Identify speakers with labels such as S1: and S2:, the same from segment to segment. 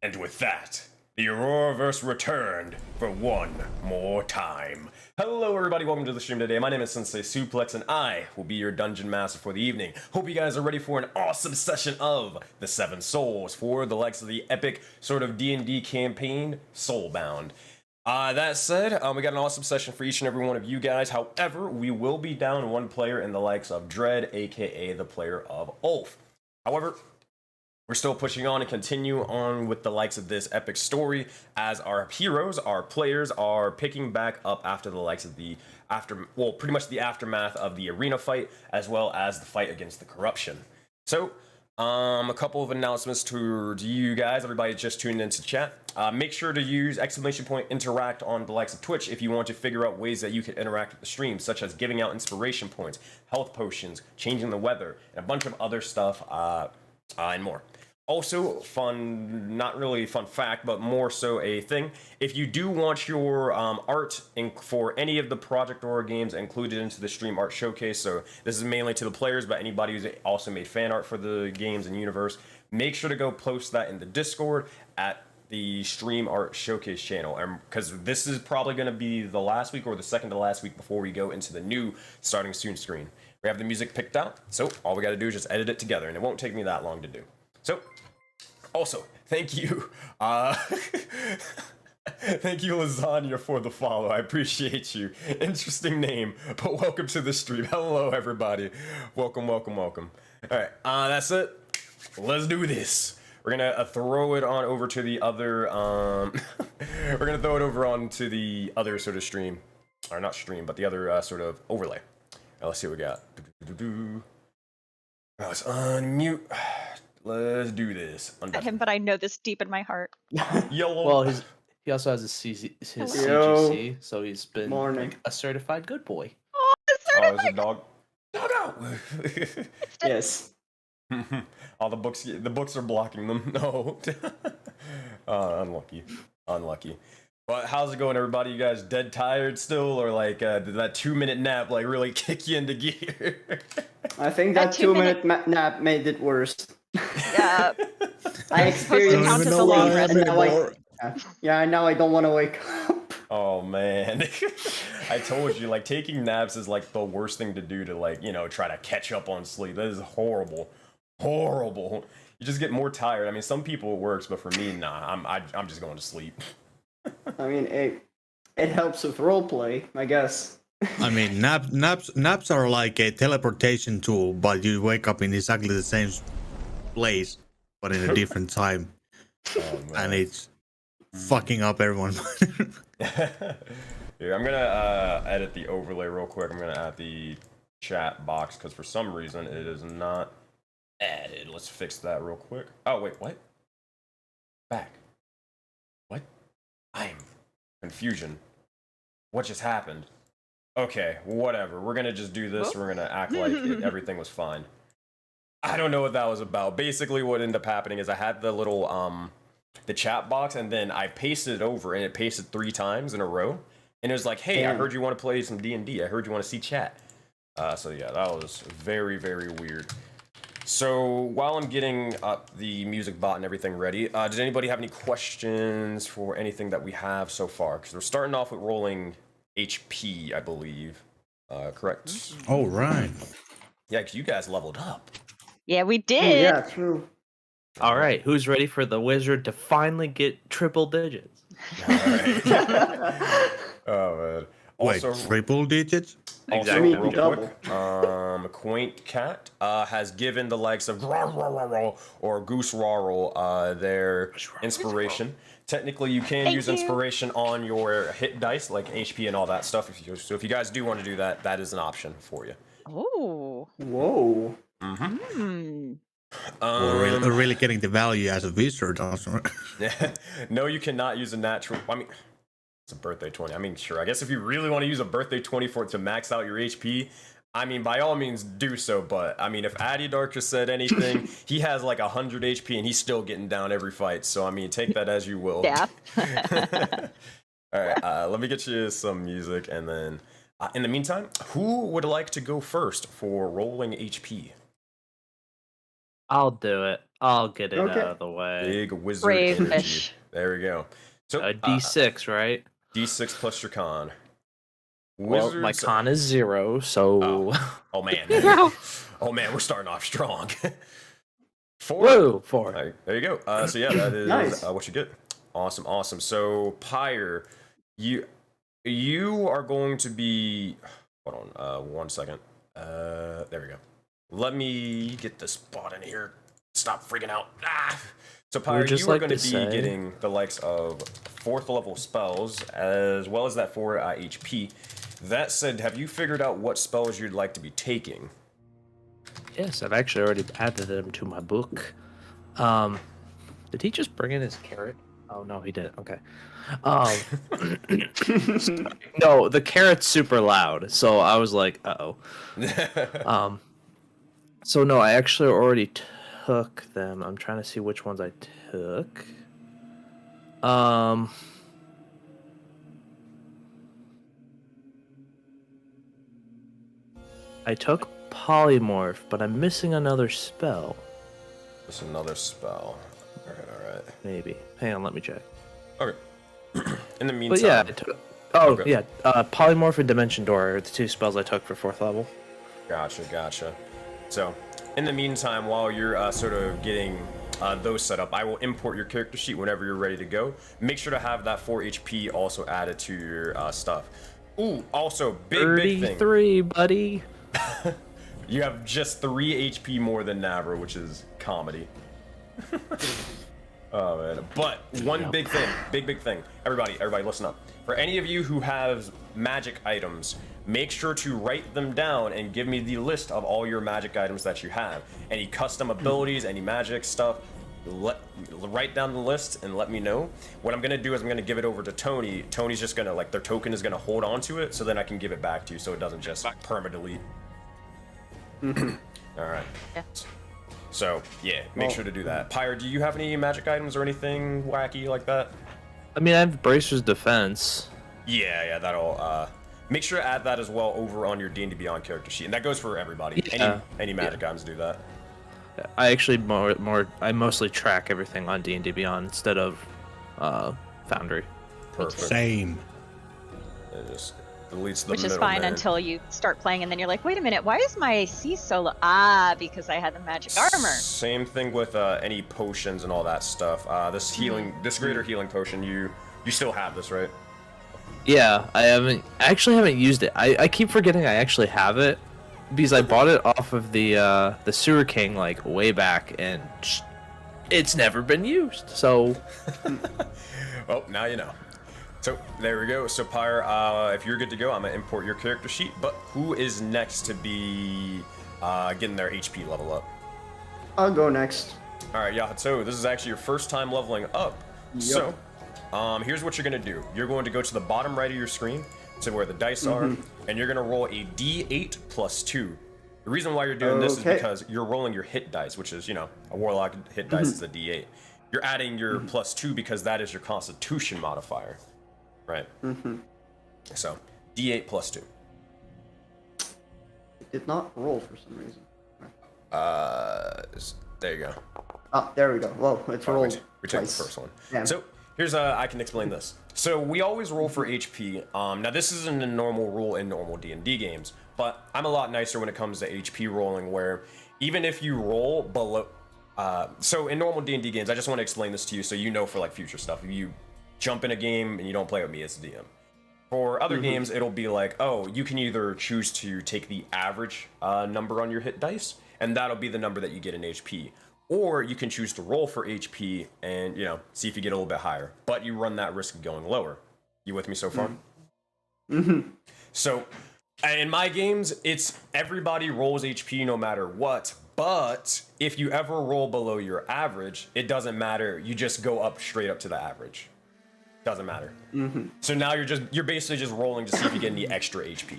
S1: And with that, the Auroraverse returned for one more time. Hello everybody, welcome to the stream today. My name is SenseiSuplex and I will be your dungeon master for the evening. Hope you guys are ready for an awesome session of the Seven Souls for the likes of the epic sort of D&D campaign, Soulbound. That said, we got an awesome session for each and every one of you guys. However, we will be down one player in the likes of Dread, aka the player of Ulf. However, we're still pushing on and continue on with the likes of this epic story as our heroes, our players, are picking back up after the likes of the pretty much the aftermath of the arena fight, as well as the fight against the corruption. So, a couple of announcements to you guys, everybody just tuned into chat. Make sure to use !interact on the likes of Twitch if you want to figure out ways that you can interact with the stream, such as giving out inspiration points, health potions, changing the weather, and a bunch of other stuff, and more. Also, fun, not really fun fact, but more so a thing. If you do want your art for any of the Project Aurora games included into the stream art showcase, so this is mainly to the players, but anybody who's also made fan art for the games and universe, make sure to go post that in the Discord at the stream art showcase channel, because this is probably going to be the last week or the second to last week before we go into the new starting soon screen. We have the music picked out, so all we got to do is just edit it together, and it won't take me that long to do. So, also, thank you, thank you, Lasagna, for the follow. I appreciate you. Interesting name, but welcome to the stream. Hello, everybody. Welcome, welcome, welcome. All right, that's it. Let's do this. We're gonna throw it on over to the other. We're gonna throw it over onto the other sort of stream, or not stream, but the other sort of overlay. Now, let's see what we got. Now let's unmute. Let's do this.
S2: At him, but I know this deep in my heart.
S1: Yellow.
S3: Well, he also has his CGC, so he's been like a certified good boy.
S2: Oh, certified.
S1: Oh, is a dog? Dog out.
S3: Yes.
S1: All the books are blocking them. No. Unlucky. Unlucky. But how's it going, everybody? You guys dead tired still, or like did that 2-minute nap like really kick you into gear?
S4: I think that 2-minute nap made it worse.
S2: Yeah.
S4: I experienced
S2: count as a long rest.
S4: Now I don't want to wake up.
S1: Oh man. I told you, like, taking naps is like the worst thing to do to, like, you know, try to catch up on sleep. That is horrible. Horrible. You just get more tired. I mean, some people it works, but for me, nah. I'm just going to sleep.
S4: I mean, it helps with roleplay, I guess.
S5: I mean, naps are like a teleportation tool, but you wake up in exactly the same place, but in a different time, and it's fucking up everyone.
S1: Here, I'm gonna edit the overlay real quick. I'm gonna add the chat box because for some reason it is not added. Let's fix that real quick. Oh wait, what? Back. What? I'm confusion. What just happened? Okay, whatever. We're gonna just do this. We're gonna act like everything was fine. I don't know what that was about. Basically, what ended up happening is I had the little the chat box, and then I pasted it over, and it pasted 3 times in a row. And it was like, "Hey, I heard you want to play some D&D. I heard you want to see chat." So yeah, that was very, very weird. So while I'm getting up the music bot and everything ready, does anybody have any questions for anything that we have so far? Because we're starting off with rolling HP, I believe. Correct?
S5: Oh, right.
S1: Yeah, because you guys leveled up.
S2: Yeah, we
S4: Oh,
S2: did.
S4: yeah, true.
S3: All right, who's ready for the wizard to finally get triple digits?
S1: All right. Oh man.
S5: Wait,
S1: Also,
S5: triple digits?
S1: also
S3: Exactly.
S1: real
S4: Double.
S1: quick, Quaint Cat has given the likes of or Goose Rarl their inspiration. Technically, you can use inspiration on your hit dice, like HP and all that stuff. So if you guys do want to do that, that is an option for you.
S2: Oh.
S4: Whoa.
S2: Hmm.
S5: We're really getting the value as a wizard, also.
S1: No, you cannot use a natural. I mean, it's a birthday 20. I mean, sure. I guess if you really want to use a birthday 20 to max out your HP, I mean, by all means do so. But I mean, if Addy Dark just said anything, he has like 100 HP and he's still getting down every fight. So I mean, take that as you will.
S2: Yeah.
S1: All right. Let me get you some music, and then in the meantime, who would like to go first for rolling HP?
S3: I'll do it. I'll get it
S4: Okay.
S3: out of the way.
S1: Big wizard
S2: Brave
S1: energy.
S2: fish.
S1: There we go. So
S3: A D6, right?
S1: D6 plus your con.
S3: Well, my
S1: Wizards-
S3: con is 0, so...
S1: Oh man. Oh man, we're starting off strong. 4.
S3: Whoa, 4.
S1: All right, there you go. So yeah, that is
S4: Nice.
S1: what you get. Awesome. So Pyre, you are going to be. Hold on, 1 second. There we go. Let me get this spot in here. Stop freaking out. So Pyre,
S3: just
S1: you are
S3: like
S1: going to
S3: to
S1: be
S3: say-
S1: getting the likes of 4th level spells as well as that 4 HP. That said, have you figured out what spells you'd like to be taking?
S3: Yes, I've actually already added them to my book. Did he just bring in his carrot? Oh, no, he didn't. Okay. No, the carrot's super loud, so I was like, uh-oh. So no, I actually already took them. I'm trying to see which ones I took. I took polymorph, but I'm missing another spell.
S1: Just another spell. All right.
S3: Maybe. Hang on, let me check.
S1: Okay. In the meantime.
S3: But yeah, I took. Oh
S1: Okay.
S3: yeah, polymorph and dimension door are the 2 spells I took for 4th level.
S1: Gotcha. So, in the meantime, while you're sort of getting those set up, I will import your character sheet whenever you're ready to go. Make sure to have that 4 HP also added to your stuff. Ooh, also, big thing.
S3: 33, buddy.
S1: You have just 3 HP more than Navra, which is comedy. Oh man. But one big thing. Everybody listen up. For any of you who have magic items, make sure to write them down and give me the list of all your magic items that you have. Any custom abilities, any magic stuff, write down the list and let me know. What I'm gonna do is I'm gonna give it over to Tony. Tony's just gonna, like, their token is gonna hold on to it, so then I can give it back to you so it doesn't just perma-delete. Alright.
S2: Yeah.
S1: So, yeah, make sure to do that. Pyre, do you have any magic items or anything wacky like that?
S3: I mean, I have Bracer's Defense.
S1: Yeah, that'll, make sure to add that as well over on your D&D Beyond character sheet. And that goes for everybody.
S3: Yeah.
S1: Any magic items do that.
S3: I actually I mostly track everything on D&D Beyond instead of Foundry.
S1: Perfect.
S5: Same.
S1: It just deletes the
S2: Which is
S1: middle
S2: fine
S1: man.
S2: until you start playing, and then you're like, wait a minute, why is my AC so low? Because I had the magic armor.
S1: Same thing with any potions and all that stuff. This greater healing potion, you still have this, right?
S3: Yeah, I actually haven't used it. I keep forgetting I actually have it because I bought it off of the Sewer King like way back, and it's never been used. So,
S1: Well, now you know. So there we go. So Pyre, if you're good to go, I'm gonna import your character sheet. But who is next to be getting their HP level up?
S4: I'll go next.
S1: All right, yeah. So this is actually your first time leveling up.
S4: Yep.
S1: So, here's what you're gonna do. You're going to go to the bottom right of your screen, to where the dice are, and you're gonna roll a D8 plus 2. The reason why you're doing this is
S4: Okay.
S1: because you're rolling your hit dice, which is, a warlock hit dice is a D8. You're adding your plus 2 because that is your Constitution modifier, right? So, D8 plus 2.
S4: It did not roll for some reason.
S1: There you go.
S4: Ah, there we go. Whoa, it's rolled
S1: We took the
S4: twice.
S1: first one.
S4: Yeah.
S1: So here's I can explain this. So we always roll for HP. Now this isn't a normal rule in normal D&D games, but I'm a lot nicer when it comes to HP rolling. Where even if you roll below, so in normal D&D games, I just want to explain this to you so you know for like future stuff. If you jump in a game and you don't play with me as the DM. For other games, it'll be like, oh, you can either choose to take the average number on your hit dice, and that'll be the number that you get in HP. Or you can choose to roll for HP and, see if you get a little bit higher. But you run that risk of going lower. You with me so far? So, in my games, it's everybody rolls HP no matter what. But if you ever roll below your average, it doesn't matter. You just go up straight up to the average. Doesn't matter. So now you're basically just rolling to see if you get any extra HP.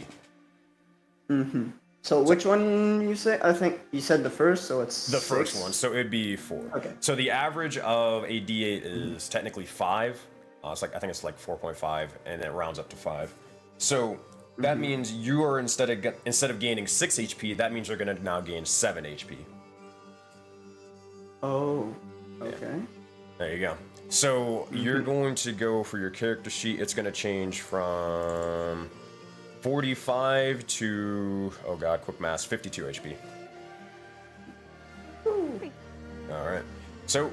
S4: So which one you say? I think you said the first, so it's
S1: The
S4: 6.
S1: first one, so it'd be 4.
S4: Okay.
S1: So the average of a D8 is technically 5. I think it's like 4.5, and it rounds up to 5. So that means you are instead of gaining 6 HP, that means you're gonna now gain 7 HP.
S4: Oh, okay.
S1: There you go. So you're going to go for your character sheet. It's going to change from 45 to, oh god, quick math, 52 HP. All right. So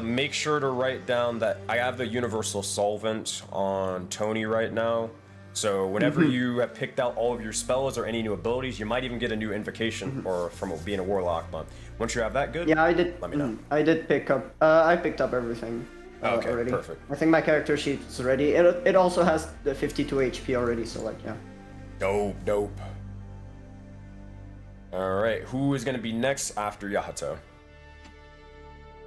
S1: make sure to write down that I have the universal solvent on Tony right now. So whenever you have picked out all of your spells or any new abilities, you might even get a new invocation or from being a warlock. But once you have that good,
S4: Yeah, I did.
S1: let me know.
S4: I did pick up. I picked up everything
S1: Okay,
S4: already.
S1: perfect.
S4: I think my character sheet is ready. It also has the 52 HP already. So like, yeah.
S1: Dope. All right, who is going to be next after Yahato?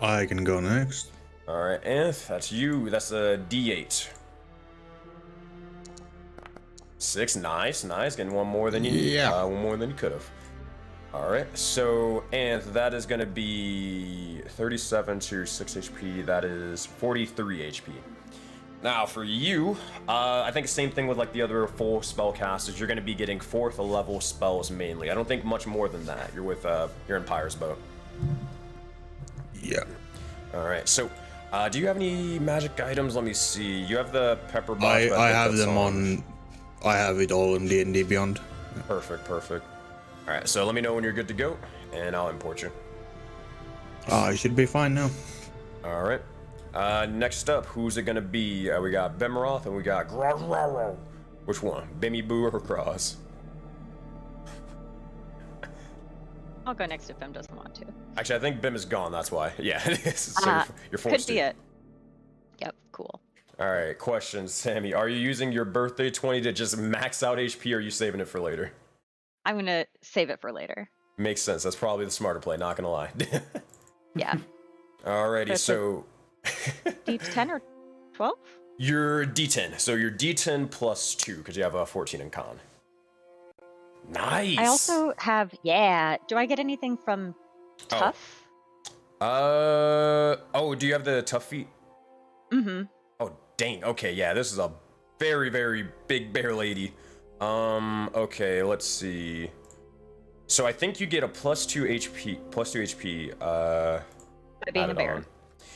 S5: I can go next.
S1: All right, Anth, that's you. That's a D8. 6, nice. Getting one more than you.
S5: Yeah.
S1: One more than you could have. All right, so Anth, that is going to be 37 to your 6 HP. That is 43 HP. Now for you, I think the same thing with like the other full spellcasters. You're going to be getting 4th level spells mainly. I don't think much more than that. You're with you're in Pyre's boat.
S5: Yeah.
S1: All right, so do you have any magic items? Let me see. You have the pepper box.
S5: I
S1: but think
S5: have
S1: that's
S5: them on. I have it all in D&D Beyond.
S1: Perfect. All right, so let me know when you're good to go, and I'll import you.
S5: I should be fine now.
S1: All right. Next up, who's it gonna be? We got Bemeroth and we got Grozraro. Which one? Bimmy Boo or Cross?
S2: I'll go next if Bim doesn't want to.
S1: Actually, I think Bim is gone. That's why. Yeah. So you're forced
S2: Could be
S1: to.
S2: it. Yep, cool.
S1: All right. Question, Sammy. Are you using your birthday 20 to just max out HP, or are you saving it for later?
S2: I'm gonna save it for later.
S1: Makes sense. That's probably the smarter play. Not gonna lie.
S2: Yeah.
S1: Alrighty.
S2: Perfect.
S1: So.
S2: D10 or 12?
S1: Your D10. So your D10 plus 2, because you have a 14 in con. Nice.
S2: I also have, do I get anything from Tough?
S1: Oh, do you have the tough feet?
S2: Mm-hmm.
S1: Oh, dang. Okay, yeah, this is a very, very big bear lady. Okay, let's see. So I think you get a plus 2 HP,
S2: By being a
S1: added
S2: bear.
S1: on.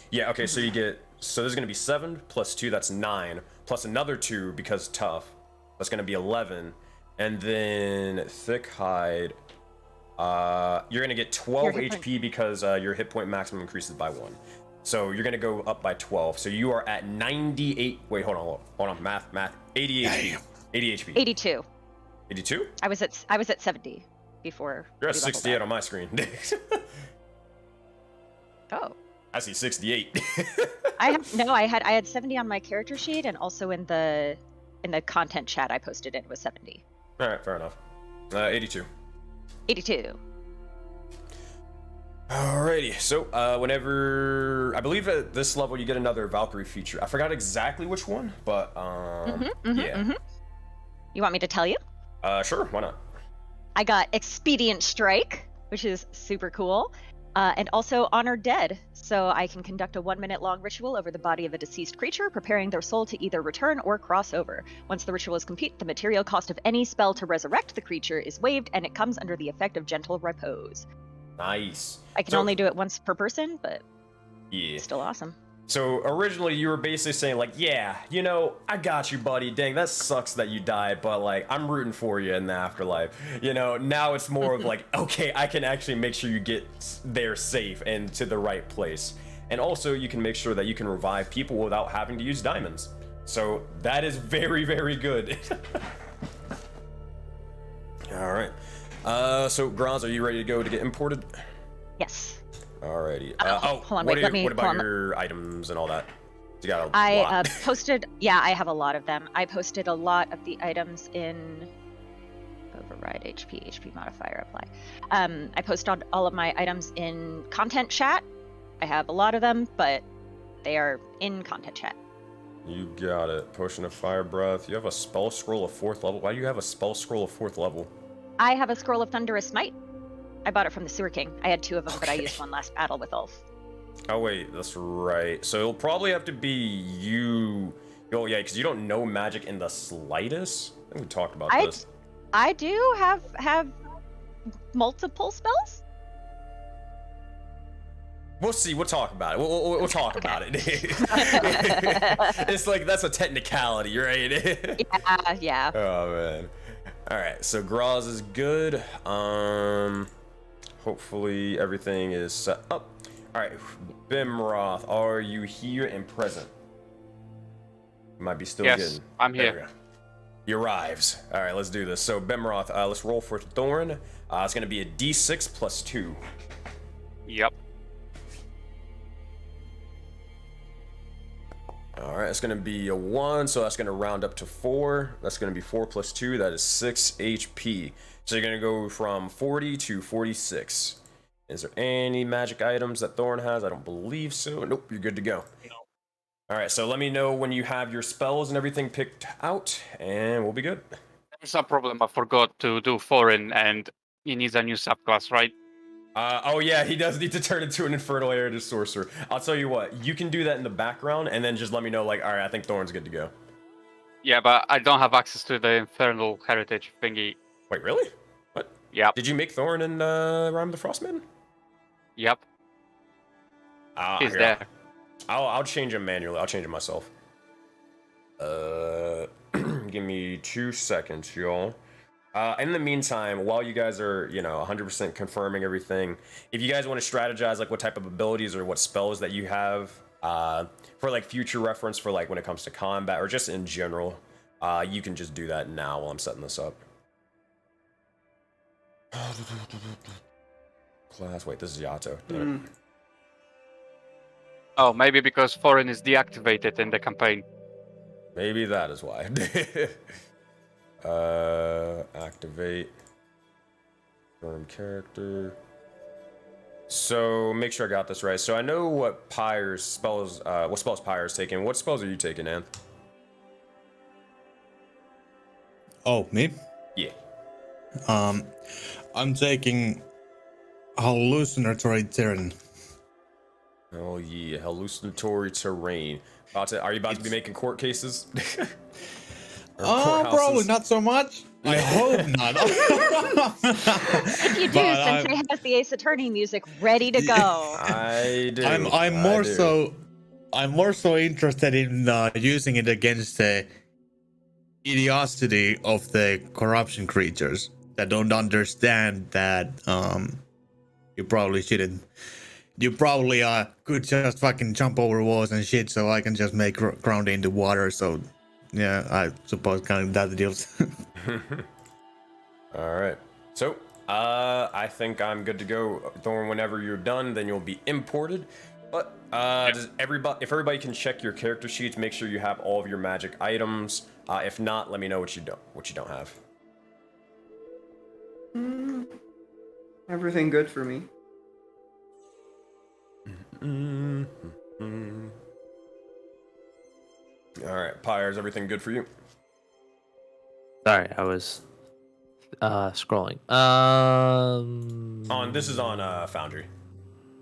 S1: Yeah, okay, so you get, so there's gonna be 7 plus 2, that's 9, plus another 2 because tough. That's gonna be 11. And then thick hide, you're gonna get 12 HP because your hit point maximum increases by 1. So you're gonna go up by 12. So you are at 98. Wait, hold on. Math. 80 HP. 80 HP.
S2: 82.
S1: 82?
S2: I was at 70 before.
S1: You're at
S2: we leveled
S1: 68
S2: up.
S1: on my screen.
S2: Oh.
S1: I see 68.
S2: I had 70 on my character sheet, and also in the content chat I posted it was 70.
S1: All right, fair enough. 82.
S2: 82.
S1: Alrighty, so whenever I believe at this level you get another Valkyrie feature. I forgot exactly which one, but yeah.
S2: You want me to tell you?
S1: Sure, why not?
S2: I got Expedient Strike, which is super cool, and also Honor Dead, so I can conduct a 1-minute long ritual over the body of a deceased creature, preparing their soul to either return or cross over. Once the ritual is complete, the material cost of any spell to resurrect the creature is waived, and it comes under the effect of Gentle Repose.
S1: Nice.
S2: I can only do it once per person, but
S1: yeah,
S2: still awesome.
S1: So originally you were basically saying like, yeah, you know, I got you, buddy. Dang, that sucks that you died, but like, I'm rooting for you in the afterlife. You know, now it's more of like, okay, I can actually make sure you get there safe and to the right place. And also you can make sure that you can revive people without having to use diamonds. So that is very, very good. All right. So Graz, are you ready to go to get imported?
S2: Yes.
S1: Alrighty.
S2: Hold on,
S1: what,
S2: wait,
S1: what about your items and all that? You got a lot.
S2: I posted, I have a lot of them. I posted a lot of the items in override HP modifier apply. I posted all of my items in content chat. I have a lot of them, but they are in content chat.
S1: You got it. Potion of Fire Breath. You have a spell scroll of 4th level. Why do you have a spell scroll of 4th level?
S2: I have a scroll of Thunderous Smite. I bought it from the Sewer King. I had 2 of them, but I used one last battle with Ulf.
S1: Oh wait, that's right. So it'll probably have to be you. Oh yeah, because you don't know magic in the slightest. I think we talked about this.
S2: I do have multiple spells.
S1: We'll see. We'll talk about it. We'll talk about it. It's like that's a technicality, right?
S2: Yeah.
S1: Oh man. All right. So Graz is good. Hopefully everything is set up. All right. Bimroth, are you here and present? You might be still
S6: Yes,
S1: good.
S6: I'm
S1: There we
S6: here.
S1: go. He arrives. All right. Let's do this. So Bimroth, let's roll for Thorn. It's gonna be a D6 plus 2.
S6: Yep.
S1: All right, it's gonna be a 1, so that's gonna round up to 4. That's gonna be 4 plus 2, that is 6 HP. So you're gonna go from 40 to 46. Is there any magic items that Thorn has? I don't believe so. Nope, you're good to go.
S6: No.
S1: All right, so let me know when you have your spells and everything picked out, and we'll be good.
S6: There's a problem. I forgot to do foreign, and he needs a new subclass, right?
S1: Oh yeah, he does need to turn into an Infernal Heritage Sorcerer. I'll tell you what, you can do that in the background, and then just let me know, like, all right, I think Thorn's good to go.
S6: Yeah, but I don't have access to the Infernal Heritage thingy.
S1: Wait, really? What?
S6: Yep.
S1: Did you make Thorn in Rime of the Frostmaiden?
S6: Yep. He's
S1: Here,
S6: there.
S1: I'll change him manually. I'll change it myself. Give me 2 seconds, y'all. In the meantime, while you guys are, 100% confirming everything, if you guys want to strategize, like, what type of abilities or what spells that you have, for, like, future reference for, like, when it comes to combat or just in general, you can just do that now while I'm setting this up. Class, wait, this is Yato.
S6: Oh, maybe because foreign is deactivated in the campaign.
S1: Maybe that is why. Activate. Confirm character. So make sure I got this right. So I know what Pyre's spells, what spells Pyre's taking. What spells are you taking, Anth?
S5: Oh, me?
S1: Yeah.
S5: I'm taking hallucinatory terrain.
S1: Oh yeah, hallucinatory terrain. Are you about to be making court cases?
S5: Oh, probably not so much. I hope not.
S2: If you do, Sensei has the Ace Attorney music ready to go.
S1: I do.
S5: I'm more so interested in using it against the idiocy of the corruption creatures that don't understand that you probably shouldn't. You probably could just fucking jump over walls and shit, so I can just make ground into water. So yeah, I suppose kind of that the deals.
S1: All right. So, I think I'm good to go. Thorn, whenever you're done, then you'll be imported. But does everybody can check your character sheets, make sure you have all of your magic items. If not, let me know what you don't have.
S4: Everything good for me.
S1: All right, Pyre, is everything good for you?
S3: Sorry, I was scrolling.
S1: This is on Foundry.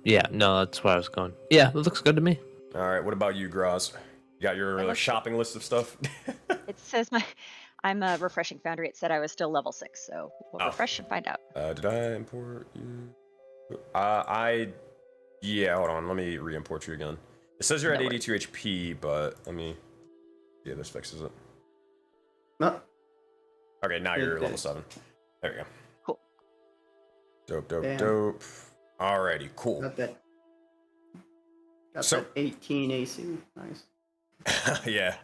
S3: Yeah, no, that's where I was going. Yeah, it looks good to me.
S1: All right, what about you, Graz? You got your shopping list of stuff?
S2: It says I'm refreshing Foundry. It said I was still level 6, so we'll refresh and find out.
S1: Did I import you? Yeah, hold on. Let me re-import you again. It says you're at 82 HP, but let me... Yeah, this fixes it.
S4: No.
S1: Okay, now you're level 7. There you go.
S2: Cool.
S1: Dope. Alrighty, cool.
S4: Got that. Got
S1: So-
S4: that 18 AC. Nice.
S1: Yeah.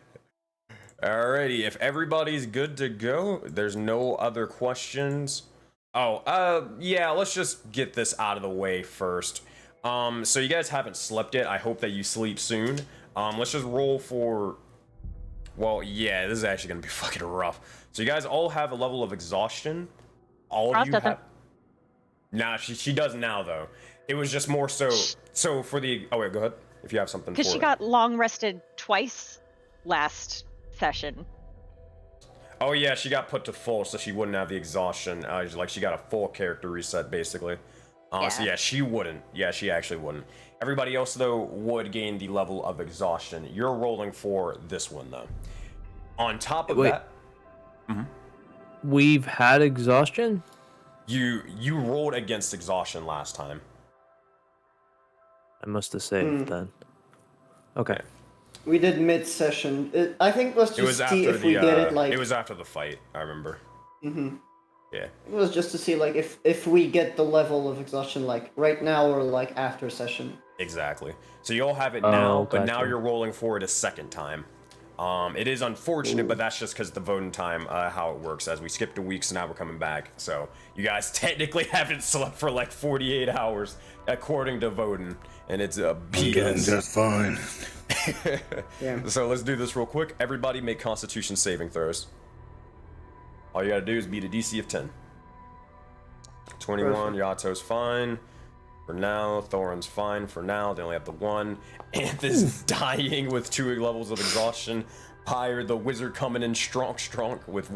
S1: Alrighty, if everybody's good to go, there's no other questions. Yeah, let's just get this out of the way first. So you guys haven't slept yet. I hope that you sleep soon. Let's just roll for... Well, yeah, this is actually gonna be fucking rough. So you guys all have a level of exhaustion. All of you have... Nah, she does now, though. It was just more so for the... Oh, wait, go ahead. If you have something for
S2: Because she got long rested twice last session.
S1: Oh, yeah, she got put to full, so she wouldn't have the exhaustion. Like, she got a full character reset, basically. So, yeah, she wouldn't. Yeah, she actually wouldn't. Everybody else, though, would gain the level of exhaustion. You're rolling for this one, though. On top of that...
S3: We've had exhaustion?
S1: You rolled against exhaustion last time.
S3: I must have saved then. Okay.
S4: We did mid-session. I think let's
S1: It was
S4: just see
S1: after
S4: if we get it like.
S1: it was after the fight. I remember.
S4: Mhm.
S1: Yeah.
S4: It was just to see like if we get the level of exhaustion like right now or like after session.
S1: Exactly. So you all have it
S3: Oh,
S1: now, but now
S3: gotcha.
S1: you're rolling for it a second time. It is unfortunate, but that's just because the voting time, how it works. As we skipped a week, so now we're coming back. So you guys technically haven't slept for like 48 hours, according to voting, and it's a
S5: Getting
S1: BS.
S5: just fine.
S4: Yeah.
S1: So let's do this real quick. Everybody make Constitution saving throws. All you gotta do is beat a DC of 10. 21, Yato's fine. For now, Thorin's fine for now. They only have the one. Anth is dying with 2 levels of exhaustion. Pyre, the wizard, coming in strong with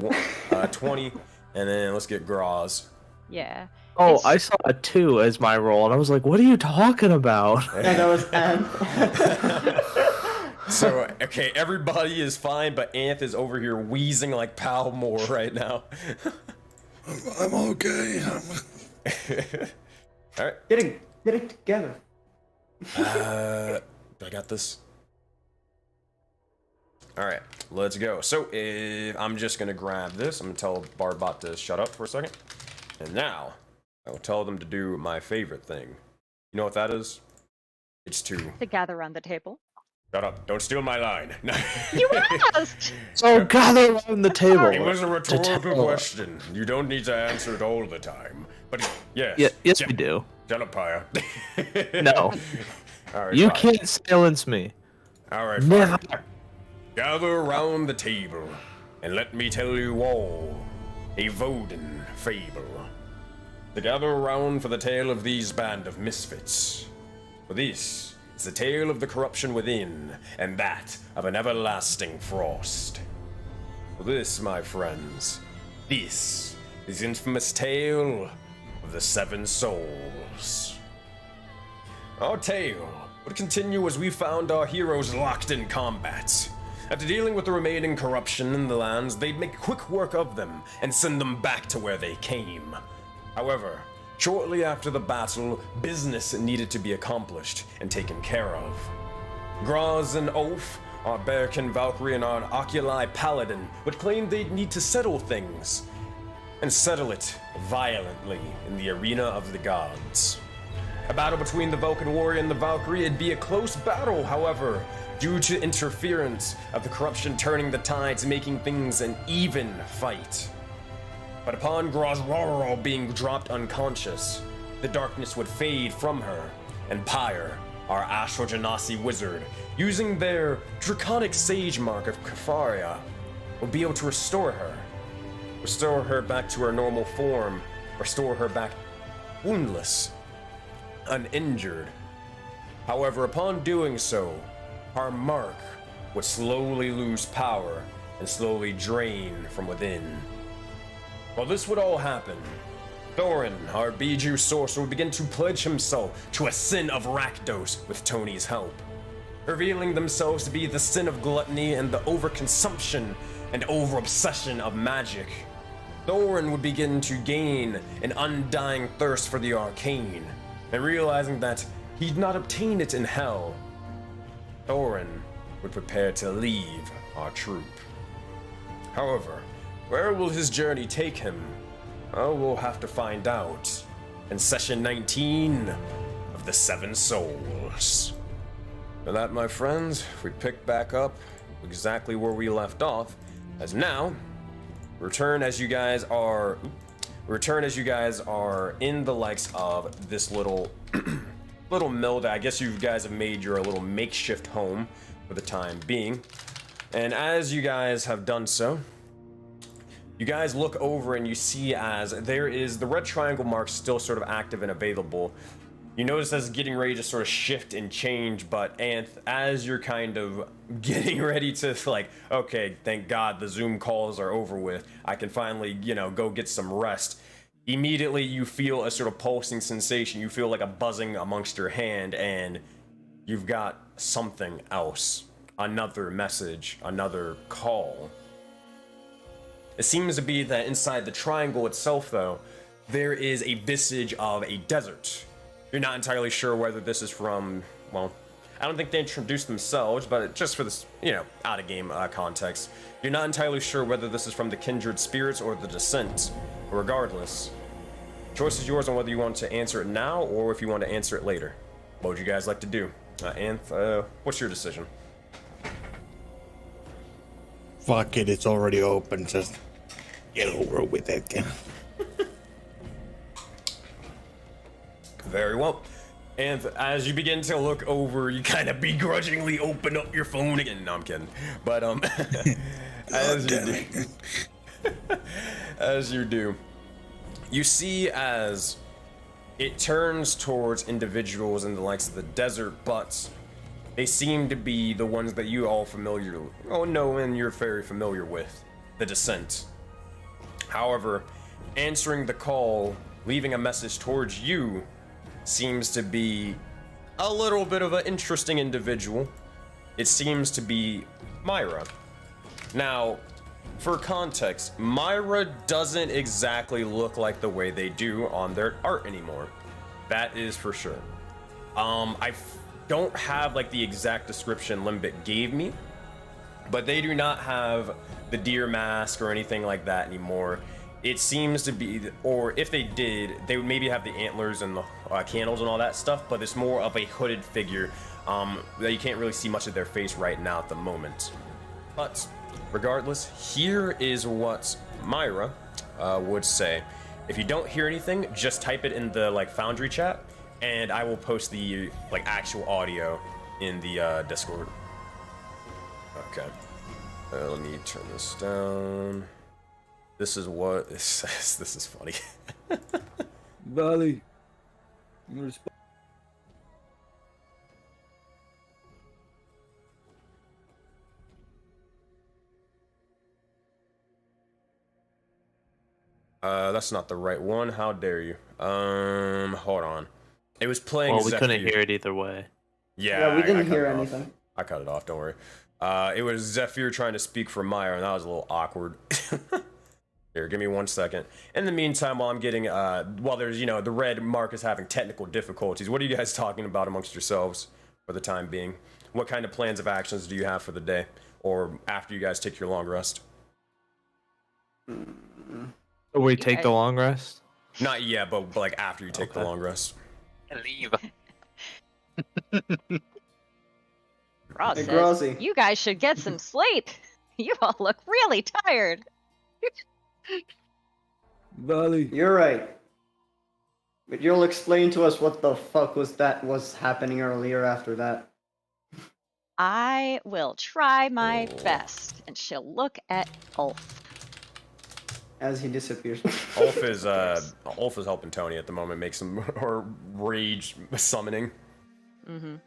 S1: 20. And then let's get Graz.
S2: Yeah.
S3: Oh,
S2: It's-
S3: I saw a 2 as my roll, and I was like, "What are you talking about?"
S4: And that was Anne.
S1: So, okay, everybody is fine, but Anth is over here wheezing like Palmore right now.
S5: I'm okay.
S1: Alright.
S4: Get it together.
S1: I got this. Alright, let's go. So, I'm just gonna grab this. I'm gonna tell Barbot to shut up for a second. And now, I will tell them to do my favorite thing. You know what that is? It's to
S2: To gather around the table.
S1: shut up. Don't steal my line.
S2: You asked!
S3: So gather around the table.
S1: It was a
S3: to
S1: rhetorical
S3: tell-
S1: question. You don't need to answer it all the time. But yes.
S3: Yeah, yes, we do.
S1: Shut up, Pyre.
S3: No,
S1: Alright,
S3: you
S1: fine.
S3: can't silence me.
S1: Alright,
S3: Never.
S1: fine. Gather around the table, and let me tell you all a Voden fable. To gather around for the tale of these band of misfits. For this is the tale of the corruption within, and that of an everlasting frost. For this, my friends, this is the infamous tale of the 7 souls. Our tale would continue as we found our heroes locked in combat. After dealing with the remaining corruption in the lands, they'd make quick work of them and send them back to where they came. However, shortly after the battle, business needed to be accomplished and taken care of. Graz and Oaf, our Bearkin Valkyrie and our Oculi Paladin, would claim they'd need to settle things, and settle it violently in the arena of the gods. A battle between the Vulcan warrior and the Valkyrie, it'd be a close battle, however, due to interference of the corruption turning the tides, making things an even fight. But upon Auroraverse being dropped unconscious, the darkness would fade from her, and Pyre, our Astral Genasi wizard, using their draconic sage mark of Kafaria, would be able to restore her back to her normal form, restore her back woundless, uninjured. However, upon doing so, our mark would slowly lose power and slowly drain from within. While this would all happen, Thorin, our Bijou sorcerer, would begin to pledge himself to a sin of Rakdos with Tony's help, revealing themselves to be the sin of gluttony and the overconsumption and over-obsession of magic. Thorin would begin to gain an undying thirst for the arcane, and realizing that he'd not obtain it in hell, Thorin would prepare to leave our troop. However, where will his journey take him? Well, we'll have to find out in session 19 of the 7 Souls. For that, my friends, we pick back up exactly where we left off, as now, return as you guys are in the likes of this little mill that I guess you guys have made your little makeshift home for the time being. And as you guys have done so, you guys look over and you see as there is the red triangle mark still sort of active and available. You notice as it's getting ready to sort of shift and change, but Anth, as you're kind of getting ready to like, okay, thank God the Zoom calls are over with, I can finally, go get some rest. Immediately you feel a sort of pulsing sensation. You feel like a buzzing amongst your hand, and you've got something else. Another message, another call. It seems to be that inside the triangle itself, though, there is a visage of a desert. You're not entirely sure whether this is from well, I don't think they introduced themselves, but just for this, out-of-game context, you're not entirely sure whether this is from the kindred spirits or the descent. Regardless, choice is yours on whether you want to answer it now or if you want to answer it later. What would you guys like to do? Anth, what's your decision?
S5: Fuck it, it's already open. Just get over with it.
S1: Very well. And as you begin to look over, you kind of begrudgingly open up your phone again. No, I'm kidding. But as you do, you see as it turns towards individuals in the likes of the desert, but they seem to be the ones that you all know and you're very familiar with, the Descent. However, answering the call, leaving a message towards you, seems to be a little bit of an interesting individual. It seems to be Myra. Now, for context, Myra doesn't exactly look like the way they do on their art anymore. That is for sure. I don't have like the exact description Limbic gave me, but they do not have the deer mask or anything like that anymore. It seems to be, or if they did, they would maybe have the antlers and the candles and all that stuff, but it's more of a hooded figure that you can't really see much of their face right now at the moment. But regardless, here is what Myra would say. If you don't hear anything, just type it in the Foundry chat, and I will post the actual audio in the Discord. Okay. Let me turn this down. This is what it says. This is funny.
S7: Valley.
S1: That's not the right one. How dare you? Hold on. It was playing.
S3: Well, we
S1: Zephyr.
S3: couldn't hear it either way.
S4: Yeah, we didn't hear
S1: cut it
S4: anything.
S1: off. I cut it off. Don't worry. It was Zephyr trying to speak for Myra, and that was a little awkward. Here, give me 1 second. In the meantime, while I'm getting, while there's, the red mark is having technical difficulties, what are you guys talking about amongst yourselves for the time being? What kind of plans of actions do you have for the day, or after you guys take your long rest?
S3: We take the long rest?
S1: Not yet, but like after you take the long rest.
S6: Leave.
S2: Ross
S4: Hey,
S2: says,
S4: Grozzy.
S2: you guys should get some sleep. You all look really tired.
S7: Valley.
S4: You're right. But you'll explain to us what the fuck was happening earlier after that.
S2: I will try my best. And she'll look at Ulf.
S4: As he disappears.
S1: Ulf is helping Tony at the moment make some or rage summoning.
S2: Mm-hmm.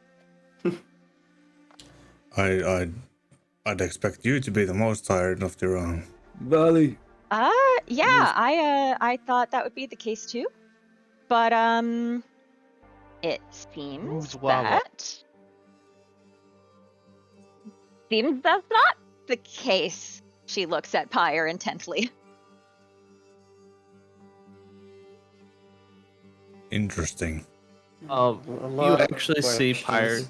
S5: I'd expect you to be the most tired of the round.
S7: Valley.
S2: Yeah, I thought that would be the case too. But, it seems that's not the case. She looks at Pyre intently.
S5: Interesting.
S3: You actually see Pyre.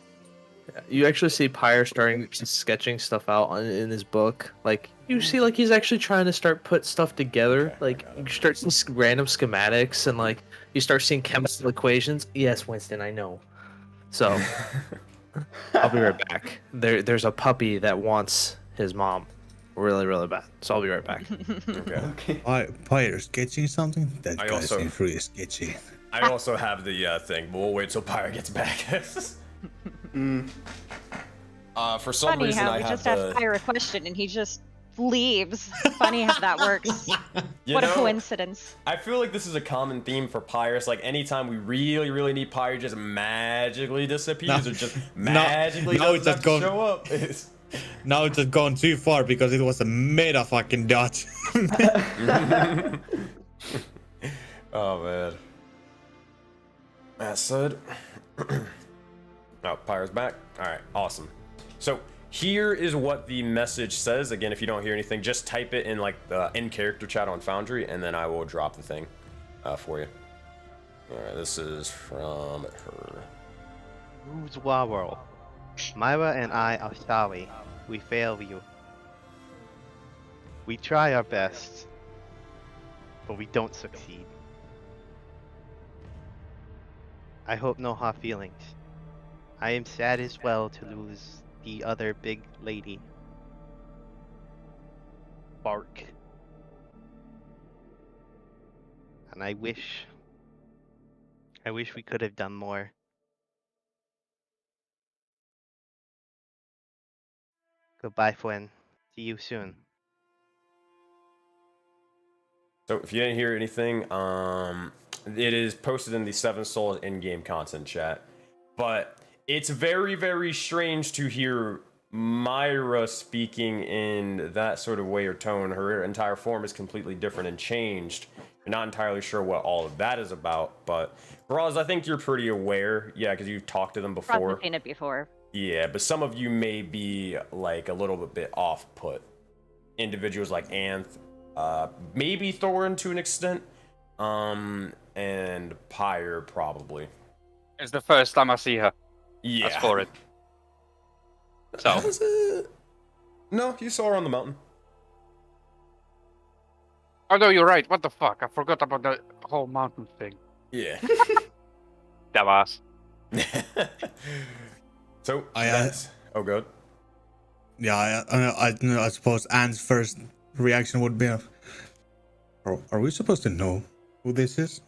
S3: You actually see Pyre starting sketching stuff out in his book. Like you see, like he's actually trying to start put stuff together. Like you start seeing random schematics and like you start seeing chemical equations. Yes, Winston, I know. So I'll be right back. There's a puppy that wants his mom, really, really bad. So I'll be right back.
S1: Okay.
S5: Pyre sketching something? That
S1: I
S5: guy
S1: also-
S5: seems really sketchy.
S1: I also have the thing, but we'll wait till Pyre gets back. For some
S2: Funny
S1: reason,
S2: how
S1: I
S2: we
S1: have
S2: just
S1: the.
S2: asked Pyre a question and he just leaves. Funny how that works.
S1: You
S2: What a
S1: know,
S2: coincidence.
S1: I feel like this is a common theme for Pyres. Like anytime we really, really need Pyre, just magically disappears or just magically
S5: now
S1: doesn't
S5: it's
S1: have
S5: just
S1: to show up. It's-
S5: Now it's just gone too far because it was a meta fucking dot.
S1: Oh man. That said, oh, Pyre's back. All right, awesome. So here is what the message says. Again, if you don't hear anything, just type it in like the in-character chat on Foundry, and then I will drop the thing for you. All right, this is from her.
S8: Waro. Myra and I are sorry. We fail you. We try our best, but we don't succeed. I hope no hard feelings. I am sad as well to lose the other big lady. Bark. And I wish we could have done more. Goodbye, friend. See you soon.
S1: So if you didn't hear anything, it is posted in the Seven Souls in-game content chat. But it's very, very strange to hear Myra speaking in that sort of way or tone. Her entire form is completely different and changed. You're not entirely sure what all of that is about, but Roz, I think you're pretty aware. Yeah, because you've talked to them before.
S2: I've seen it before.
S1: Yeah, but some of you may be like a little bit off-put. Individuals like Anth, maybe Thorin to an extent, and Pyre probably.
S6: It's the first time I see her.
S1: Yeah.
S6: That's for it. So.
S1: Was it? No, you saw her on the mountain.
S6: Oh no, you're right. What the fuck? I forgot about the whole mountain thing.
S1: Yeah.
S6: That was.
S1: So,
S5: I
S1: oh, good.
S5: Yeah, I suppose Anne's first reaction would be, are we supposed to know who this is?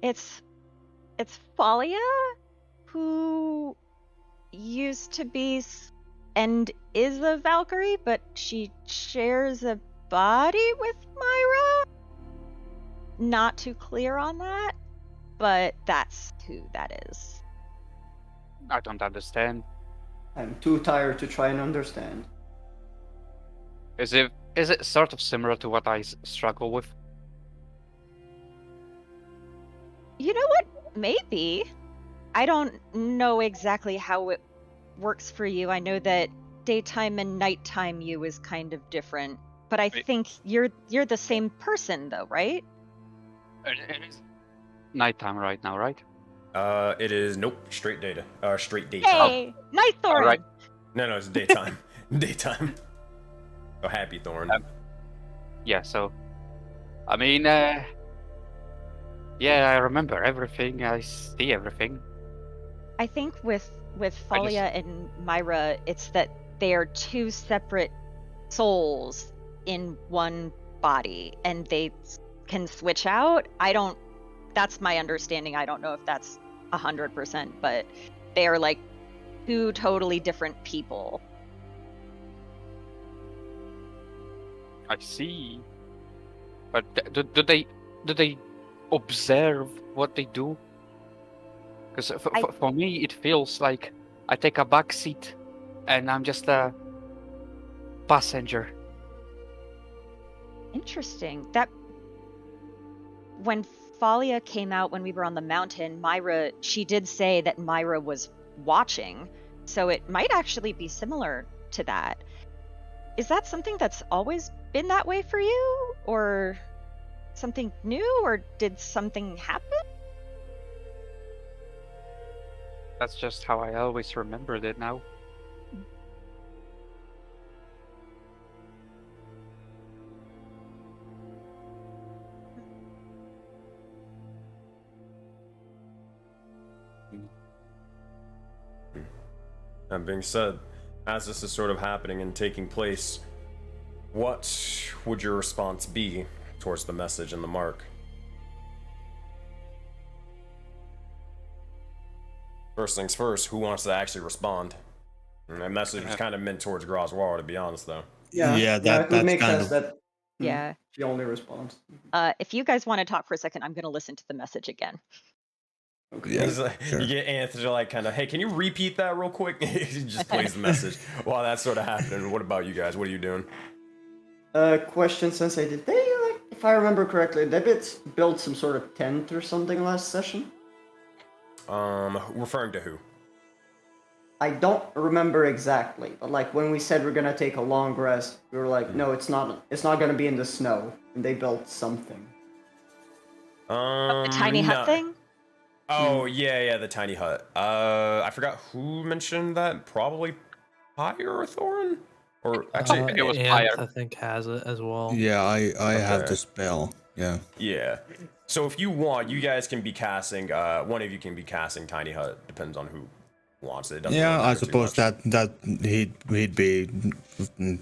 S2: It's Falia, who used to be and is a Valkyrie, but she shares a body with Myra. Not too clear on that, but that's who that is.
S6: I don't understand.
S4: I'm too tired to try and understand.
S6: Is it sort of similar to what I struggle with?
S2: You know what? Maybe. I don't know exactly how it works for you. I know that daytime and nighttime you is kind of different, but I think you're the same person though, right?
S6: It is nighttime right now, right?
S1: It is straight daytime.
S2: Hey, Night Thorin.
S6: All right.
S1: No, it's daytime. Daytime. Oh, happy Thorn.
S6: Yeah. So, I mean, yeah, I remember everything. I see everything.
S2: I think with Falia and Myra, it's that they are two separate souls in one body, and they can switch out. That's my understanding. I don't know if that's 100%, but they are like two totally different people.
S6: I see. But do they observe what they do? Because for me, it feels like I take a back seat, and I'm just a passenger.
S2: Interesting. That when Falia came out when we were on the mountain, Myra, she did say that Myra was watching, so it might actually be similar to that. Is that something that's always been that way for you, or something new, or did something happen?
S6: That's just how I always remembered it now.
S1: That being said, as this is sort of happening and taking place, what would your response be towards the message and the mark? First things first, who wants to actually respond? And that message was kind of meant towards Groswar, to be honest, though.
S5: Yeah,
S4: it
S5: that's
S4: would make
S5: kind
S4: sense
S5: of...
S4: that
S2: Yeah.
S4: she only responds.
S2: If you guys want to talk for a second, I'm going to listen to the message again.
S4: Okay.
S5: Yeah,
S1: Like,
S5: sure.
S1: You get Anthony like kind of, hey, can you repeat that real quick? He just plays the message while that's sort of happening. What about you guys? What are you doing?
S4: Question, Sensei, did they, like, if I remember correctly, they built some sort of tent or something last session?
S1: Referring to who?
S4: I don't remember exactly, but like when we said we're gonna take a long rest, we were like, no, it's not gonna be in the snow, and they built something.
S2: The tiny hut thing?
S1: Oh, yeah, the tiny hut. I forgot who mentioned that. Probably Pyrothorn? Or actually,
S6: it was
S3: Anth,
S6: fire.
S3: I think, has it as well.
S5: Yeah, I have
S1: Okay.
S5: the spell. Yeah.
S1: yeah. So if you want, you guys can be casting, one of you can be casting tiny hut. Depends on who wants it. It doesn't really
S5: Yeah, I
S1: matter too
S5: suppose
S1: much.
S5: that he'd be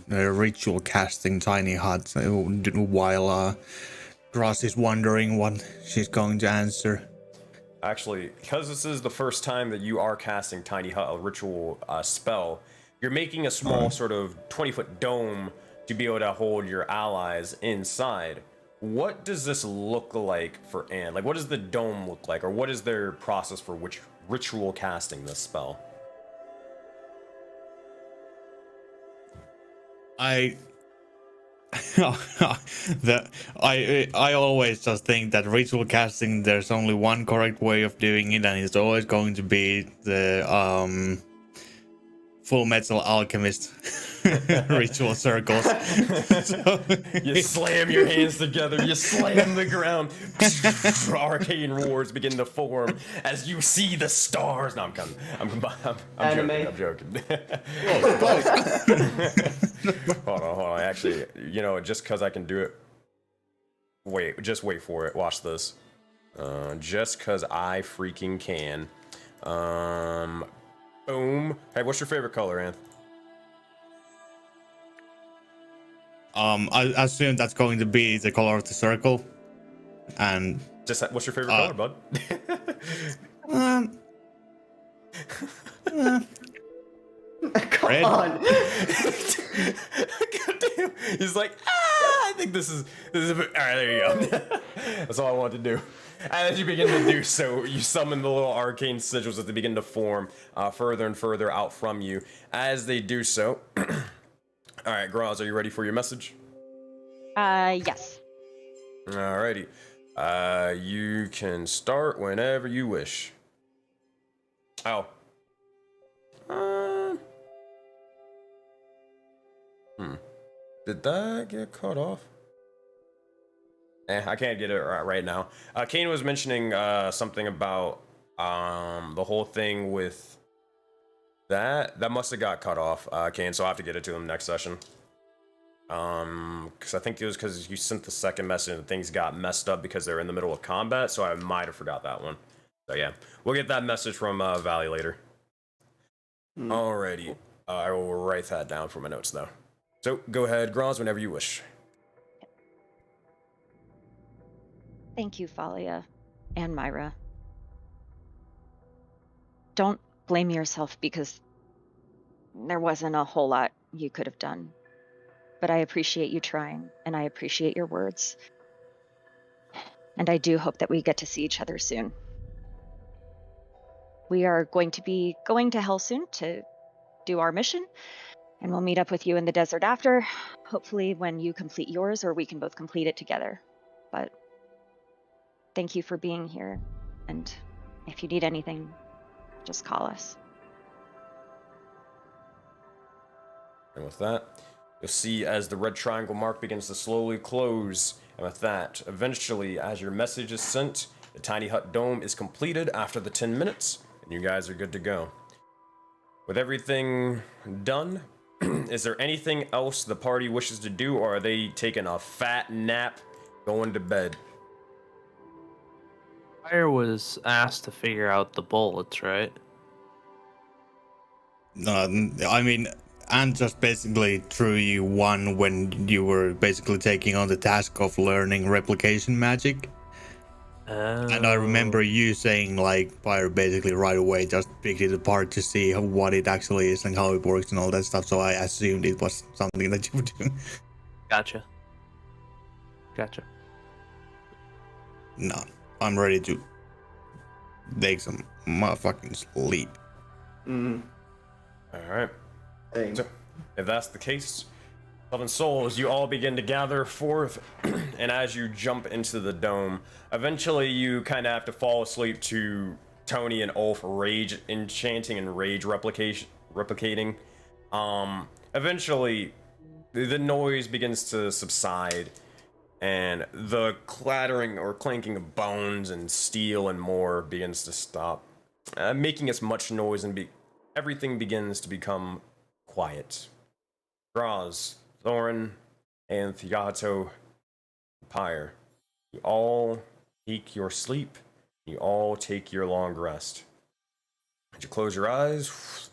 S5: ritual casting tiny hut while Gross is wondering what she's going to answer.
S1: Actually, because this is the first time that you are casting Tiny Hut, a ritual spell, you're making a small sort of 20-foot dome to be able to hold your allies inside. What does this look like for Anne? Like, what does the dome look like? Or what is their process for which ritual casting this spell?
S5: I always just think that ritual casting, there's only one correct way of doing it, and it's always going to be the Full Metal Alchemist ritual circles. So,
S1: You slam your hands together, you slam the ground, arcane roars begin to form as you see the stars. No, I'm
S4: Anime.
S1: joking. Hold on. Actually, you know, just because I can do it. Just wait for it. Watch this. Just because I freaking can. Boom. Hey, what's your favorite color, Anth?
S5: I assume that's going to be the color of the circle, and
S1: Just what's your favorite color, bud?
S4: Come
S5: Red.
S4: on.
S1: God damn. He's like, I think this is all right, there you go. That's all I wanted to do. As you begin to do so, you summon the little arcane sigils that they begin to form further and further out from you. As they do so, all right, Graz, are you ready for your message?
S2: Yes.
S1: Alrighty. You can start whenever you wish. Oh. Did that get cut off? I can't get it right now. Kane was mentioning something about the whole thing with that. That must have got cut off, Kane, so I'll have to get it to him next session. Because I think it was because you sent the second message and things got messed up because they're in the middle of combat, so I might have forgot that one. So yeah, we'll get that message from Valley later. Alrighty, I will write that down for my notes though. So go ahead, Graz, whenever you wish.
S2: Thank you, Falia and Myra. Don't blame yourself because there wasn't a whole lot you could have done. But I appreciate you trying, and I appreciate your words. And I do hope that we get to see each other soon. We are going to be going to Hell soon to do our mission, and we'll meet up with you in the desert after, hopefully when you complete yours or we can both complete it together. But thank you for being here, and if you need anything, just call us.
S1: And with that, you'll see as the red triangle mark begins to slowly close. And with that, eventually, as your message is sent, the tiny hut dome is completed after the 10 minutes, and you guys are good to go. With everything done, is there anything else the party wishes to do, or are they taking a fat nap, going to bed?
S3: Fire was asked to figure out the bullets, right?
S5: I mean, and just basically threw you one when you were basically taking on the task of learning replication magic. And I remember you saying, like, Fire basically right away just picked it apart to see what it actually is and how it works and all that stuff, so I assumed it was something that you would do.
S3: Gotcha.
S5: No, I'm ready to take some motherfucking sleep.
S1: Alright.
S4: Same.
S1: So, if that's the case, Seven Souls, you all begin to gather forth, and as you jump into the dome, eventually you kind of have to fall asleep to Tony and Ulf rage enchanting and rage replicating. Eventually, the noise begins to subside, and the clattering or clanking of bones and steel and more begins to stop, making as much noise, and everything begins to become quiet. Graz, Thorin, and Theato, Pyre, you all take your sleep. You all take your long rest. As you close your eyes,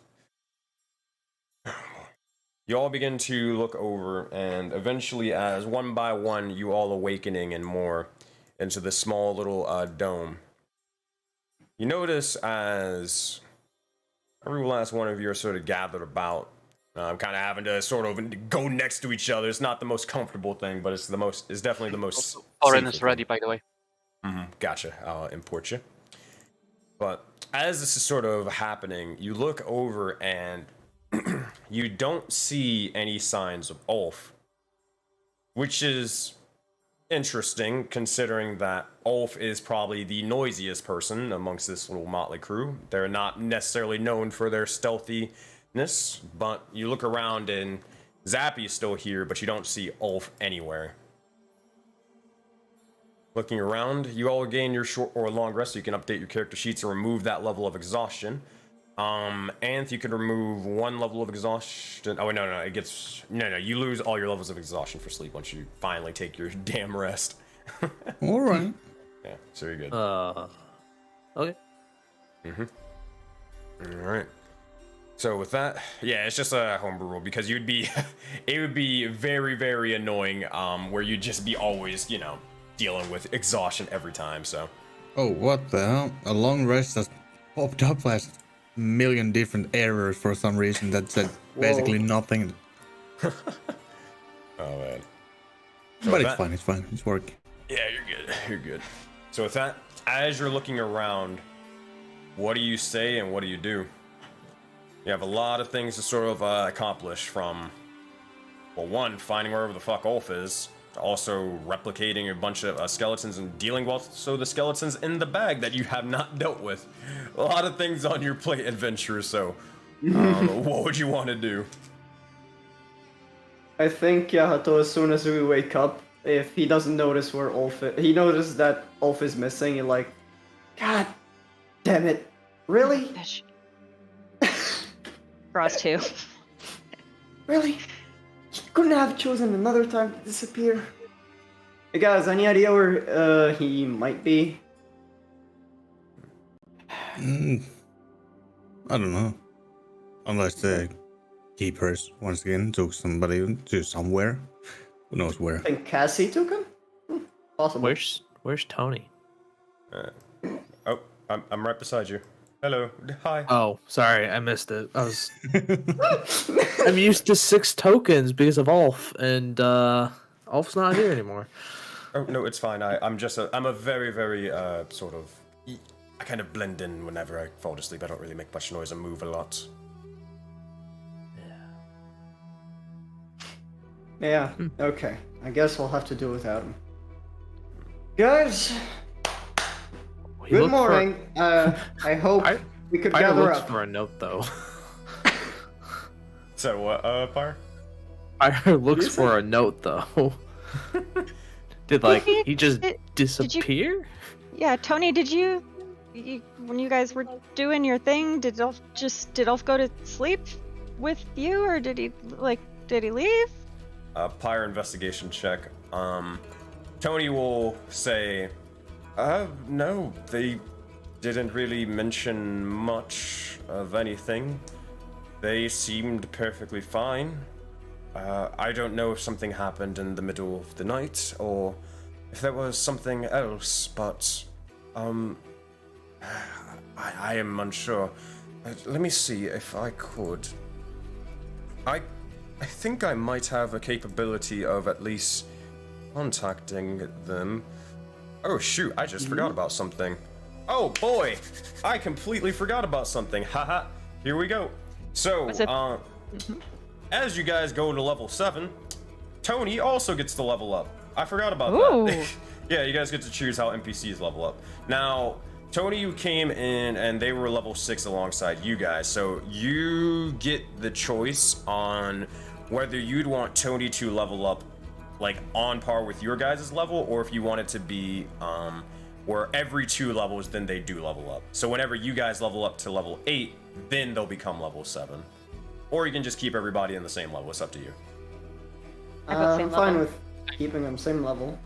S1: you all begin to look over, and eventually, as one by one, you all awakening and more into this small little dome. You notice as every last one of you are sort of gathered about, kind of having to sort of go next to each other. It's not the most comfortable thing, but it's definitely the most.
S6: Oren is ready, by the way.
S1: Gotcha. I'll import you. But as this is sort of happening, you look over and you don't see any signs of Ulf, which is interesting considering that Ulf is probably the noisiest person amongst this little motley crew. They're not necessarily known for their stealthiness, but you look around and Zappy is still here, but you don't see Ulf anywhere. Looking around, you all gain your short or long rest, so you can update your character sheets and remove that level of exhaustion. And you can remove 1 level of exhaustion. Oh, no, it gets... No, you lose all your levels of exhaustion for sleep once you finally take your damn rest.
S5: Alright.
S1: Yeah, so you're good.
S3: Okay.
S1: Alright. So with that, yeah, it's just a homebrew rule, because you'd be... it would be very, very annoying, where you'd just be always, dealing with exhaustion every time, so.
S5: Oh, what the hell? A long rest has popped up as a million different errors for some reason that said basically nothing.
S1: Oh, man.
S5: But it's fine, it's working.
S1: Yeah, you're good. So with that, as you're looking around, what do you say and what do you do? You have a lot of things to sort of accomplish, from, well, 1, finding wherever the fuck Ulf is, to also replicating a bunch of skeletons and dealing with the skeletons in the bag that you have not dealt with. A lot of things on your plate, adventure, so what would you want to do?
S4: I think Yahato, as soon as we wake up, if he doesn't notice where Ulf is, he notices that Ulf is missing, and like, God damn it, really?
S2: Bitch. Cross 2.
S4: Really? He couldn't have chosen another time to disappear. Hey guys, any idea where he might be?
S5: I don't know. Unless the keepers once again took somebody to somewhere. Who knows where?
S4: I think Cassie took him? Possible.
S3: Where's Tony?
S1: Oh, I'm right beside you. Hello. Hi.
S3: Oh, sorry, I missed it. I'm used to 6 tokens because of Ulf, and Ulf's not here anymore.
S1: Oh, no, it's fine. I'm a very, very, sort of... I kind of blend in whenever I fall asleep. I don't really make much noise and move a lot.
S4: Yeah, okay. I guess we'll have to do without him. Guys, good morning. I hope we could gather
S3: looks
S4: up.
S3: for a note, though.
S1: So, what, Pyre?
S3: Pyre looks for a note, though. Did, he just disappear?
S2: Yeah, Tony, did you when you guys were doing your thing, did Ulf go to sleep with you, or did he leave?
S1: Pyre investigation check. Tony will say, no, they didn't really mention much of anything. They seemed perfectly fine. I don't know if something happened in the middle of the night, or if there was something else, but, I am unsure. Let me see if I could. I think I might have a capability of at least contacting them. Oh shoot, I just forgot about something. Oh boy, I completely forgot about something. Haha, here we go. So, as you guys go to level 7, Tony also gets to level up. I forgot about that. Yeah, you guys get to choose how NPCs level up. Now, Tony, you came in and they were level 6 alongside you guys, so you get the choice on whether you'd want Tony to level up like on par with your guys' level, or if you want it to be where every 2 levels then they do level up. So whenever you guys level up to level 8, then they'll become level 7. Or you can just keep everybody in the same level. It's up to you.
S4: I'm fine with keeping them same level.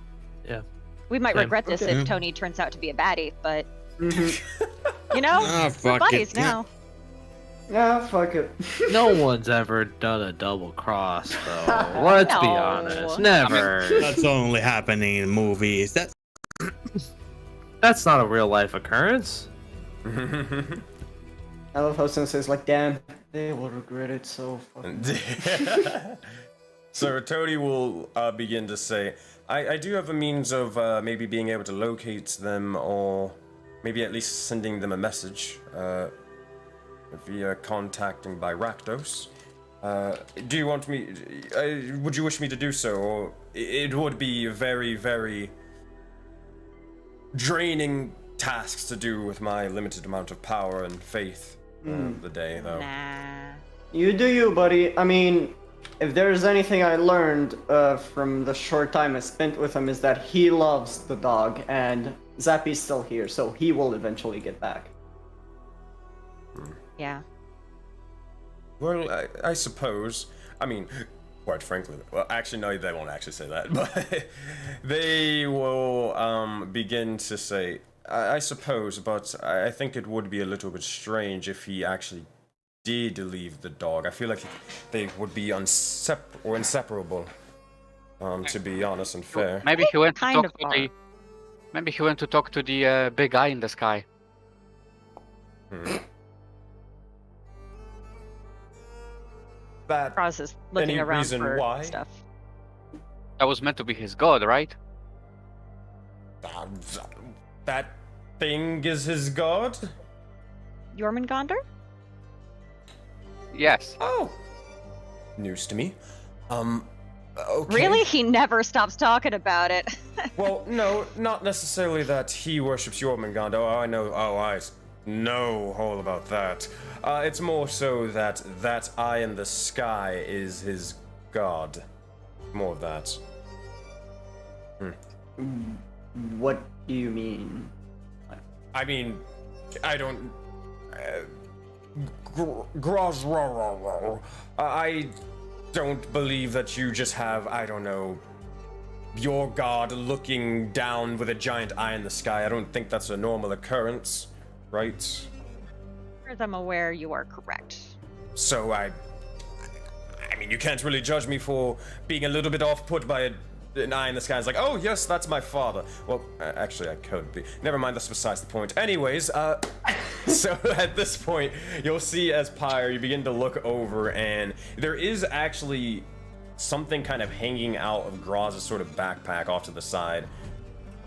S3: Yeah.
S2: We might
S3: Same.
S2: regret this
S5: Okay.
S2: if Tony turns out to be a baddie, but
S4: Mm-hmm.
S2: you know,
S5: Ah,
S2: we're
S5: fuck
S2: buddies
S5: it.
S2: now.
S4: Yeah, fuck it.
S3: No one's ever done a double cross, though. Let's be
S2: No.
S3: honest. Never.
S5: That's only happening in movies.
S3: That's not a real life occurrence.
S4: I love how Sensei's like, damn, they will regret it so fucking.
S1: So Tony will begin to say, I do have a means of maybe being able to locate them, or maybe at least sending them a message via contacting by Rakdos. Do you want me? Would you wish me to do so? Or it would be very, very draining tasks to do with my limited amount of power and faith of the day, though.
S2: Nah.
S4: You do you, buddy. I mean, if there's anything I learned from the short time I spent with him, is that he loves the dog, and Zappy's still here, so he will eventually get back.
S2: Yeah.
S1: Well, I suppose. I mean, quite frankly, well, actually, no, they won't actually say that, but they will begin to say, I suppose, but I think it would be a little bit strange if he actually did leave the dog. I feel like they would be inseparable, to be honest and fair.
S6: Maybe he went to
S2: Kind
S6: talk
S2: of
S6: to
S2: are.
S6: the. Maybe he went to talk to the big guy in the sky.
S1: That
S2: Cross is looking
S1: Any
S2: around
S1: reason
S2: for
S1: why?
S2: stuff.
S6: That was meant to be his god, right?
S1: that thing is his god?
S2: Jormungandr?
S6: Yes.
S1: Oh, news to me. Okay.
S2: Really? He never stops talking about it.
S1: Well, no, not necessarily that he worships Jormungandr. Oh, I know. Oh, I know all about that. It's more so that that eye in the sky is his god. More of that.
S4: What do you mean?
S1: I mean, I don't. I don't believe that you just have, I don't know, your god looking down with a giant eye in the sky. I don't think that's a normal occurrence, right?
S2: As far as I'm aware, you are correct.
S1: So I mean, you can't really judge me for being a little bit off-put by an eye in the sky. It's like, oh yes, that's my father. Well, actually, I could be. Never mind, that's besides the point. Anyways, so at this point, you'll see as Pyre, you begin to look over, and there is actually something kind of hanging out of Graz's sort of backpack off to the side.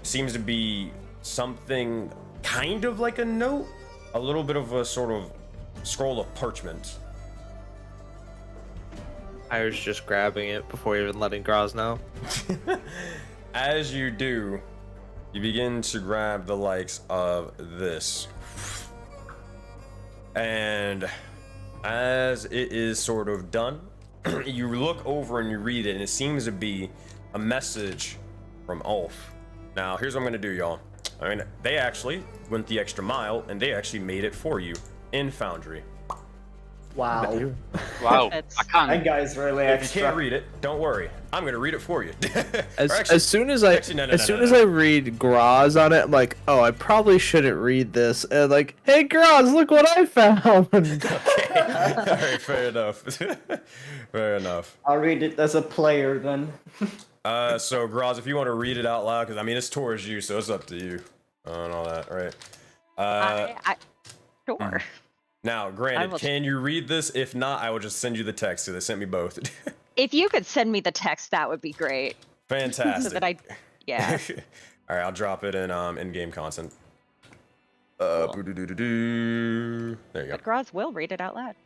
S1: Seems to be something kind of like a note, a little bit of a sort of scroll of parchment.
S3: Pyre's just grabbing it before even letting Graz know.
S1: As you do, you begin to grab the likes of this. And as it is sort of done, you look over and you read it, and it seems to be a message from Ulf. Now, here's what I'm gonna do, y'all. I mean, they actually went the extra mile, and they actually made it for you in Foundry.
S4: Wow.
S6: Wow.
S2: That's-
S6: I can't.
S4: That guy's really
S1: If you
S4: extra.
S1: can't read it, don't worry. I'm gonna read it for you.
S3: As soon as I I read Graz on it, I'm like, oh, I probably shouldn't read this. And like, hey Graz, look what I found.
S1: Okay. All right, fair enough. Fair enough.
S4: I'll read it as a player then.
S1: So Graz, if you want to read it out loud, because I mean it's towards you, so it's up to you and all that, right?
S2: Sure.
S1: Now,
S2: I
S1: granted,
S2: will-
S1: can you read this? If not, I will just send you the text. So they sent me both.
S2: If you could send me the text, that would be great.
S1: Fantastic.
S2: So that yeah.
S1: All right, I'll drop it in game content.
S2: Cool.
S1: Boo-doo-doo-doo-doo. There you go.
S2: But Graz will read it out loud.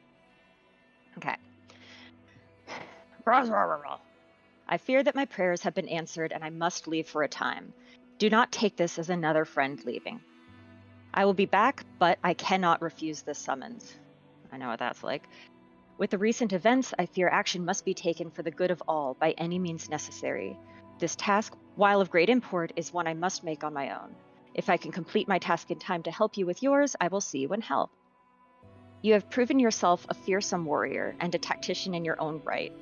S2: Okay. Graz, rah, rah, rah. I fear that my prayers have been answered and I must leave for a time. Do not take this as another friend leaving. I will be back, but I cannot refuse this summons. I know what that's like. With the recent events, I fear action must be taken for the good of all by any means necessary. This task, while of great import, is one I must make on my own. If I can complete my task in time to help you with yours, I will see you in help. You have proven yourself a fearsome warrior and a tactician in your own right.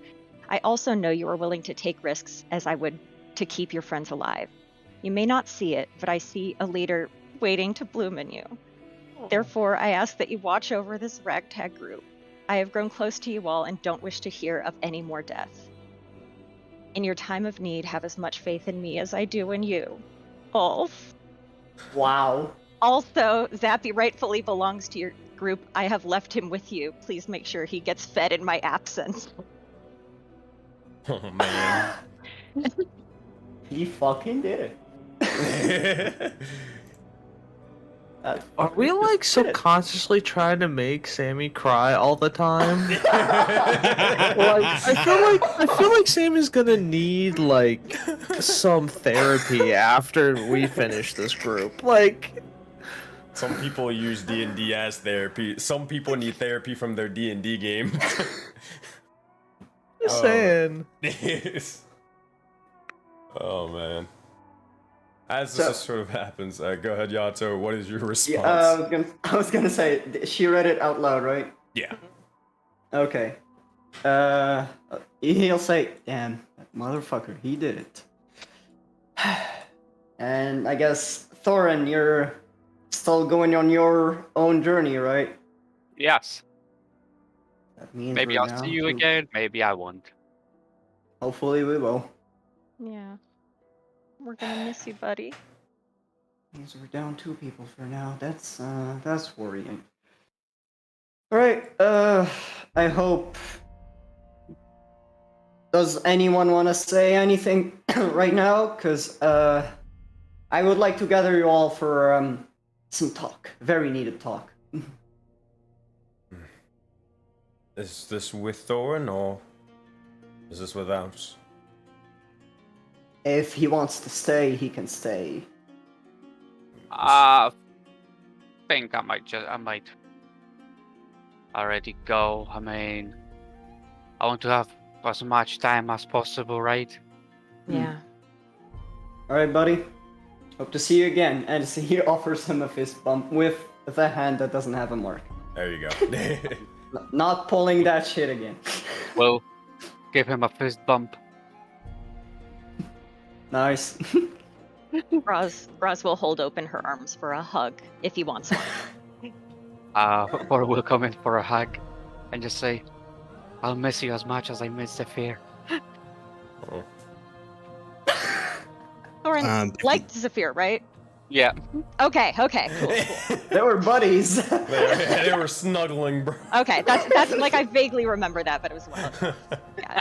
S2: I also know you are willing to take risks, as I would, to keep your friends alive. You may not see it, but I see a leader waiting to bloom in you. Therefore, I ask that you watch over this ragtag group. I have grown close to you all and don't wish to hear of any more death. In your time of need, have as much faith in me as I do in you. Ulf.
S4: Wow.
S2: Also, Zappy rightfully belongs to your group. I have left him with you. Please make sure he gets fed in my absence.
S1: Oh man.
S4: He fucking did it.
S3: Are we like subconsciously trying to make Sammy cry all the time? Like, I feel like Sammy's gonna need like some therapy after we finish this group. Like,
S1: Some people use D&D as therapy. Some people need therapy from their D&D game.
S3: just saying.
S1: Oh man. As this sort of happens, go ahead, Yato. What is your response?
S4: Yeah, I was gonna say, she read it out loud, right?
S1: Yeah.
S4: Okay. He'll say, damn, that motherfucker, he did it. And I guess, Thorin, you're still going on your own journey, right?
S6: Yes.
S4: That means
S6: Maybe
S4: we're
S6: I'll
S4: down
S6: see you
S4: to-
S6: again. Maybe I won't.
S4: Hopefully we will.
S2: Yeah. We're gonna miss you, buddy.
S4: Means we're down 2 people for now. That's worrying. Alright, I hope... Does anyone want to say anything right now? Because, I would like to gather you all for, some talk. Very needed talk.
S1: Is this with Thorin or is this without?
S4: If he wants to stay, he can stay.
S6: Think I might already go. I mean, I want to have as much time as possible, right?
S2: Yeah.
S4: Alright, buddy. Hope to see you again. And he offers him a fist bump with the hand that doesn't have a mark.
S1: There you go.
S4: Not pulling that shit again.
S6: Well, give him a fist bump.
S4: Nice.
S2: Roz will hold open her arms for a hug if he wants one.
S6: Or we'll come in for a hug and just say, I'll miss you as much as I miss Zephyr.
S2: Thorin liked Zephyr, right?
S6: Yeah.
S2: Okay, cool.
S4: They were buddies.
S1: they were snuggling, bro.
S2: Okay, that's like I vaguely remember that, but it was well. Yeah.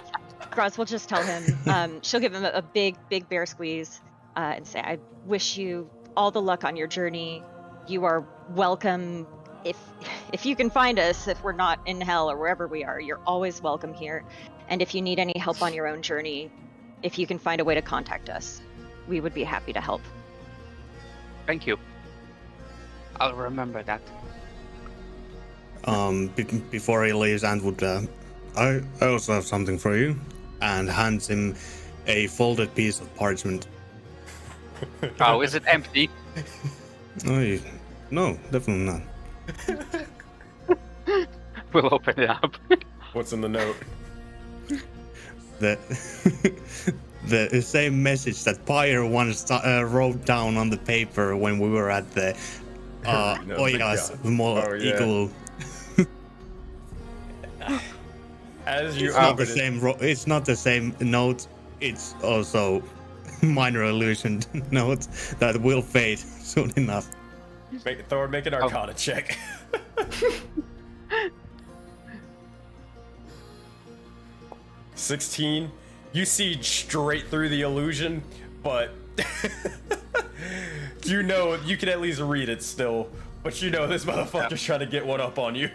S2: Roz will just tell him. She'll give him a big bear squeeze and say, "I wish you all the luck on your journey. You are welcome. If you can find us, if we're not in hell or wherever we are, you're always welcome here. And if you need any help on your own journey, if you can find a way to contact us, we would be happy to help."
S6: Thank you. I'll remember that.
S5: Before he leaves, Antwood, I also have something for you, and hands him a folded piece of parchment.
S6: Oh, is it empty?
S5: No, definitely not.
S6: We'll open it up.
S1: What's in the note?
S5: The same message that Pyre once wrote down on the paper when we were at the Oya's igloo.
S1: As you
S5: It's not
S1: open
S5: the
S1: it,
S5: same. It's not the same note. It's also minor illusion note that will fade soon enough.
S1: Thor, make an Arcana check. 16. You see straight through the illusion, but you know you can at least read it still. But you know this motherfucker's trying to get one up on you.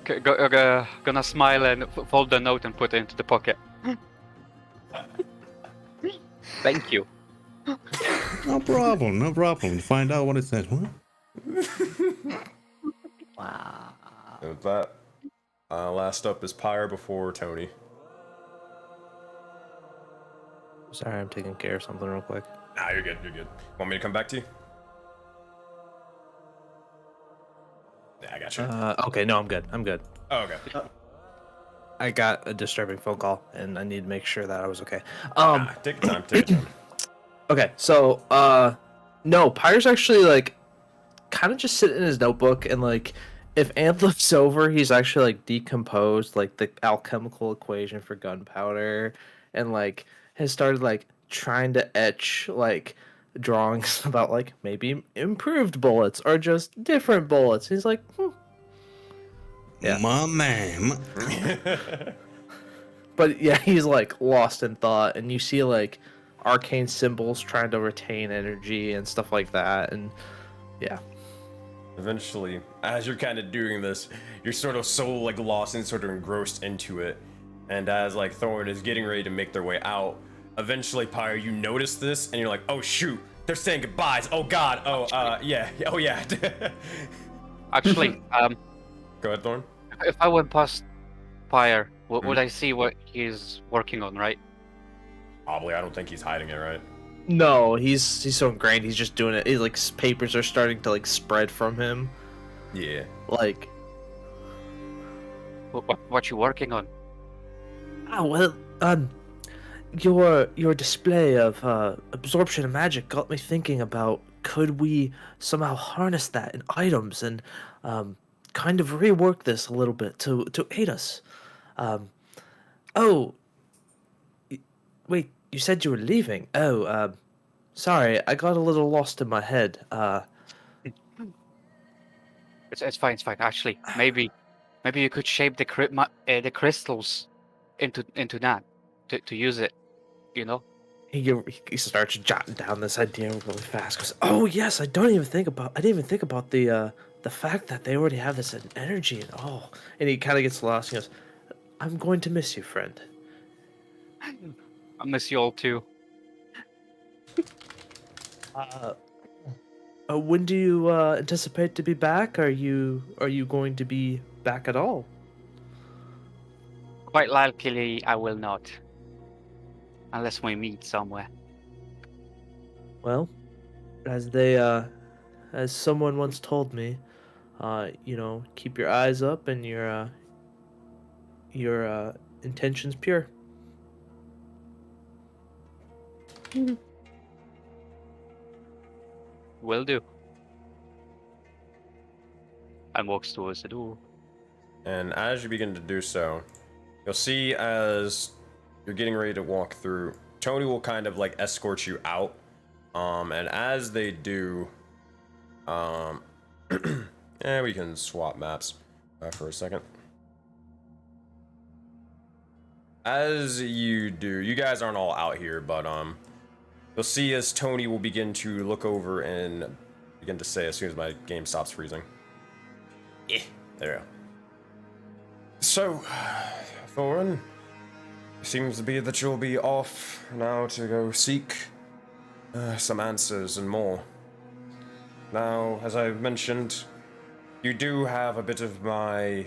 S6: Gonna smile and fold the note and put it into the pocket. Thank you.
S5: No problem. Find out what it says. What?
S4: Wow.
S1: And with that, Last up is Pyre before Tony.
S3: Sorry, I'm taking care of something real quick.
S1: Nah, you're good. You're good. Want me to come back to you? Yeah, I got you.
S3: Okay, no, I'm good. I'm good.
S1: Oh, okay.
S3: I got a disturbing phone call, and I need to make sure that I was okay.
S1: Take your time. Take your time.
S3: Okay, so no, Pyre's actually like kind of just sitting in his notebook, and like if Ant looks over, he's actually like decomposed like the alchemical equation for gunpowder, and like has started like trying to etch like drawings about like maybe improved bullets or just different bullets. He's like, Yeah.
S5: My man.
S3: But yeah, he's like lost in thought, and you see like arcane symbols trying to retain energy and stuff like that, and yeah.
S1: Eventually, as you're kind of doing this, you're sort of so like lost and sort of engrossed into it. And as like Thorn is getting ready to make their way out, eventually, Pyre, you notice this, and you're like, oh shoot, they're saying goodbyes. Oh god. Oh yeah. Oh yeah.
S6: Actually,
S1: Go ahead, Thorn.
S6: if I went past Pyre, would I see what he's working on, right?
S1: Probably. I don't think he's hiding it, right?
S3: No, he's so ingrained. He's just doing it. He, like papers are starting to like spread from him.
S1: Yeah.
S3: Like,
S6: What you working on?
S3: oh well, your display of absorption of magic got me thinking about could we somehow harness that in items and kind of rework this a little bit to aid us. Oh, wait, you said you were leaving. Oh, sorry, I got a little lost in my head.
S6: It's fine. It's fine. Actually, maybe you could shape the crystals into that to use it. You know.
S3: He starts jotting down this idea really fast. Goes, oh yes, I didn't even think about the fact that they already have this energy and all. And he kind of gets lost. He goes, I'm going to miss you, friend.
S6: I miss you all too.
S3: When do you anticipate to be back? Are you going to be back at all?
S6: Quite likely, I will not, unless we meet somewhere.
S3: Well, as someone once told me, keep your eyes up and your intentions pure.
S6: Will do. And walks towards the door.
S1: And as you begin to do so, you'll see as you're getting ready to walk through, Tony will kind of like escort you out. And as they do, we can swap maps for a second. As you do, you guys aren't all out here, but you'll see as Tony will begin to look over and begin to say as soon as my game stops freezing. Yeah, there we go. So, Thorin, it seems to be that you'll be off now to go seek some answers and more. Now, as I've mentioned, you do have a bit of my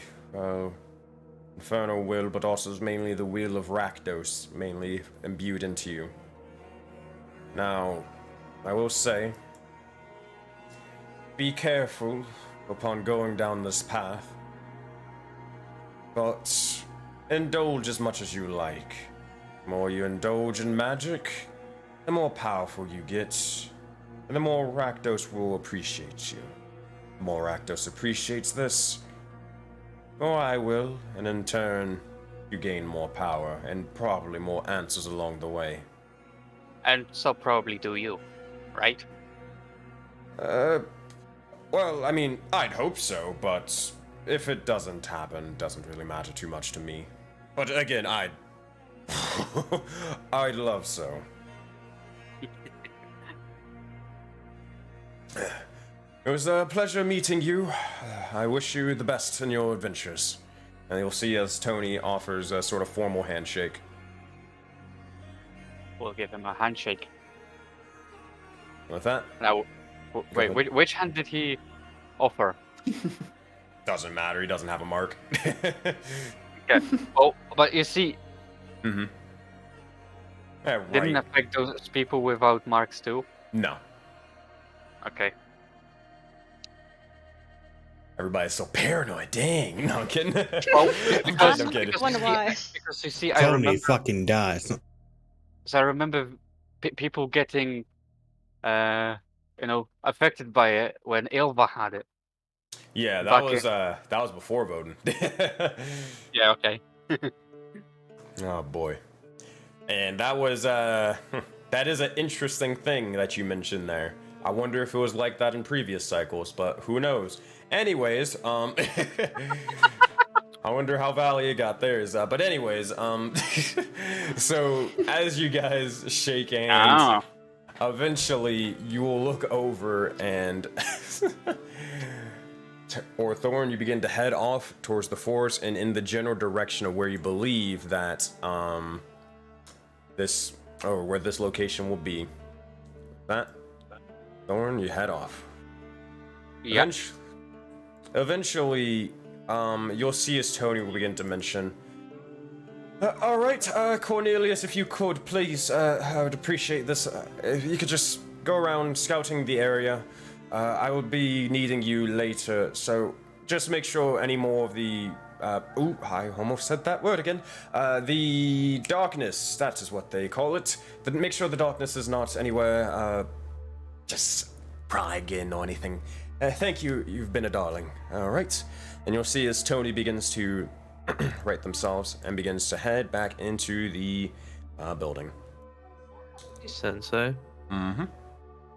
S1: infernal will, but also mainly the will of Rakdos, mainly imbued into you. Now, I will say, be careful upon going down this path, but indulge as much as you like. The more you indulge in magic, the more powerful you get, and the more Rakdos will appreciate you. The more Rakdos appreciates this, the more I will, and in turn, you gain more power and probably more answers along the way.
S6: And so probably do you, right?
S1: Well, I mean, I'd hope so, but if it doesn't happen, it doesn't really matter too much to me. But again, I'd love so. It was a pleasure meeting you. I wish you the best in your adventures. And you'll see as Tony offers a sort of formal handshake.
S6: We'll give him a handshake.
S1: With that,
S6: Now, wait, which hand did he offer?
S1: Doesn't matter. He doesn't have a mark.
S6: Okay. Oh, but you see,
S1: Mm-hmm. Yeah,
S6: didn't
S1: right.
S6: affect those people without marks too.
S1: No.
S6: Okay.
S1: Everybody's so paranoid. Dang. No, I'm kidding.
S6: Well,
S1: because, I'm kidding.
S2: Wonder why.
S6: Because you see, I
S5: Tony
S6: remember.
S5: fucking dies.
S6: So I remember people getting, affected by it when Ilva had it.
S1: Yeah,
S6: Back
S1: that was before voting.
S6: Yeah. Okay.
S1: Oh boy. And that was that is an interesting thing that you mentioned there. I wonder if it was like that in previous cycles, but who knows. Anyways, I wonder how Valia got theirs. But anyways, so as you guys shake hands, eventually you will look over and or Thorn, you begin to head off towards the forest and in the general direction of where you believe that where this location will be. That Thorn, you head off.
S6: Yeah.
S1: Eventually, you'll see as Tony will begin to mention. All right, Cornelius, if you could please, I would appreciate this. If you could just go around scouting the area. I will be needing you later, so just make sure any more of the. I almost said that word again. The darkness, that is what they call it. Make sure the darkness is not anywhere, just bragging or anything. Thank you, you've been a darling. Alright. And you'll see as Tony begins to right themselves and begins to head back into the building.
S3: Sensei.
S1: Mm-hmm.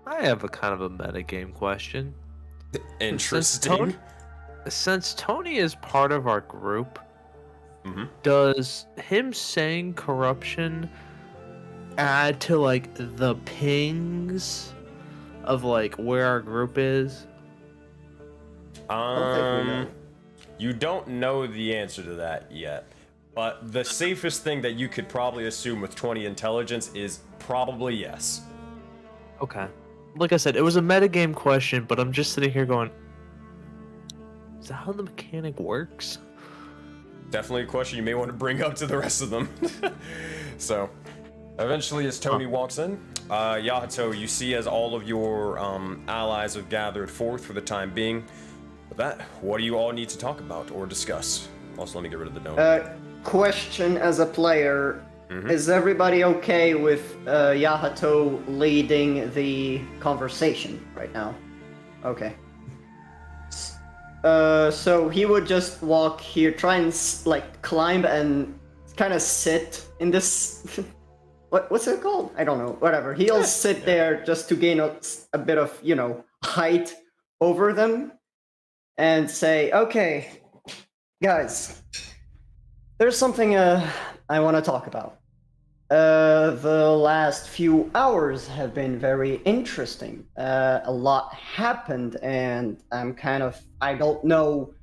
S3: I have a kind of a metagame question.
S1: Interesting.
S3: Since Tony is part of our group,
S1: Mm-hmm.
S3: does him saying corruption add to like the pings of like where our group is?
S1: You don't know the answer to that yet, but the safest thing that you could probably assume with 20 intelligence is probably yes.
S3: Okay. Like I said, it was a metagame question, but I'm just sitting here going, is that how the mechanic works?
S1: Definitely a question you may want to bring up to the rest of them. So, eventually as Tony walks in, Yahato, you see as all of your allies have gathered forth for the time being. With that, what do you all need to talk about or discuss? Also, let me get rid of the dome.
S4: Question as a player. Is everybody okay with Yahato leading the conversation right now? Okay. So he would just walk here, try and climb and kind of sit in this. What's it called? I don't know. Whatever. He'll sit there just to gain a bit of height over them, and say, "Okay, guys, there's something I want to talk about. The last few hours have been very interesting. A lot happened, and I don't know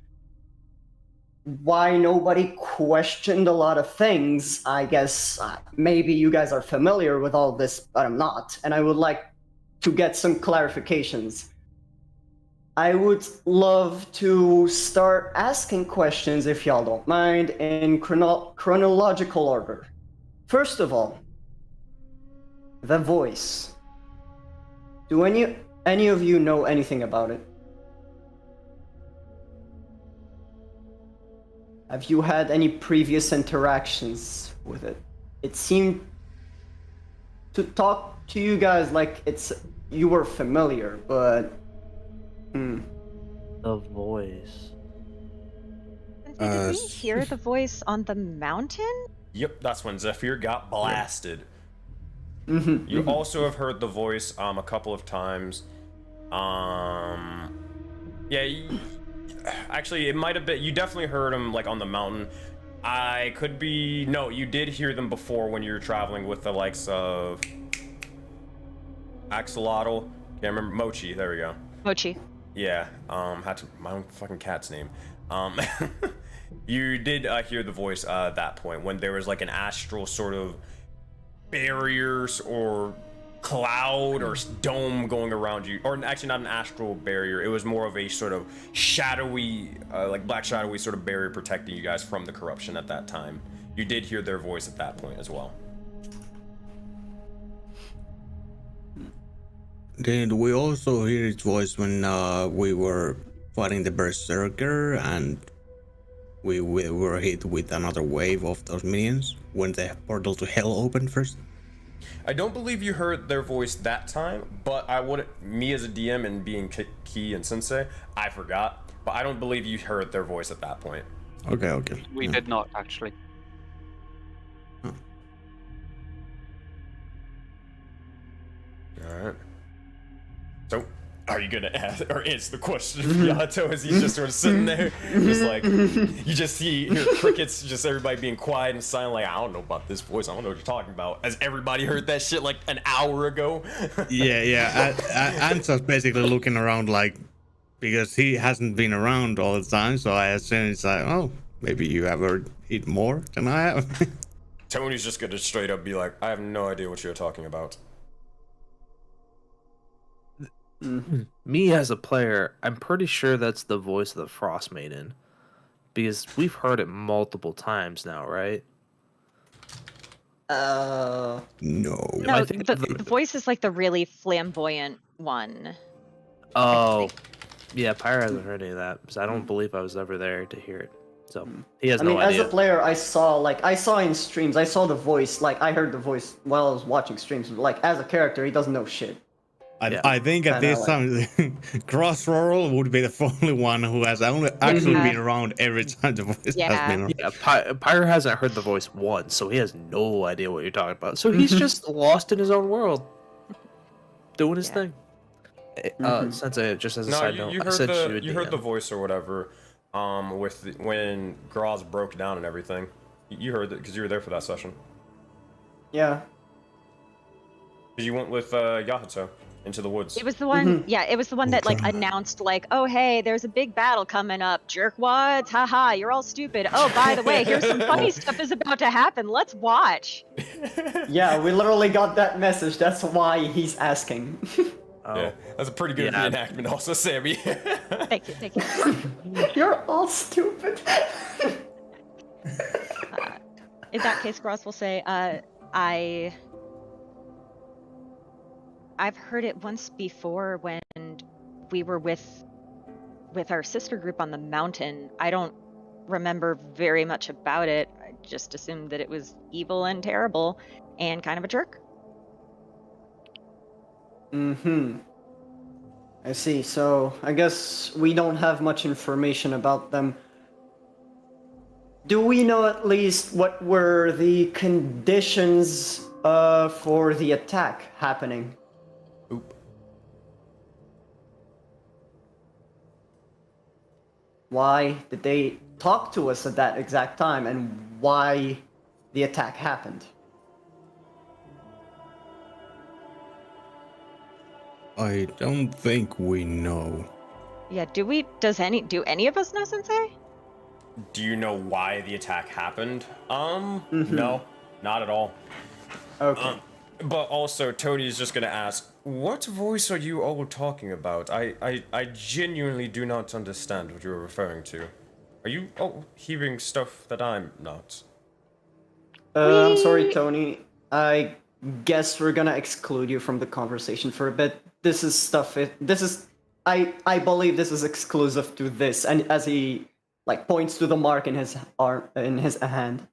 S4: why nobody questioned a lot of things. I guess maybe you guys are familiar with all this, but I'm not, and I would like to get some clarifications. I would love to start asking questions, if y'all don't mind, in chronological order. First of all, the voice. Do any of you know anything about it? Have you had any previous interactions with it? It seemed to talk to you guys like you were familiar, but
S3: The voice.
S2: Did we hear the voice on the mountain?
S1: Yep, that's when Zephyr got blasted.
S4: Mm-hmm.
S1: You also have heard the voice a couple of times. Actually, it might have been. You definitely heard them on the mountain. No, you did hear them before when you were traveling with the likes of Axolotl. Can't remember. Mochi. There we go.
S2: Mochi.
S1: Yeah. My own fucking cat's name. You did hear the voice at that point when there was an astral sort of barriers or cloud or dome going around you, or actually not an astral barrier. It was more of a sort of shadowy, like black shadowy sort of barrier protecting you guys from the corruption at that time. You did hear their voice at that point as well.
S5: Did we also hear its voice when we were fighting the berserker and we were hit with another wave of those minions when the portal to hell opened first?
S1: I don't believe you heard their voice that time, but me as a DM and being Key and Sensei, I forgot. But I don't believe you heard their voice at that point.
S5: Okay.
S6: We did not actually.
S1: Alright. So, are you gonna ask or answer the question for Yato as he's just sort of sitting there? Just like, you just hear crickets, just everybody being quiet and silent, like, I don't know about this voice, I don't know what you're talking about. As everybody heard that shit like an hour ago.
S5: Yeah. Ansa's basically looking around like, because he hasn't been around all the time, so I assume it's like, oh, maybe you have heard it more than I have.
S1: Tony's just gonna straight up be like, I have no idea what you're talking about.
S3: Me as a player, I'm pretty sure that's the voice of the Frost Maiden, because we've heard it multiple times now, right?
S5: No.
S2: No,
S3: I think
S2: the voice is like the really flamboyant one.
S3: Oh, yeah. Pyre hasn't heard any of that because I don't believe I was ever there to hear it, so he has
S4: I mean,
S3: no idea.
S4: as a player, I saw in streams, I saw the voice, like I heard the voice while I was watching streams. Like as a character, he doesn't know shit.
S5: I think at this time, Crossroll would be the only one who has actually been around every time the voice has been around.
S3: Yeah, Pyre hasn't heard the voice once, so he has no idea what you're talking about. So he's just lost in his own world, doing his thing. Sensei, just as a side note,
S1: you heard the voice or whatever, when Graz broke down and everything. You heard it because you were there for that session.
S4: Yeah.
S1: Because you went with Yahato into the woods.
S2: It was the one, it was the one that like announced like, oh hey, there's a big battle coming up, jerkwads, haha, you're all stupid. Oh, by the way, here's some funny stuff is about to happen. Let's watch.
S4: Yeah, we literally got that message. That's why he's asking.
S1: Yeah, that's a pretty good reenactment, also, Sammy.
S2: Thank you.
S4: You're all stupid.
S2: In that case, Gross will say, I've heard it once before when we were with our sister group on the mountain. I don't remember very much about it. I just assumed that it was evil and terrible and kind of a jerk.
S4: I see. So I guess we don't have much information about them. Do we know at least what were the conditions for the attack happening? Why did they talk to us at that exact time, and why the attack happened?
S5: I don't think we know.
S2: Yeah, do any of us know, Sensei?
S1: Do you know why the attack happened? No, not at all.
S4: Okay.
S1: But also, Tony is just gonna ask, what voice are you all talking about? I genuinely do not understand what you're referring to. Are you all hearing stuff that I'm not?
S4: I'm sorry, Tony. I guess we're gonna exclude you from the conversation for a bit. This is stuff. I believe this is exclusive to this, and as he like points to the mark in his arm, in his hand.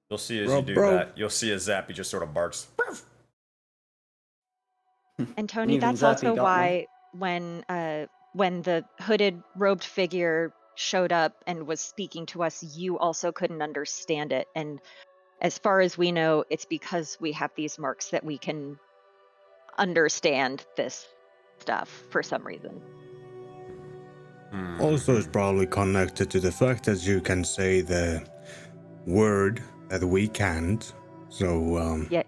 S1: You'll see as you do that. You'll see as Zappy just sort of barks.
S2: And Tony,
S4: Even
S2: that's
S4: Zappy
S2: also
S4: got
S2: why when the hooded robed figure showed up and was speaking to us, you also couldn't understand it. And as far as we know, it's because we have these marks that we can understand this stuff for some reason.
S5: Also, it's probably connected to the fact that you can say the word that we can't. So,
S2: Yeah.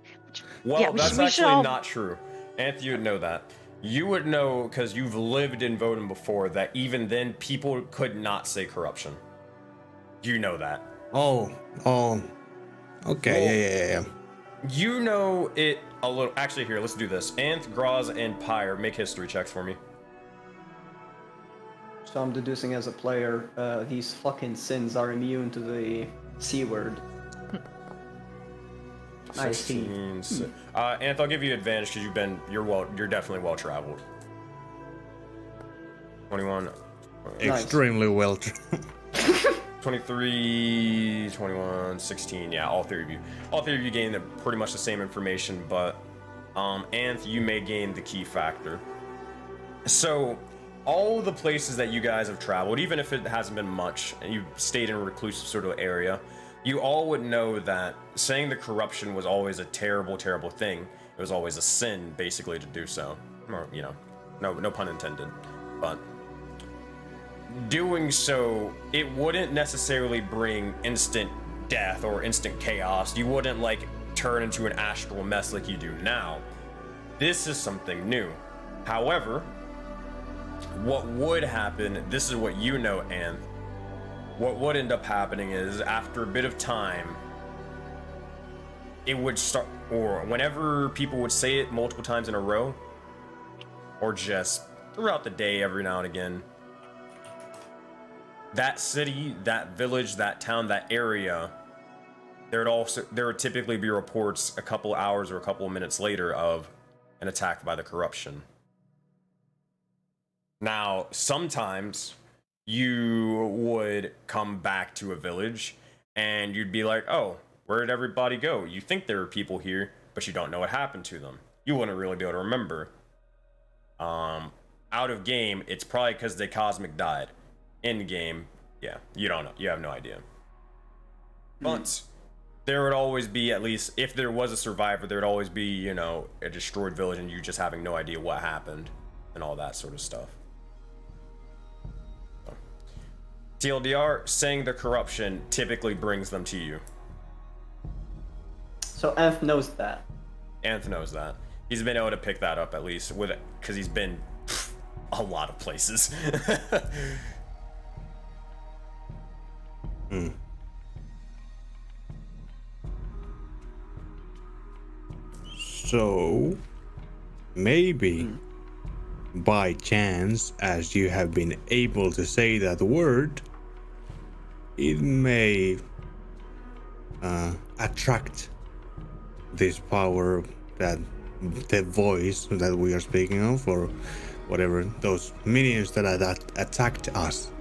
S1: Well,
S2: Yeah,
S1: that's
S2: we should
S1: actually
S2: all-
S1: not true. Anthony would know that. You would know, because you've lived in Voden before, that even then people could not say corruption. You know that.
S5: Oh, okay, yeah.
S1: You know it a little. Actually, here, let's do this. Anth, Graz, and Pyre, make history checks for me.
S4: So I'm deducing as a player, these fucking sins are immune to the C word. I see.
S1: 16. Anth, I'll give you advantage because you're definitely well traveled. 21.
S5: Extremely well.
S1: 23, 21, 16. Yeah, all three of you. All three of you gain pretty much the same information, but Anth, you may gain the key factor. So, all the places that you guys have traveled, even if it hasn't been much, and you've stayed in a reclusive sort of area, you all would know that saying the corruption was always a terrible, terrible thing. It was always a sin, basically, to do so. Or, you know, no pun intended. But doing so, it wouldn't necessarily bring instant death or instant chaos. You wouldn't, like, turn into an astral mess like you do now. This is something new. However, what would happen, this is what you know, Anth, what would end up happening is, after a bit of time, it would start, or whenever people would say it multiple times in a row, or just throughout the day every now and again, that city, that village, that town, that area, there would typically be reports a couple hours or a couple of minutes later of an attack by the corruption. Now, sometimes you would come back to a village and you'd be like, oh, where did everybody go? You think there were people here, but you don't know what happened to them. You wouldn't really be able to remember. Out of game, it's probably because the cosmic died. In game, yeah, you don't know. You have no idea. But there would always be, at least if there was a survivor, there would always be, you know, a destroyed village and you just having no idea what happened and all that sort of stuff. TLDR, saying the corruption typically brings them to you.
S4: So Anth knows that.
S1: Anth knows that. He's been able to pick that up at least with it, because he's been a lot of places.
S5: So, maybe by chance, as you have been able to say that word, it may attract this power, that the voice that we are speaking of, or whatever, those minions that attacked us.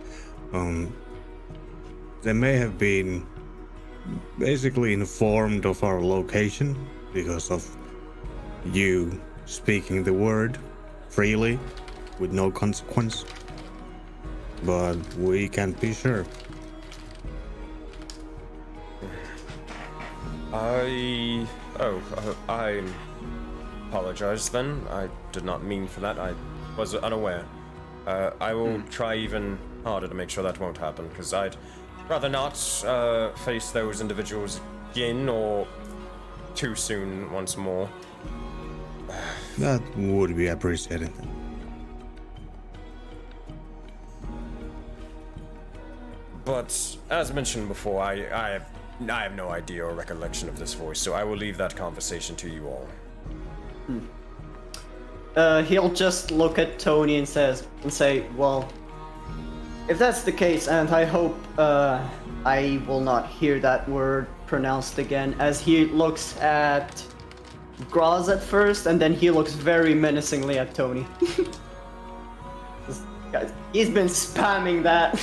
S5: They may have been basically informed of our location because of you speaking the word freely with no consequence, but we can't be sure.
S1: I apologize then. I did not mean for that. I was unaware. I will try even harder to make sure that won't happen, because I'd rather not face those individuals again or too soon once more.
S5: That would be appreciated.
S1: But as mentioned before, I have no idea or recollection of this voice, so I will leave that conversation to you all.
S4: He'll just look at Tony and say, well, if that's the case, and I hope I will not hear that word pronounced again, as he looks at Graz at first, and then he looks very menacingly at Tony. Guys, he's been spamming that.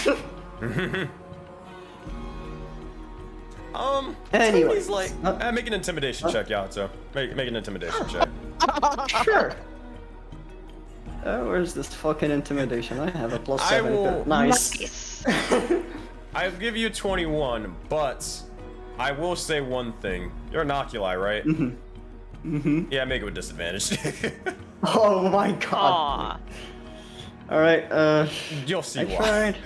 S4: Anyways,
S1: Tony's like, make an intimidation check, Yato. Make an intimidation check.
S4: Sure. Where's this fucking intimidation? I have a +7. Nice.
S1: I'll give you 21, but I will say one thing. You're an oculi, right? Yeah, make it with disadvantage.
S4: Oh my god. Alright,
S1: You'll see
S4: I
S1: why.
S4: tried.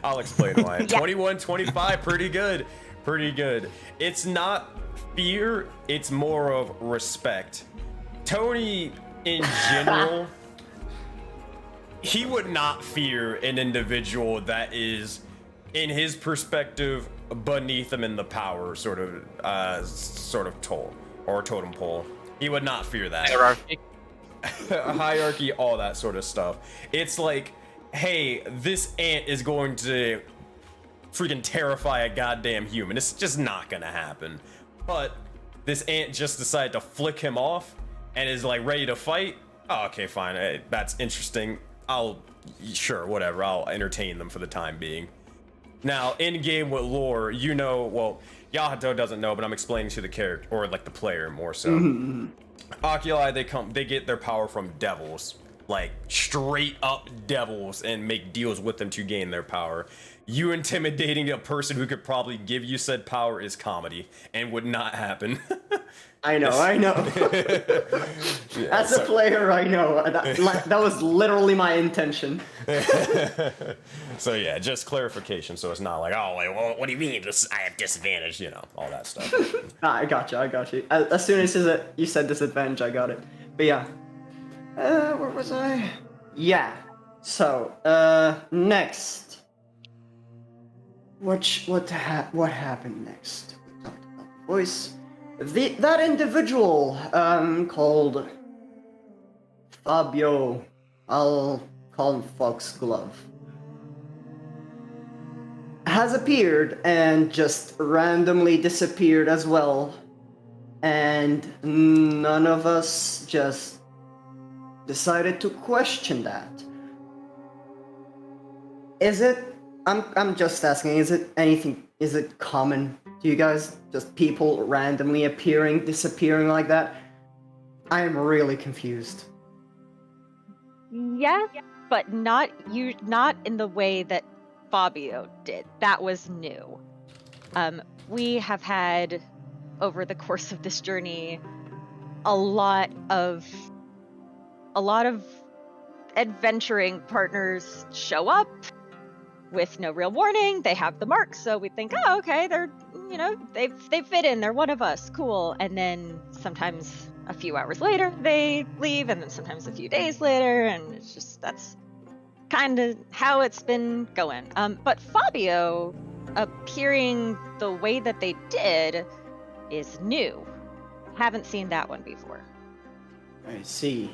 S1: I'll explain why. 21, 25, pretty good. Pretty good. It's not fear, it's more of respect. Tony, in general, he would not fear an individual that is, in his perspective, beneath him in the power sort of toll or a totem pole. He would not fear that.
S6: Hierarchy.
S1: Hierarchy, all that sort of stuff. It's like, hey, this ant is going to freaking terrify a goddamn human. It's just not gonna happen. But this ant just decided to flick him off and is like ready to fight. Oh, okay, fine. That's interesting. Sure, whatever. I'll entertain them for the time being. Now, in game with lore, you know, well, Yahato doesn't know, but I'm explaining to the character, or like the player more so. Oculi, they get their power from devils, like straight up devils, and make deals with them to gain their power. You intimidating a person who could probably give you said power is comedy and would not happen.
S4: I know.
S1: Yeah,
S4: As a player, I know. That was literally my intention.
S1: So yeah, just clarification, so it's not like, oh, like, well, what do you mean? I have disadvantage, you know, all that stuff.
S4: I got you. As soon as you said disadvantage, I got it. But yeah. Where was I? Yeah. So, next. What happened next? We talked about the voice. That individual, called Fabio, I'll call him Foxglove, has appeared and just randomly disappeared as well. And none of us just decided to question that. I'm just asking, is it common to you guys? Just people randomly appearing, disappearing like that? I am really confused.
S2: Yes, but not in the way that Fabio did. That was new. We have had, over the course of this journey, a lot of adventuring partners show up with no real warning. They have the marks, so we think, oh, okay, they're, you know, they fit in, they're one of us, cool. And then sometimes a few hours later they leave, and then sometimes a few days later, and it's just, that's kind of how it's been going. But Fabio appearing the way that they did is new. Haven't seen that one before.
S4: I see.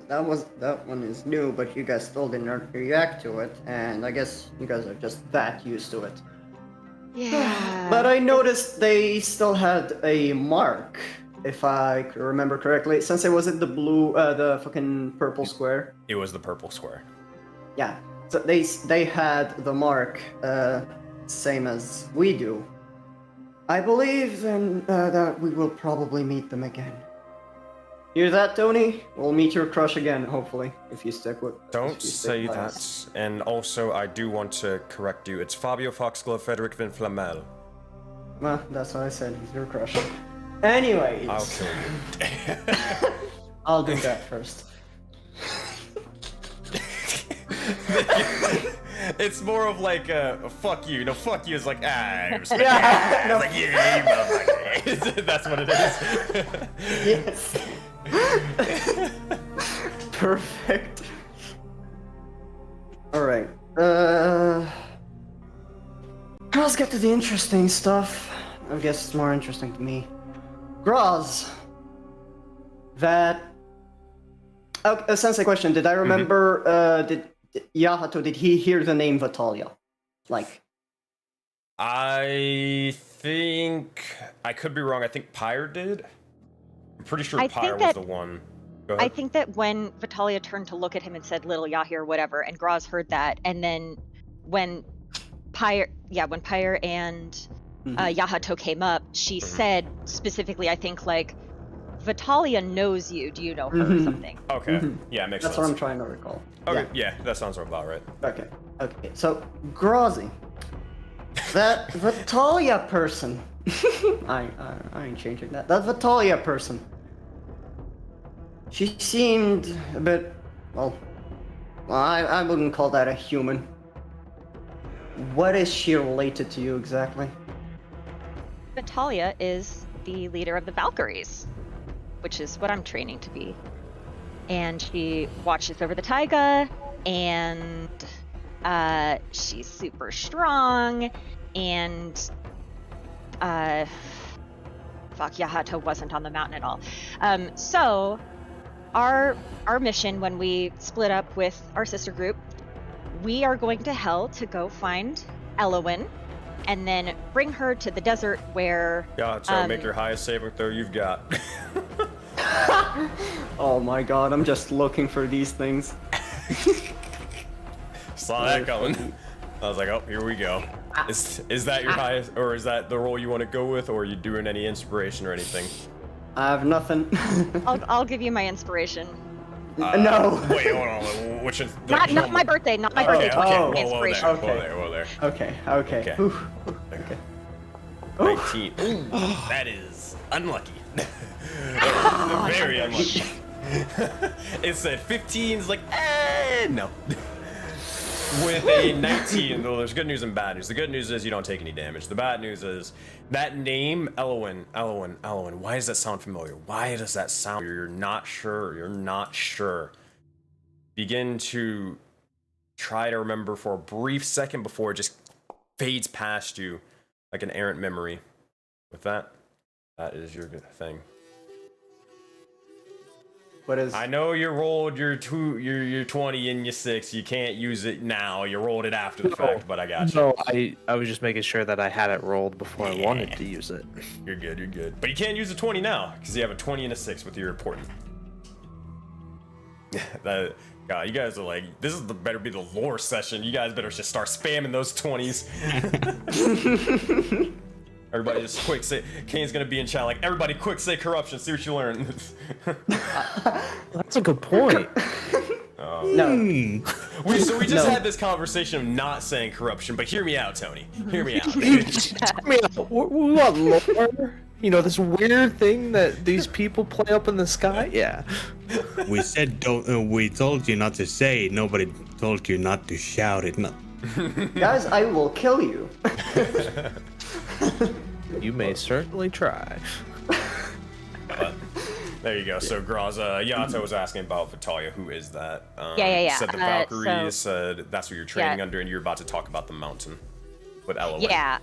S4: That one is new, but you guys still didn't react to it, and I guess you guys are just that used to it.
S2: Yeah.
S4: But I noticed they still had a mark, if I remember correctly. Sensei, was it the blue, the fucking purple square?
S1: It was the purple square.
S4: Yeah. So they had the mark, same as we do. I believe then that we will probably meet them again. Hear that, Tony? We'll meet your crush again, hopefully, if you stick with.
S1: Don't say that. And also, I do want to correct you. It's Fabio Foxglove Frederick Van Flamel.
S4: Well, that's what I said. He's your crush. Anyways.
S1: I'll kill you.
S4: I'll do that first.
S1: It's more of like a fuck you. No, fuck you is like, I'm just
S4: Yeah, no.
S1: like, yeah, you motherfucker. That's what it is.
S4: Yes. Perfect. Alright. Let's get to the interesting stuff. I guess it's more interesting to me. Graz. That... Okay, Sensei question. Did I remember, did Yahato, did he hear the name Vitalia? Like...
S1: I think... I could be wrong. I think Pyre did. I'm pretty sure
S2: I
S1: Pyre
S2: think
S1: was
S2: that-
S1: the one. Go ahead.
S2: I think that when Vitalia turned to look at him and said "Little Yahir" or whatever, and Graz heard that, and then when Pyre and Yahato came up, she said specifically, I think, like, Vitalia knows you. Do you know her or something?
S1: Okay. Yeah, makes
S4: That's
S1: sense.
S4: what I'm trying to recall.
S1: Okay, yeah, that sounds about right.
S4: Okay. So, Grazi. That Vitalia person. I ain't changing that. That Vitalia person. She seemed a bit, well, I wouldn't call that a human. What is she related to you exactly?
S2: Vitalia is the leader of the Valkyries, which is what I'm training to be. And she watches over the taiga, and she's super strong, and fuck, Yahato wasn't on the mountain at all. So our mission when we split up with our sister group, we are going to hell to go find Elowin and then bring her to the desert where
S1: Yeah, so make your highest saving throw you've got.
S4: Oh my god, I'm just looking for these things.
S1: Saw that coming. I was like, oh, here we go. Is that your highest, or is that the role you want to go with, or are you doing any inspiration or anything?
S4: I have nothing.
S2: I'll give you my inspiration.
S4: No.
S1: Wait, hold on. Which is
S2: Not my birthday, not my birthday.
S1: Okay,
S2: twin,
S1: okay.
S2: inspiration.
S1: Whoa there.
S4: Okay.
S1: Okay.
S4: Ooh, okay.
S1: 19. Ooh, that is unlucky. Very unlucky. It said 15's like, no. With a 19, though, there's good news and bad news. The good news is you don't take any damage. The bad news is that name, Elowin. Why does that sound familiar? Why does that sound? You're not sure. Begin to try to remember for a brief second before it just fades past you like an errant memory. With that is your good thing.
S4: What is?
S1: I know you rolled your 20 and your 6. You can't use it now. You rolled it after the fact, but I got you.
S3: No, I was just making sure that I had it rolled before I wanted to use it.
S1: You're good. But you can't use a 20 now, because you have a 20 and a 6 with your important. God, you guys are like, this is better be the lore session. You guys better just start spamming those 20s. Everybody just quick say, Kane's gonna be in chat like, everybody quick say corruption, see what you learn.
S3: That's a good point.
S4: No.
S1: We just had this conversation of not saying corruption, but hear me out, Tony. Hear me out.
S3: We want lore. You know, this weird thing that these people play up in the sky? Yeah.
S5: We said don't. We told you not to say it. Nobody told you not to shout it. No.
S4: Guys, I will kill you.
S3: You may certainly try.
S1: There you go. So Graza, Yato was asking about Vitalia. Who is that?
S2: Yeah.
S1: Said the Valkyrie said that's what you're training under, and you're about to talk about the mountain with Elowin.
S2: Yeah.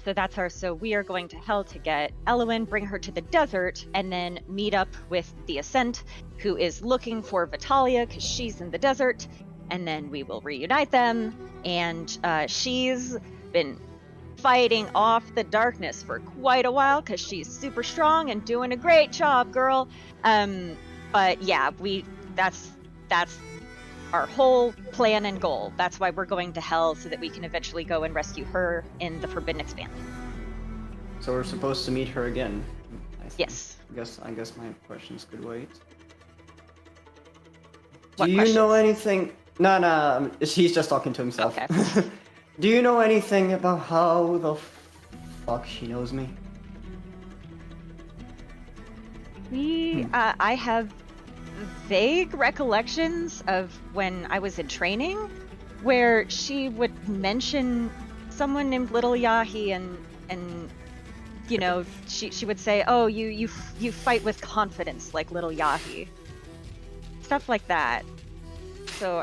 S2: So that's her. So we are going to hell to get Elowin, bring her to the desert, and then meet up with the Ascent, who is looking for Vitalia because she's in the desert, and then we will reunite them. And she's been fighting off the darkness for quite a while because she's super strong and doing a great job, girl. But yeah, that's our whole plan and goal. That's why we're going to hell, so that we can eventually go and rescue her in the Forbidden Expanse.
S4: So we're supposed to meet her again.
S2: Yes.
S4: I guess my questions could wait.
S2: What
S4: Do you
S2: questions?
S4: know anything? No, he's just talking to himself.
S2: Okay.
S4: Do you know anything about how the fuck she knows me?
S2: I have vague recollections of when I was in training, where she would mention someone named Little Yahi, and you know, she would say, "Oh, you fight with confidence like Little Yahi," stuff like that. So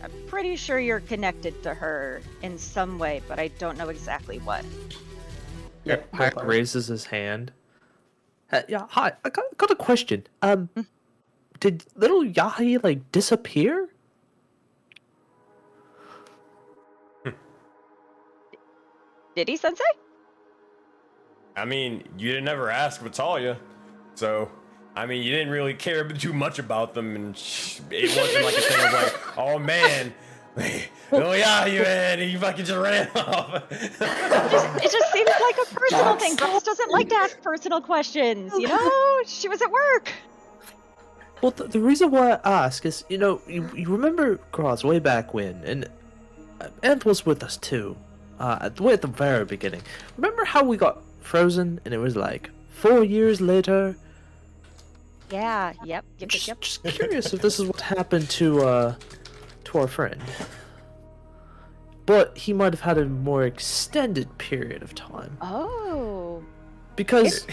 S2: I'm pretty sure you're connected to her in some way, but I don't know exactly what.
S4: Yeah.
S3: Pirate raises his hand. Yeah, hi. I got a question. Did Little Yahi like disappear?
S2: Did he, Sensei?
S1: I mean, you didn't ever ask Vitalia, so I mean, you didn't really care too much about them, and it wasn't like a thing of like, oh man, oh yeah, you man, he fucking just ran off.
S2: It just seems like a personal thing. Girls doesn't like to ask personal questions, you know? She was at work.
S3: Well, the reason why I ask is, you know, you remember Cross way back when, and Ant was with us too, at the very beginning. Remember how we got frozen, and it was like 4 years later?
S2: Yeah, yep.
S3: Just curious if this is what happened to our friend. But he might have had a more extended period of time.
S2: Oh.
S3: Because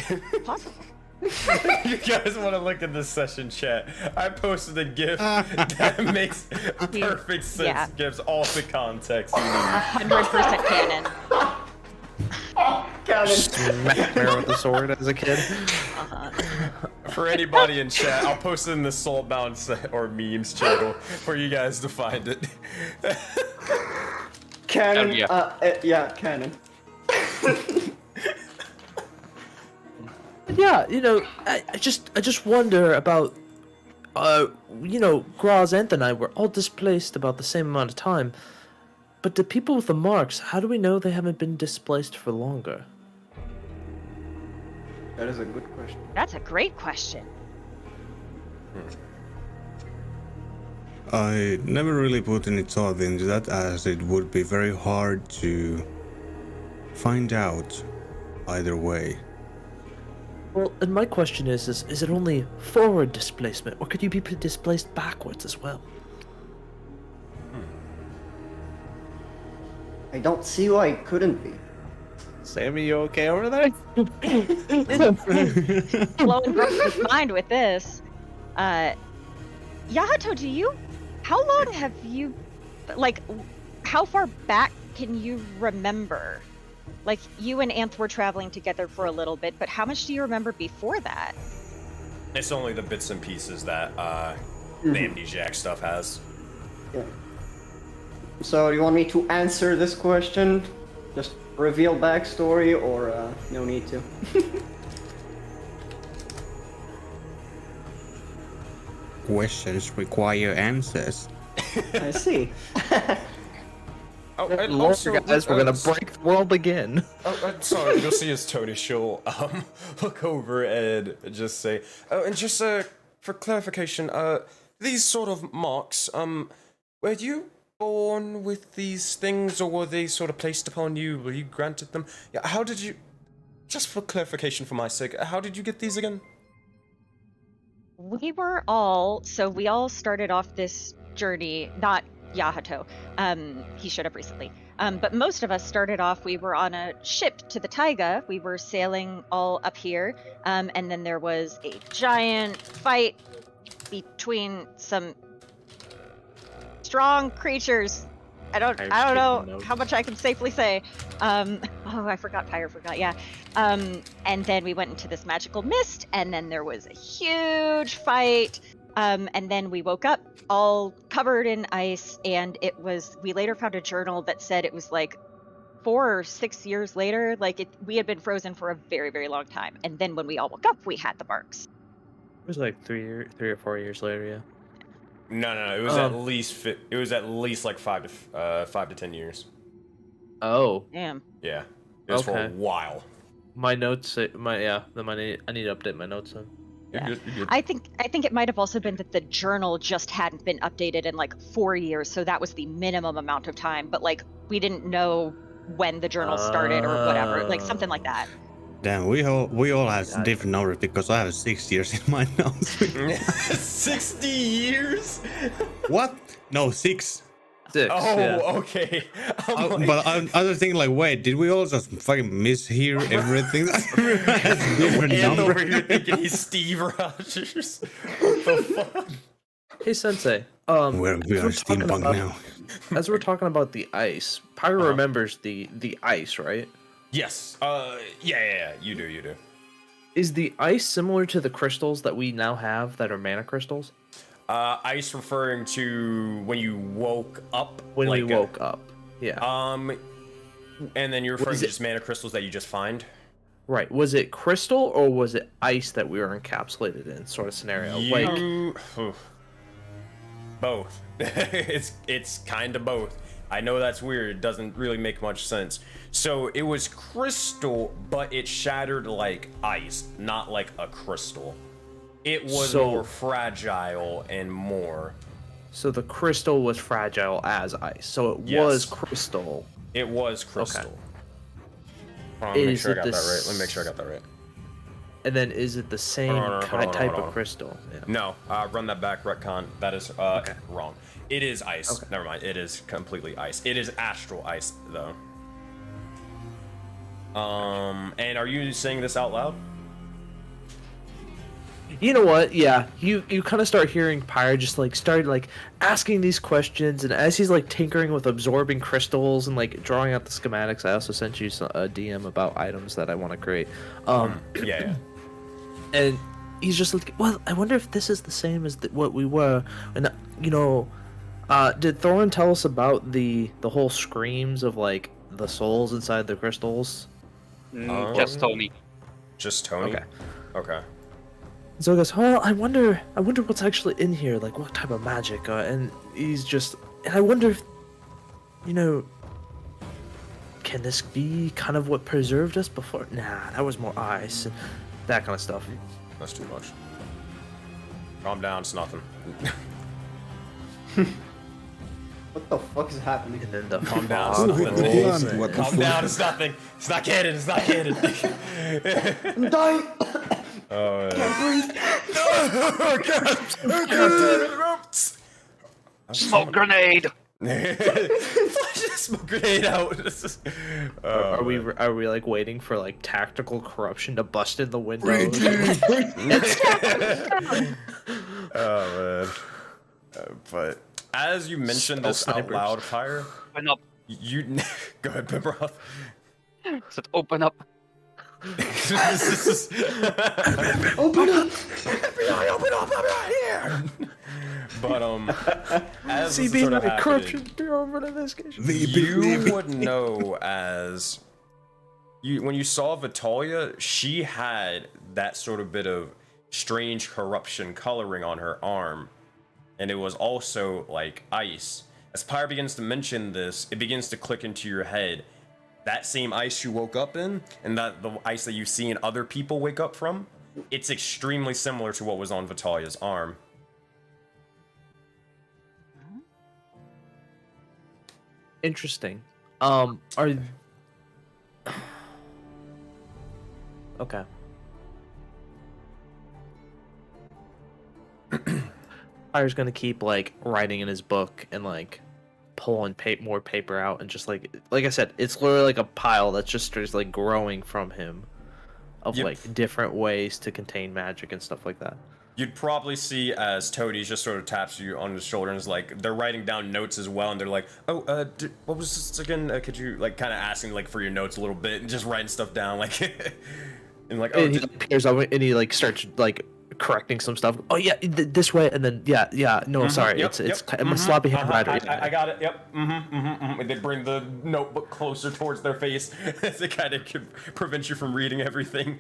S2: Possible.
S1: You guys want to look at this session chat? I posted a GIF that makes perfect sense.
S2: Yeah.
S1: Gives all the context you need.
S2: 100% canon.
S4: cannon.
S3: Smack her with the sword as a kid.
S1: For anybody in chat, I'll post it in the Soulbound or memes channel for you guys to find it.
S4: Cannon.
S6: Yeah.
S4: Cannon.
S3: Yeah, you know, I just wonder about, you know, Graz, Anth, and I were all displaced about the same amount of time, but the people with the marks, how do we know they haven't been displaced for longer?
S4: That is a good question.
S2: That's a great question.
S5: I never really put any thought into that, as it would be very hard to find out either way.
S3: Well, and my question is it only forward displacement, or could you be displaced backwards as well?
S4: I don't see why it couldn't be.
S3: Sammy, you okay over there?
S2: Blowing Brooks' mind with this. Yahato, how long have you, like, how far back can you remember? Like, you and Anth were traveling together for a little bit, but how much do you remember before that?
S1: It's only the bits and pieces that the amnesiac stuff has.
S4: Yeah. So, do you want me to answer this question? Just reveal backstory, or no need to?
S5: Questions require answers.
S4: I see.
S1: Oh, and
S3: Lord,
S1: also,
S3: guys, we're gonna break the world again.
S1: Sorry, you'll see as Tony, she'll look over and just say, oh, and just for clarification, these sort of marks, were you born with these things, or were they sort of placed upon you? Were you granted them? Yeah, how did you? Just for clarification, for my sake, how did you get these again?
S2: We all started off this journey, not Yahato. He showed up recently. But most of us started off, we were on a ship to the taiga. We were sailing all up here. And then there was a giant fight between some strong creatures. I don't know how much I can safely say. I forgot Pyre forgot, yeah. And then we went into this magical mist, and then there was a huge fight. And then we woke up all covered in ice, and we later found a journal that said it was like 4 or 6 years later, we had been frozen for a very, very long time. And then when we all woke up, we had the marks.
S3: It was like 3 or 4 years later, yeah.
S1: No, it was at least like 5 to 10 years.
S3: Oh.
S2: Damn.
S1: Yeah, it was for a while.
S3: My notes say, I need to update my notes then.
S2: Yeah.
S1: You're good.
S2: I think it might have also been that the journal just hadn't been updated in like 4 years, so that was the minimum amount of time. But like we didn't know when the journal started or whatever, like something like that.
S5: Damn, we all have different numbers, because I have 6 years in my notes.
S1: 60 years?
S5: What? No, 6.
S3: 6.
S1: Oh,
S3: yeah.
S1: okay.
S5: But I was thinking, like, wait, did we all just fucking mishear everything? Different
S1: And
S5: number.
S1: over here thinking he's Steve Rogers. What the fuck?
S3: Hey Sensei,
S5: We are
S3: talking
S5: steampunk
S3: about-
S5: now.
S3: as we're talking about the ice, Pyro remembers the ice, right?
S1: Yes. Yeah. You do.
S3: Is the ice similar to the crystals that we now have that are mana crystals?
S1: Ice referring to when you woke up.
S3: When
S1: like
S3: we woke up, yeah.
S1: And then you're referring
S3: Was
S1: to
S3: it-
S1: just mana crystals that you just find.
S3: Right. Was it crystal or was it ice that we were encapsulated in, sort of scenario?
S1: Both. it's kind of both. I know that's weird. It doesn't really make much sense. So it was crystal, but it shattered like ice, not like a crystal. It was more fragile and more.
S3: So the crystal was fragile as ice. So it was crystal.
S1: It was crystal.
S3: Okay.
S1: Let me make sure I got that right. Let me make sure I got that right.
S3: And then is it the same type of crystal? Yeah.
S1: No, run that back, retcon. That is wrong. It is ice. Okay. Never mind. It is completely ice. It is astral ice, though. And are you saying this out loud?
S3: You know what? Yeah, you kind of start hearing Pyre just like started like asking these questions, and as he's like tinkering with absorbing crystals and like drawing out the schematics, I also sent you a DM about items that I want to create.
S1: Yeah.
S3: And he's just like, well, I wonder if this is the same as what we were, and you know, did Thorin tell us about the whole screams of like the souls inside the crystals?
S6: Just Tony.
S1: Just Tony. Okay.
S3: So he goes, oh, I wonder what's actually in here, like what type of magic, and he's just, and I wonder if, you know, can this be kind of what preserved us before? Nah, that was more ice, and that kind of stuff.
S1: That's too much. Calm down, it's nothing.
S4: What the fuck is happening?
S3: And then the
S1: Calm down,
S3: fog
S1: it's nothing.
S3: rolls.
S5: What the
S1: Calm
S5: fuck?
S1: down, it's nothing. It's not canon, it's not canon.
S4: I'm dying!
S1: Oh, yeah. Oh, God. Oh, God damn it.
S6: Smoke grenade!
S1: Flash a smoke grenade out.
S3: Are we like waiting for like tactical corruption to bust in the windows?
S1: Oh, man. But as you mentioned this out
S3: Snipers.
S1: loud, Pyre,
S6: Open up.
S1: you... Go ahead, Pembroth.
S6: Said open up.
S4: Open up!
S1: FBI, open up! I'm right here! But, as this is
S3: CB
S1: sort of
S3: like corruption
S1: happening,
S3: bureau of investigation.
S1: you would know as... when you saw Vitalia, she had that sort of bit of strange corruption coloring on her arm. And it was also, like, ice. As Pyre begins to mention this, it begins to click into your head. That same ice you woke up in, and that the ice that you've seen other people wake up from, it's extremely similar to what was on Vitalia's arm.
S3: Interesting. Okay. Pyre's gonna keep like writing in his book and like pulling more paper out and just like I said, it's literally like a pile that's just like growing from him of like different ways to contain magic and stuff like that.
S1: You'd probably see as Toady just sort of taps you on the shoulder and is like, they're writing down notes as well, and they're like, oh, what was this again? Could you, like, kind of asking, like, for your notes a little bit and just writing stuff down, like, and like, oh,
S3: And he appears over and he like starts like correcting some stuff. Oh yeah, this way, and then no, sorry, it's I'm a sloppy handwriting.
S1: I got it. Yep. And they bring the notebook closer towards their face, as it kind of could prevent you from reading everything.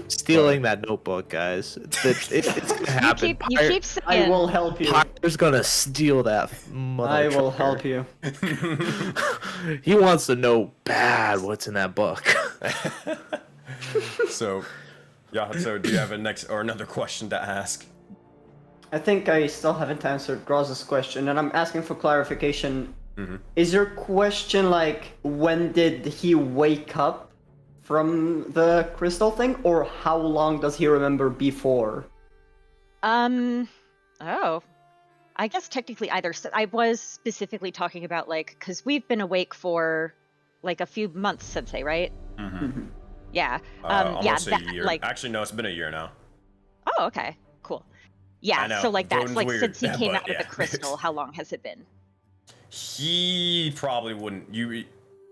S3: Stealing that notebook, guys. It's gonna happen.
S2: You keep saying.
S4: I will help you.
S3: Pyre's gonna steal that mother
S4: I will
S3: trucker.
S4: help you.
S3: He wants to know bad what's in that book.
S1: So, yeah. So, do you have another question to ask?
S4: I think I still haven't answered Groz's question, and I'm asking for clarification. Is your question like, when did he wake up from the crystal thing, or how long does he remember before?
S2: Oh. I guess technically either. So I was specifically talking about, like, because we've been awake for, like, a few months, Sensei, right? Yeah.
S1: Almost
S2: that,
S1: a year.
S2: like...
S1: Actually, no, it's been a year now.
S2: Oh, okay. Cool. Yeah,
S1: I know,
S2: so, like, that's,
S1: Voden's
S2: like,
S1: weird,
S2: since he came
S1: but
S2: out of the
S1: yeah.
S2: crystal, how long has it been?
S1: He probably wouldn't.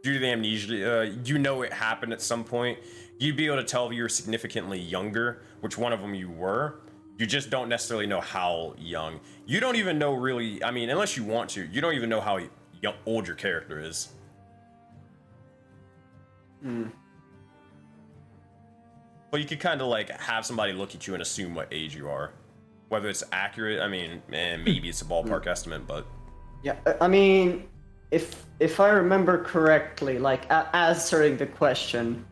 S1: Due to the amnesia, you know it happened at some point. You'd be able to tell if you were significantly younger, which one of them you were. You just don't necessarily know how young. You don't even know really, I mean, unless you want to, you don't even know how old your character is. But you could kind of like have somebody look at you and assume what age you are. Whether it's accurate, I mean, maybe it's a ballpark estimate, but...
S4: Yeah, I mean, if I remember correctly, like, answering the question,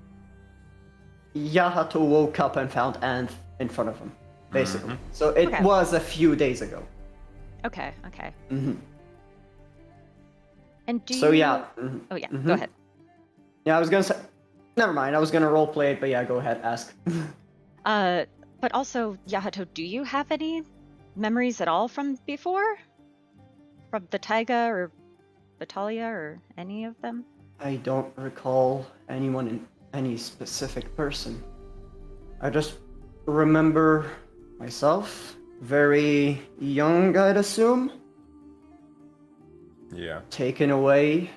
S4: Yahato woke up and found Anth in front of him, basically. So it
S2: Okay.
S4: was a few days ago.
S2: Okay.
S4: Mm-hmm.
S2: And do
S4: So
S2: you...
S4: yeah.
S2: Oh, yeah. Go ahead.
S4: Yeah, I was gonna say... Never mind, I was gonna roleplay it, but yeah, go ahead, ask.
S2: But also, Yahato, do you have any memories at all from before? From the Taiga or Vitalia or any of them?
S4: I don't recall anyone in any specific person. I just remember myself. Very young, I'd assume.
S1: Yeah.
S4: Taken away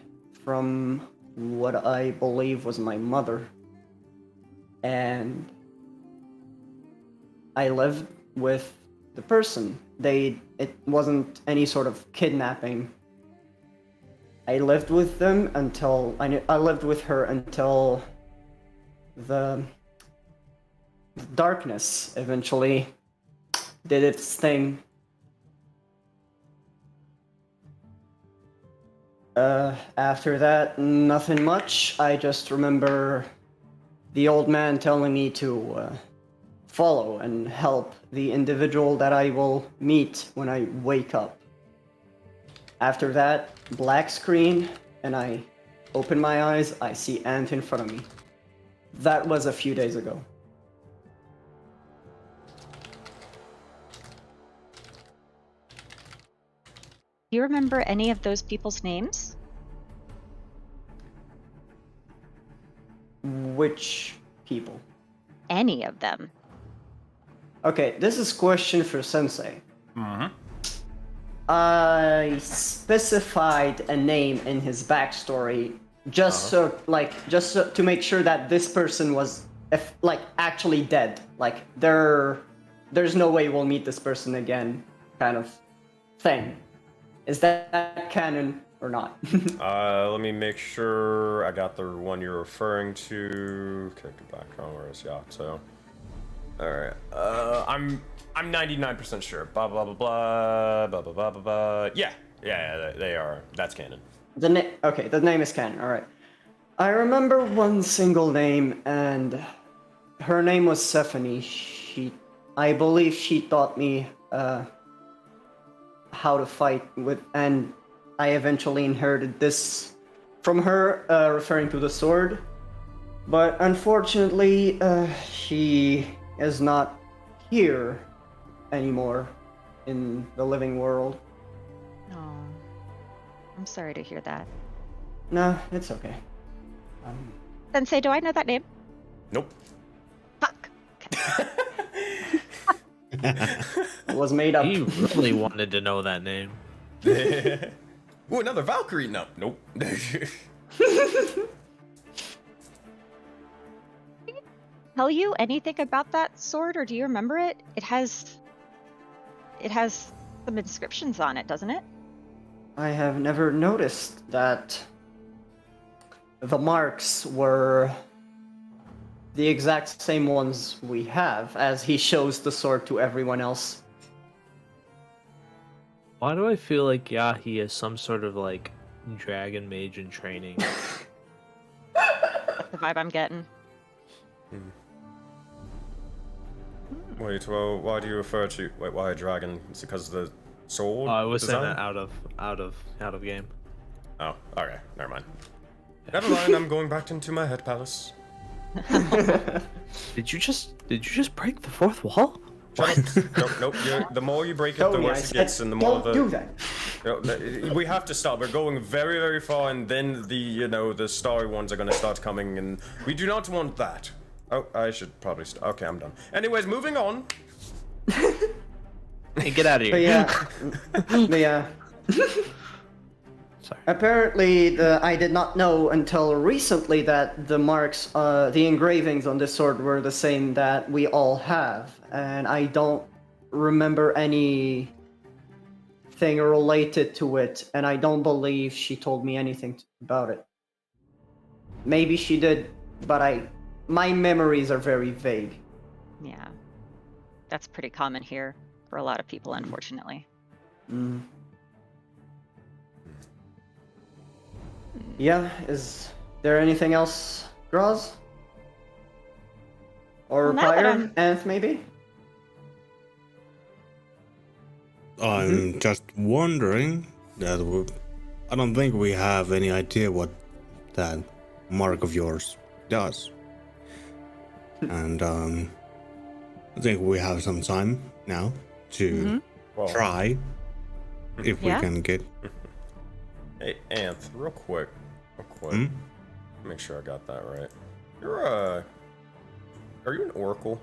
S4: from what I believe was my mother. And I lived with the person. It wasn't any sort of kidnapping. I lived with them until I lived with her until the darkness eventually did its thing. After that, nothing much. I just remember the old man telling me to follow and help the individual that I will meet when I wake up. After that, black screen, and I open my eyes, I see Ant in front of me. That was a few days ago.
S2: Do you remember any of those people's names?
S4: Which people?
S2: Any of them.
S4: Okay, this is question for Sensei.
S1: Mm-hmm.
S4: I specified a name in his backstory just to make sure that this person was actually dead. Like there's no way we'll meet this person again, kind of thing. Is that canon or not?
S1: Let me make sure I got the one you're referring to. Kick it back on, where is Yato? Alright. I'm 99% sure. Blah blah blah blah blah blah blah blah blah. Yeah, they are. That's canon.
S4: The name is canon. All right. I remember one single name, and her name was Stephanie. I believe she taught me how to fight with, and I eventually inherited this from her, referring to the sword. But unfortunately, she is not here anymore in the living world.
S2: Oh, I'm sorry to hear that.
S4: No, it's okay.
S2: Sensei, do I know that name?
S1: Nope.
S2: Fuck.
S4: It was made up.
S3: He really wanted to know that name.
S1: Ooh, another Valkyrie? No, nope.
S2: Tell you anything about that sword, or do you remember it? It has some inscriptions on it, doesn't it?
S4: I have never noticed that the marks were the exact same ones we have, as he shows the sword to everyone else.
S3: Why do I feel like Yahi is some sort of like dragon mage in training?
S2: That's the vibe I'm getting.
S1: Wait, well, why do you refer to? Wait, why a dragon? Is it because of the sword?
S3: I was saying
S1: design?
S3: that out of game.
S1: Oh, okay, never mind. Never mind. I'm going back into my head palace.
S3: Did you just break the fourth wall?
S1: Shut up. Nope. The more you break it, the worse it gets, and the more
S4: don't do that.
S1: We have to stop. We're going very, very far, and then the starry ones are gonna start coming, and we do not want that. Oh, I should probably stop. Okay, I'm done. Anyways, moving on.
S3: Hey, get out of
S4: But
S3: here.
S4: yeah,
S3: Sorry.
S4: apparently I did not know until recently that the marks, the engravings on this sword were the same that we all have, and I don't remember anything related to it, and I don't believe she told me anything about it. Maybe she did, but my memories are very vague.
S2: Yeah, that's pretty common here for a lot of people, unfortunately.
S4: Mm. Yeah, is there anything else, Groz? Or
S2: Well, now that
S4: Pyre? Anth, maybe?
S5: I'm just wondering that I don't think we have any idea what that mark of yours does. And I think we have some time now to
S1: Well,
S5: try if
S2: Yeah.
S5: we can get.
S1: Hey, Anth, real quick.
S5: Hmm?
S1: Make sure I got that right. Are you an oracle?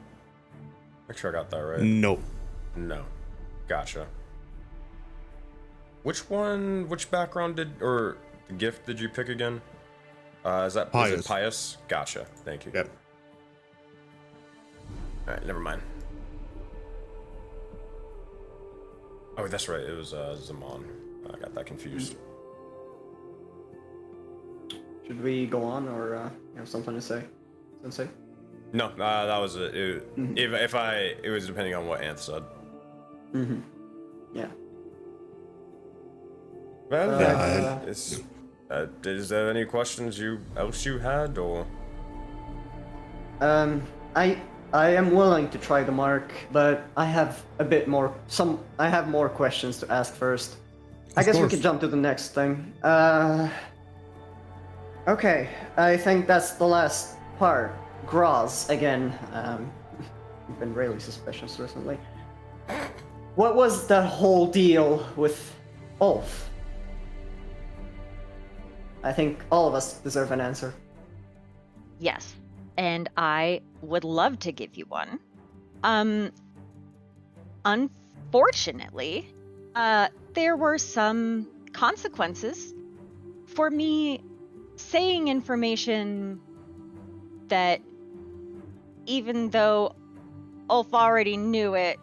S1: Make sure I got that right.
S5: No.
S1: No. Gotcha. Which background or gift did you pick again? Is it pious? Gotcha. Thank you.
S5: Yep.
S1: Alright, never mind. Oh, that's right. It was Zaman. I got that confused.
S4: Should we go on, or you have something to say, Sensei?
S1: No, that was it. It was depending on what Anth said.
S4: Mm-hmm. Yeah.
S1: Well, is there any questions else you had, or?
S4: I am willing to try the mark, but I have I have more questions to ask first. I guess we could jump to the next thing. Okay, I think that's the last part. Graz, again. You've been really suspicious recently. What was the whole deal with Ulf? I think all of us deserve an answer.
S2: Yes, and I would love to give you one. Unfortunately, there were some consequences for me saying information that, even though Ulf already knew it,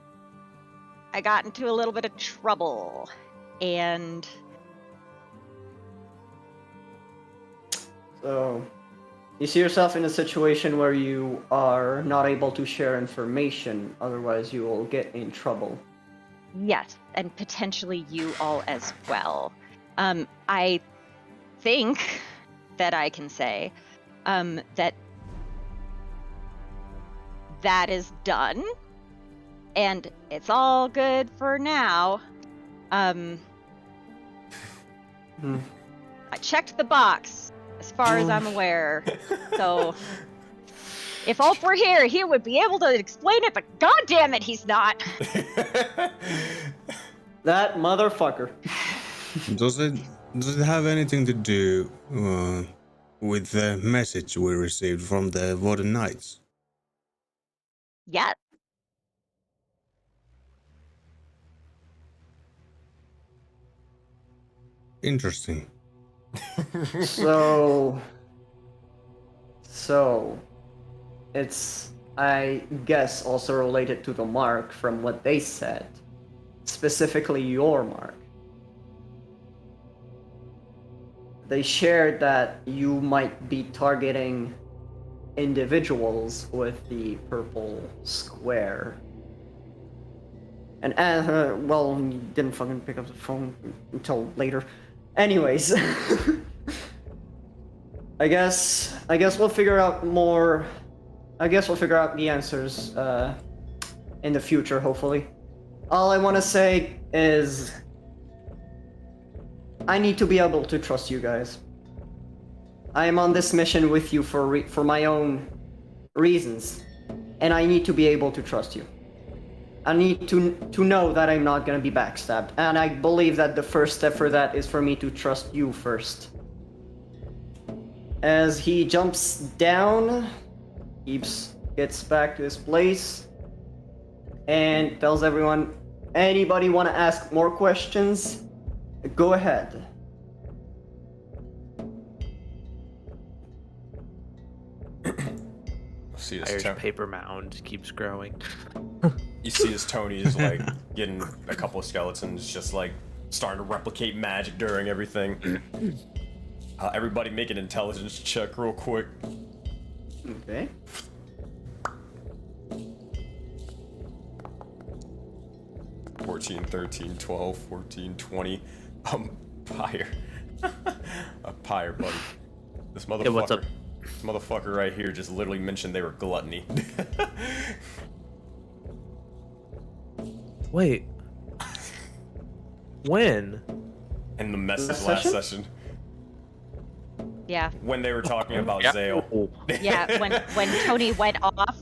S2: I got into a little bit of trouble, and...
S4: So, you see yourself in a situation where you are not able to share information, otherwise you will get in trouble.
S2: Yes, and potentially you all as well. I think that I can say that is done, and it's all good for now. I checked the box, as far as I'm aware. So, if Ulf were here, he would be able to explain it, but goddamn it, he's not.
S4: That motherfucker.
S5: Does it have anything to do with the message we received from the Warden Knights?
S2: Yeah.
S5: Interesting.
S4: So it's, I guess, also related to the mark from what they said, specifically your mark. They shared that you might be targeting individuals with the purple square. And well, you didn't fucking pick up the phone until later. Anyways, I guess we'll figure out more. I guess we'll figure out the answers in the future, hopefully. All I want to say is I need to be able to trust you guys. I am on this mission with you for my own reasons, and I need to be able to trust you. I need to know that I'm not gonna be backstabbed, and I believe that the first step for that is for me to trust you first. As he jumps down, gets back to his place, and tells everyone, anybody want to ask more questions? Go ahead.
S1: See this
S3: Irish paper mound keeps growing.
S1: You see as Tony is like getting a couple of skeletons, just like starting to replicate magic during everything. Everybody make an intelligence check real quick.
S4: Okay.
S1: – 14, 13, 12, 14, 20. Pyre. A pyre, buddy. This motherfucker.
S3: Yeah, what's up?
S1: This motherfucker right here just literally mentioned they were gluttony.
S3: Wait. When?
S1: In the message last session.
S2: Yeah.
S1: When they were talking about
S6: Yeah.
S1: Zale.
S2: Yeah, when Tony went off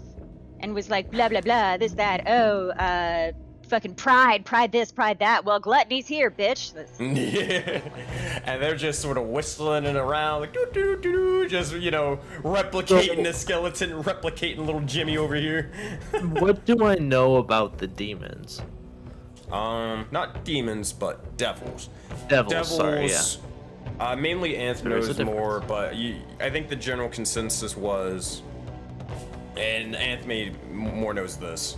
S2: and was like, blah, blah, blah, this, that, fucking pride this, pride that. Well, gluttony's here, bitch.
S1: Yeah. And they're just sort of whistling it around, like, doo-doo-doo-doo, just, you know, replicating the skeleton, replicating little Jimmy over here.
S3: What do I know about the demons?
S1: Not demons, but devils.
S3: Devils, sorry, yeah.
S1: Mainly Anth
S3: There is a
S1: knows
S3: difference.
S1: more, but I think the general consensus was, and Anth more knows this,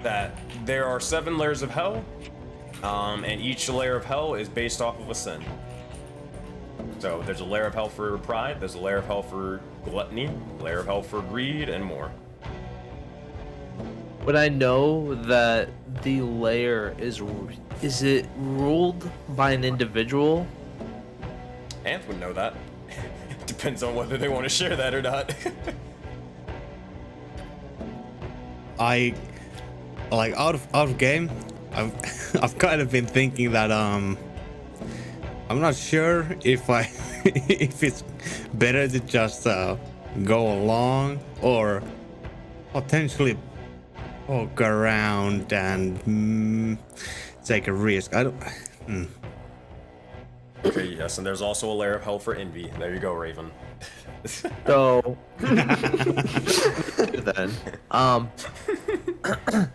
S1: that there are 7 layers of hell, and each layer of hell is based off of a sin. So there's a layer of hell for pride, there's a layer of hell for gluttony, a layer of hell for greed, and more.
S3: Would I know that the layer is it ruled by an individual?
S1: Anth would know that. Depends on whether they want to share that or not.
S5: I like out of game. I've kind of been thinking that I'm not sure if if it's better to just go along or potentially poke around and take a risk. I don't.
S1: Okay, yes, and there's also a layer of hell for envy. There you go, Raven.
S3: So then,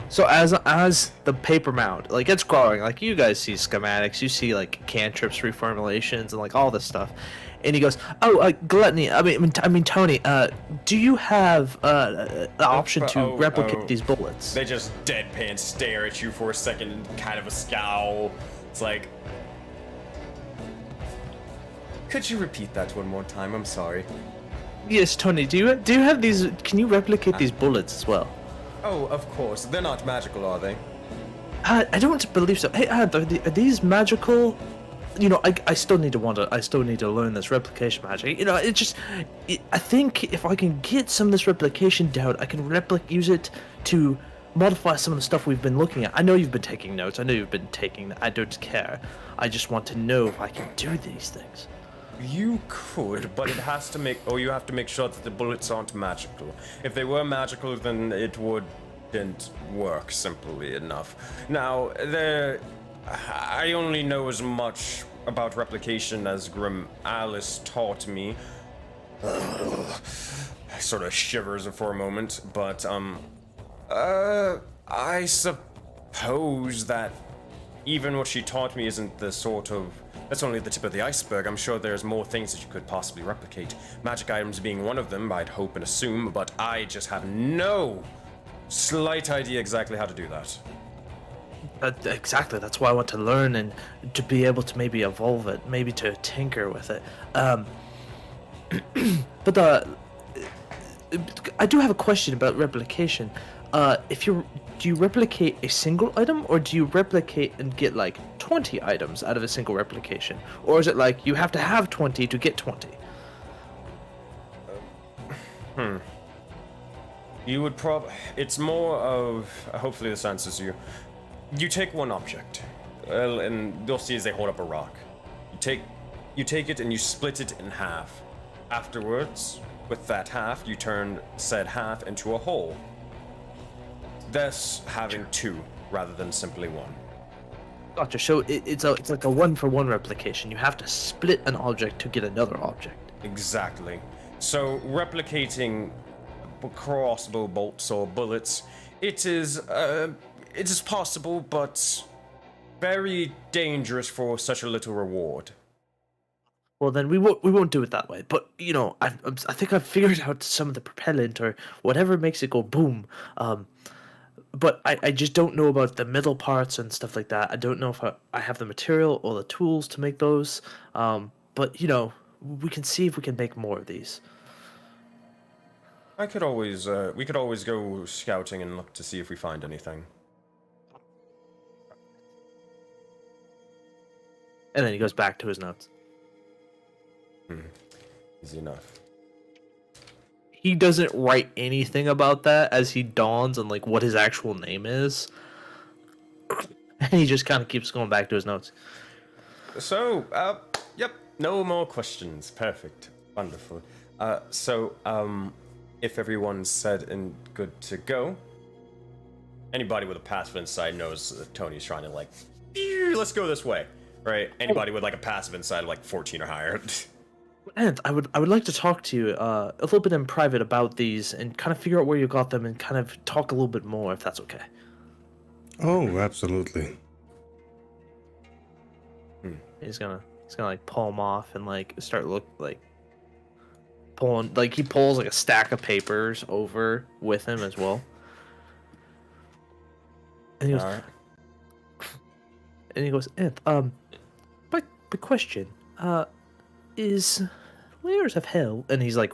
S3: so as the paper mound, like, it's growing, like, you guys see schematics, you see like cantrips, reformulations, and like all this stuff, and he goes, "Oh, gluttony. I mean, Tony. Do you have the option to replicate these bullets?"
S1: They just deadpan stare at you for a second and kind of a scowl. It's like, could you repeat that one more time? I'm sorry.
S3: Yes, Tony. Do you have these? Can you replicate these bullets as well?
S1: Oh, of course. They're not magical, are they?
S3: I don't believe so. Hey, are these magical? You know, I still need to learn this replication magic. You know, I think if I can get some of this replication down, I can use it to modify some of the stuff we've been looking at. I know you've been taking notes. I know you've been taking. I don't care. I just want to know if I can do these things.
S1: You could, but it has to you have to make sure that the bullets aren't magical. If they were magical, then it wouldn't work simply enough. Now, I only know as much about replication as Grim Alice taught me. Sort of shivers for a moment, but I suppose that even what she taught me isn't the sort of... That's only the tip of the iceberg. I'm sure there's more things that you could possibly replicate. Magic items being one of them, I'd hope and assume, but I just have no slight idea exactly how to do that.
S3: Exactly. That's why I want to learn and to be able to maybe evolve it, maybe to tinker with it. But I do have a question about replication. Do you replicate a single item, or do you replicate and get like 20 items out of a single replication? Or is it like you have to have 20 to get 20?
S1: You would it's more of... Hopefully this answers you. You take one object, and you'll see as they hold up a rock. You take it and you split it in half. Afterwards, with that half, you turn said half into a whole. Thus, having 2 rather than simply 1.
S3: Gotcha. So it's like a 1-for-1 replication. You have to split an object to get another object.
S1: Exactly. So replicating crossbow bolts or bullets, it is possible, but very dangerous for such a little reward.
S3: Well, then we won't do it that way. But you know, I think I've figured out some of the propellant or whatever makes it go boom. But I just don't know about the middle parts and stuff like that. I don't know if I have the material or the tools to make those. But, you know, we can see if we can make more of these.
S1: We could always go scouting and look to see if we find anything.
S3: And then he goes back to his notes.
S1: Easy enough.
S3: He doesn't write anything about that as he dawns on like what his actual name is. And he just kind of keeps going back to his notes.
S1: So, yep, no more questions. Perfect. Wonderful. So, if everyone's said and good to go, Anybody with a passive insight knows that Tony's trying to like, let's go this way, right? Anybody with like a passive insight of like 14 or higher.
S3: And I would like to talk to you a little bit in private about these and kind of figure out where you got them and kind of talk a little bit more if that's okay.
S5: Oh, absolutely.
S3: He's gonna like pull them off and like start pulling, like he pulls like a stack of papers over with him as well. And he goes,
S1: Alright.
S3: but question, is Layers of Hell, and he's like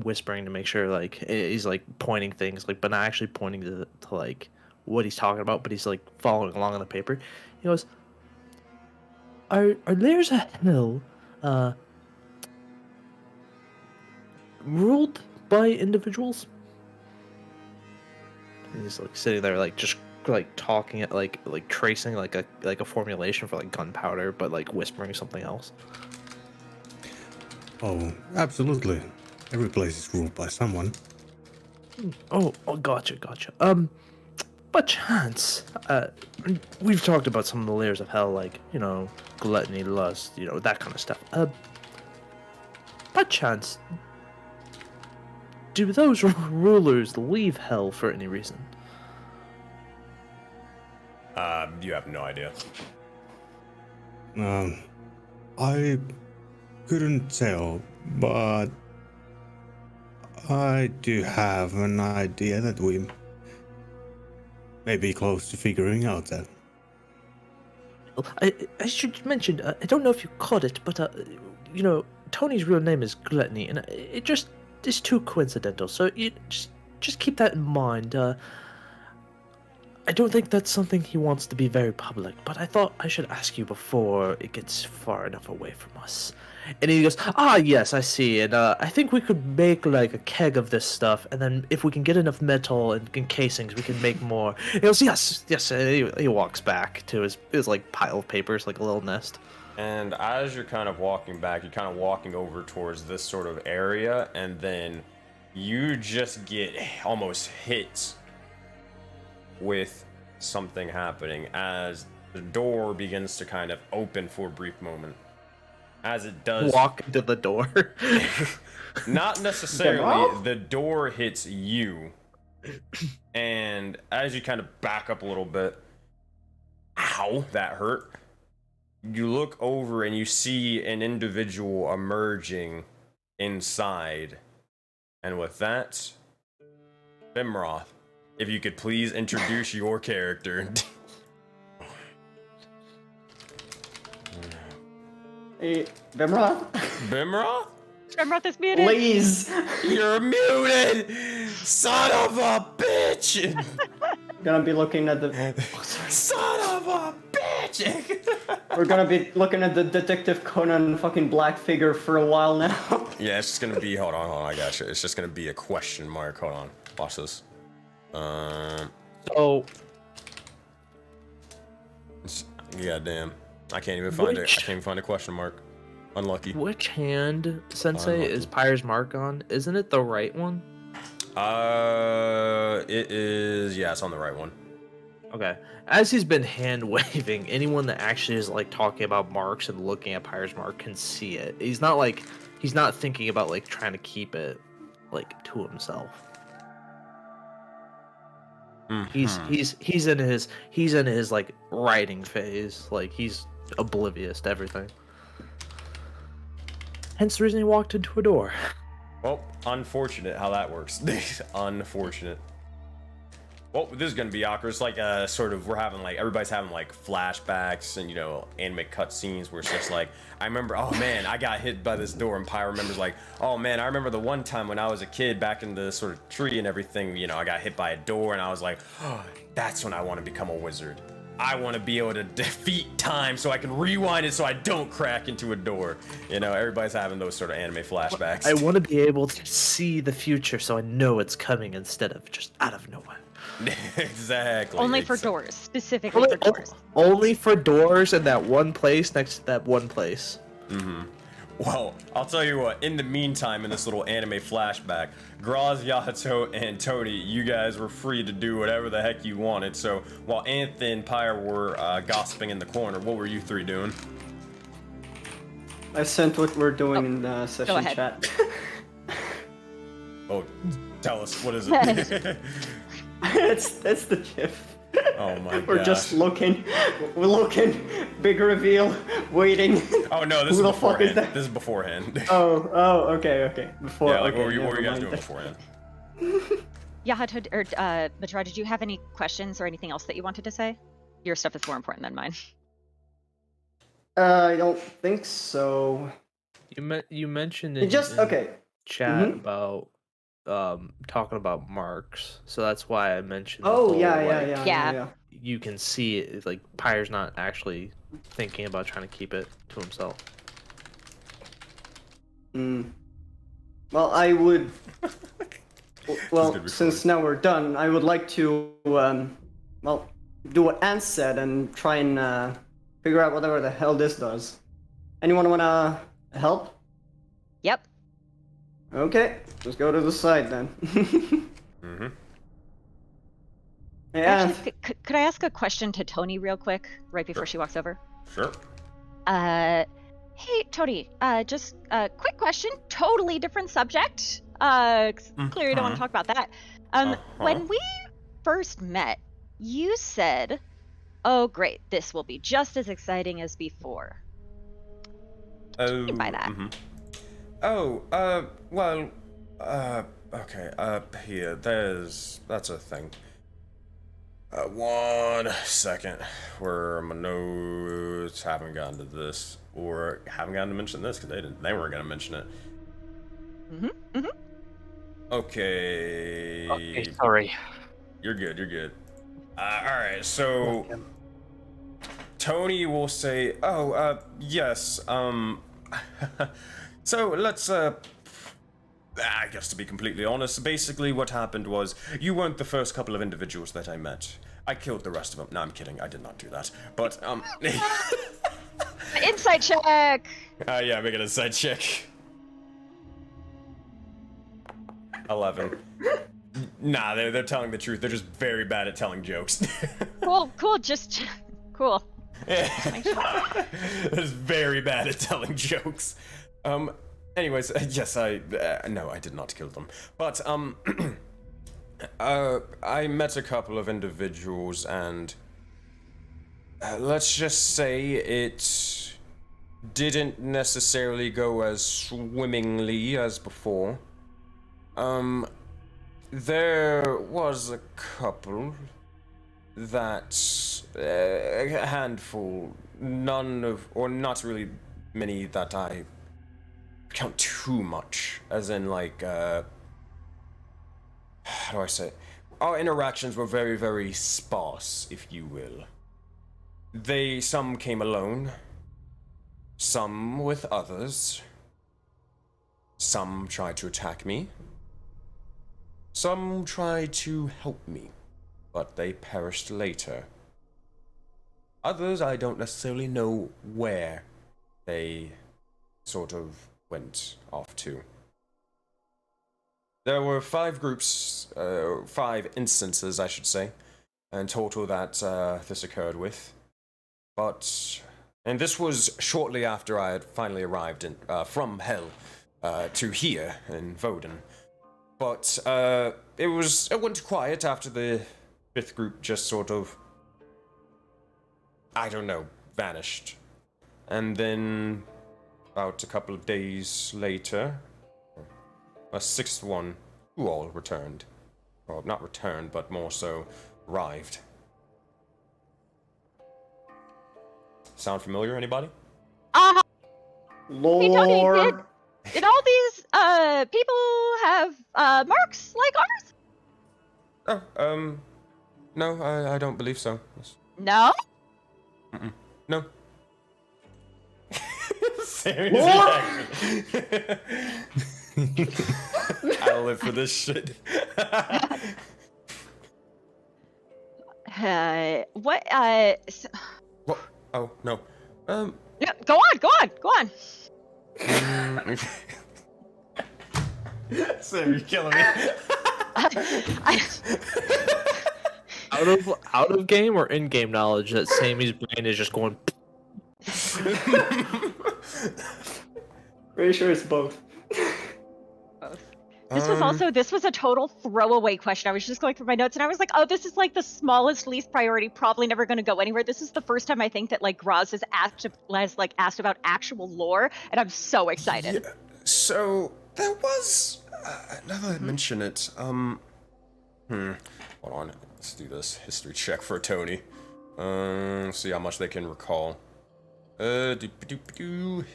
S3: whispering to make sure, like he's like pointing things, like but not actually pointing to like what he's talking about, but he's like following along on the paper. He goes, Are Layers of Hell ruled by individuals? And he's like sitting there, like just like talking at like tracing like a formulation for like gunpowder, but like whispering something else.
S5: Oh, absolutely. Every place is ruled by someone.
S3: Oh, gotcha. By chance, we've talked about some of the layers of hell, like, you know, gluttony, lust, you know, that kind of stuff. By chance, do those rulers leave hell for any reason?
S1: You have no idea.
S5: I couldn't tell, but I do have an idea that we may be close to figuring out that.
S3: I should mention, I don't know if you caught it, but, you know, Tony's real name is Gluttony, and it just is too coincidental, so you just keep that in mind. I don't think that's something he wants to be very public, but I thought I should ask you before it gets far enough away from us. And he goes, yes, I see, and I think we could make like a keg of this stuff, and then if we can get enough metal and casings, we can make more. He goes, yes, and he walks back to his like pile of papers, like a little nest.
S1: And as you're kind of walking back, you're kind of walking over towards this sort of area, and then you just get almost hit with something happening as the door begins to kind of open for a brief moment. As it does,
S3: walk into the door.
S1: Not necessarily. The door hits you, and as you kind of back up a little bit, ow, that hurt. You look over and you see an individual emerging inside, and with that, Bimroth, if you could please introduce your character.
S4: Hey, Bimroth?
S1: Bimroth?
S2: Bimroth is muted.
S4: Please!
S1: You're muted! Son of a bitch!
S4: Gonna be looking at the...
S1: Son of a bitch!
S4: We're gonna be looking at the Detective Conan fucking black figure for a while now.
S1: Yeah, it's just gonna be... Hold on, I got you. It's just gonna be a question mark. Hold on. Watch this.
S3: So...
S1: Yeah, damn. I can't even find it. I can't even find a question mark. Unlucky.
S3: Which hand, Sensei, is Pyre's mark on? Isn't it the right one?
S1: It is... Yeah, it's on the right one.
S3: Okay. As he's been hand waving, anyone that actually is like talking about marks and looking at Pyre's mark can see it. He's not thinking about like trying to keep it like to himself.
S1: Mm-hmm.
S3: He's in his like writing phase. Like he's oblivious to everything. Hence the reason he walked into a door.
S1: Well, unfortunate how that works. Unfortunate. Well, this is gonna be awkward. It's like sort of everybody's having like flashbacks and, you know, anime cutscenes where it's just like, I remember, oh man, I got hit by this door, and Pyre remembers like, oh man, I remember the one time when I was a kid back in the sort of tree and everything, you know, I got hit by a door and I was like, oh, that's when I want to become a wizard. I want to be able to defeat time so I can rewind it so I don't crack into a door. You know, everybody's having those sort of anime flashbacks.
S3: I want to be able to see the future so I know it's coming instead of just out of nowhere.
S1: Exactly.
S2: Only for doors, specifically for doors.
S3: Only for doors in that one place next to that one place.
S1: Mm-hmm. Well, I'll tell you what, in the meantime, in this little anime flashback, Graz, Yahato, and Tony, you guys were free to do whatever the heck you wanted. So while Anthony and Pyre were gossiping in the corner, what were you three doing?
S4: I sent what we're doing in the session
S2: ahead.
S4: chat.
S1: Oh, tell us, what is it?
S4: it's the GIF.
S1: Oh my
S4: We're
S1: gosh.
S4: just looking, big reveal, waiting.
S1: Oh no, this
S4: Who
S1: is
S4: the fuck is
S1: beforehand.
S4: that?
S1: This is beforehand.
S4: Okay. Before,
S1: Yeah, like
S4: okay,
S1: what were you
S4: never
S1: guys
S4: mind.
S1: doing beforehand?
S2: Yahato or Matra, did you have any questions or anything else that you wanted to say? Your stuff is more important than mine.
S4: I don't think so.
S3: You mentioned in,
S4: Just
S3: in
S4: okay.
S3: chat
S4: Mhm.
S3: about talking about marks, so that's why I mentioned. the
S4: Oh
S3: whole,
S4: yeah,
S3: like,
S2: Yeah.
S3: You can see it, like Pyre's not actually thinking about trying to keep it to himself.
S4: Well, I would. Well,
S1: good
S4: since now we're done, I would like to, do what Ant said and try and figure out whatever the hell this does. Anyone wanna help?
S2: Yep.
S4: Okay, let's go to the side then.
S1: Mm-hmm.
S4: Hey,
S2: Actually,
S4: Ant.
S2: could I ask a question to Tony real quick, right before she walks over?
S1: Sure.
S2: Hey, Tony, just a quick question, totally different subject. 'Cause clearly you don't want to talk about that. When we first met, you said, oh great, this will be just as exciting as before.
S1: Oh,
S2: mean by that?
S1: mhm. Oh, well, okay, here, that's a thing. 1 second, where my notes haven't gotten to this, or haven't gotten to mention this, because they weren't gonna mention it. Okay.
S6: Okay, sorry.
S1: You're good. Alright, so Tony will say, oh, yes, so let's, I guess to be completely honest, basically what happened was, you weren't the first couple of individuals that I met. I killed the rest of them. No, I'm kidding, I did not do that. But,
S2: Insight check!
S1: yeah, make it a side check. 11. Nah, they're telling the truth. They're just very bad at telling jokes.
S2: Cool, just cool.
S1: They're just very bad at telling jokes. Anyways, yes, no, I did not kill them. But, I met a couple of individuals and, let's just say it didn't necessarily go as swimmingly as before. There was a couple that, a handful, not really many that I count too much, as in like, how do I say it? Our interactions were very, very sparse, if you will. Some came alone, some with others, some tried to attack me, some tried to help me, but they perished later. Others, I don't necessarily know where they sort of went off to. There were 5 groups, 5 instances, I should say, in total that this occurred with. And this was shortly after I had finally arrived from Hell to here in Voden. But it went quiet after the 5th group just sort of, I don't know, vanished. And then about a couple of days later, a 6th one, who all returned. Well, not returned, but more so arrived. Sound familiar, anybody?
S2: Hey, Tony,
S4: Lord.
S2: did all these people have marks like ours?
S1: Oh, no, I don't believe so.
S2: No?
S1: No. Seriously, I'll live for this shit.
S2: What?
S1: What? Oh, no.
S2: No, go on.
S1: Sam, you're killing me.
S3: Out of game or in game knowledge that Sammy's brain is just going.
S4: Pretty sure it's both.
S2: This was a total throwaway question. I was just going through my notes and I was like, oh, this is like the smallest, least priority, probably never going to go anywhere. This is the first time I think that like Graz has asked about actual lore, and I'm so excited.
S1: Yeah, so there was now that I mention it, hold on, let's do this history check for Tony. See how much they can recall.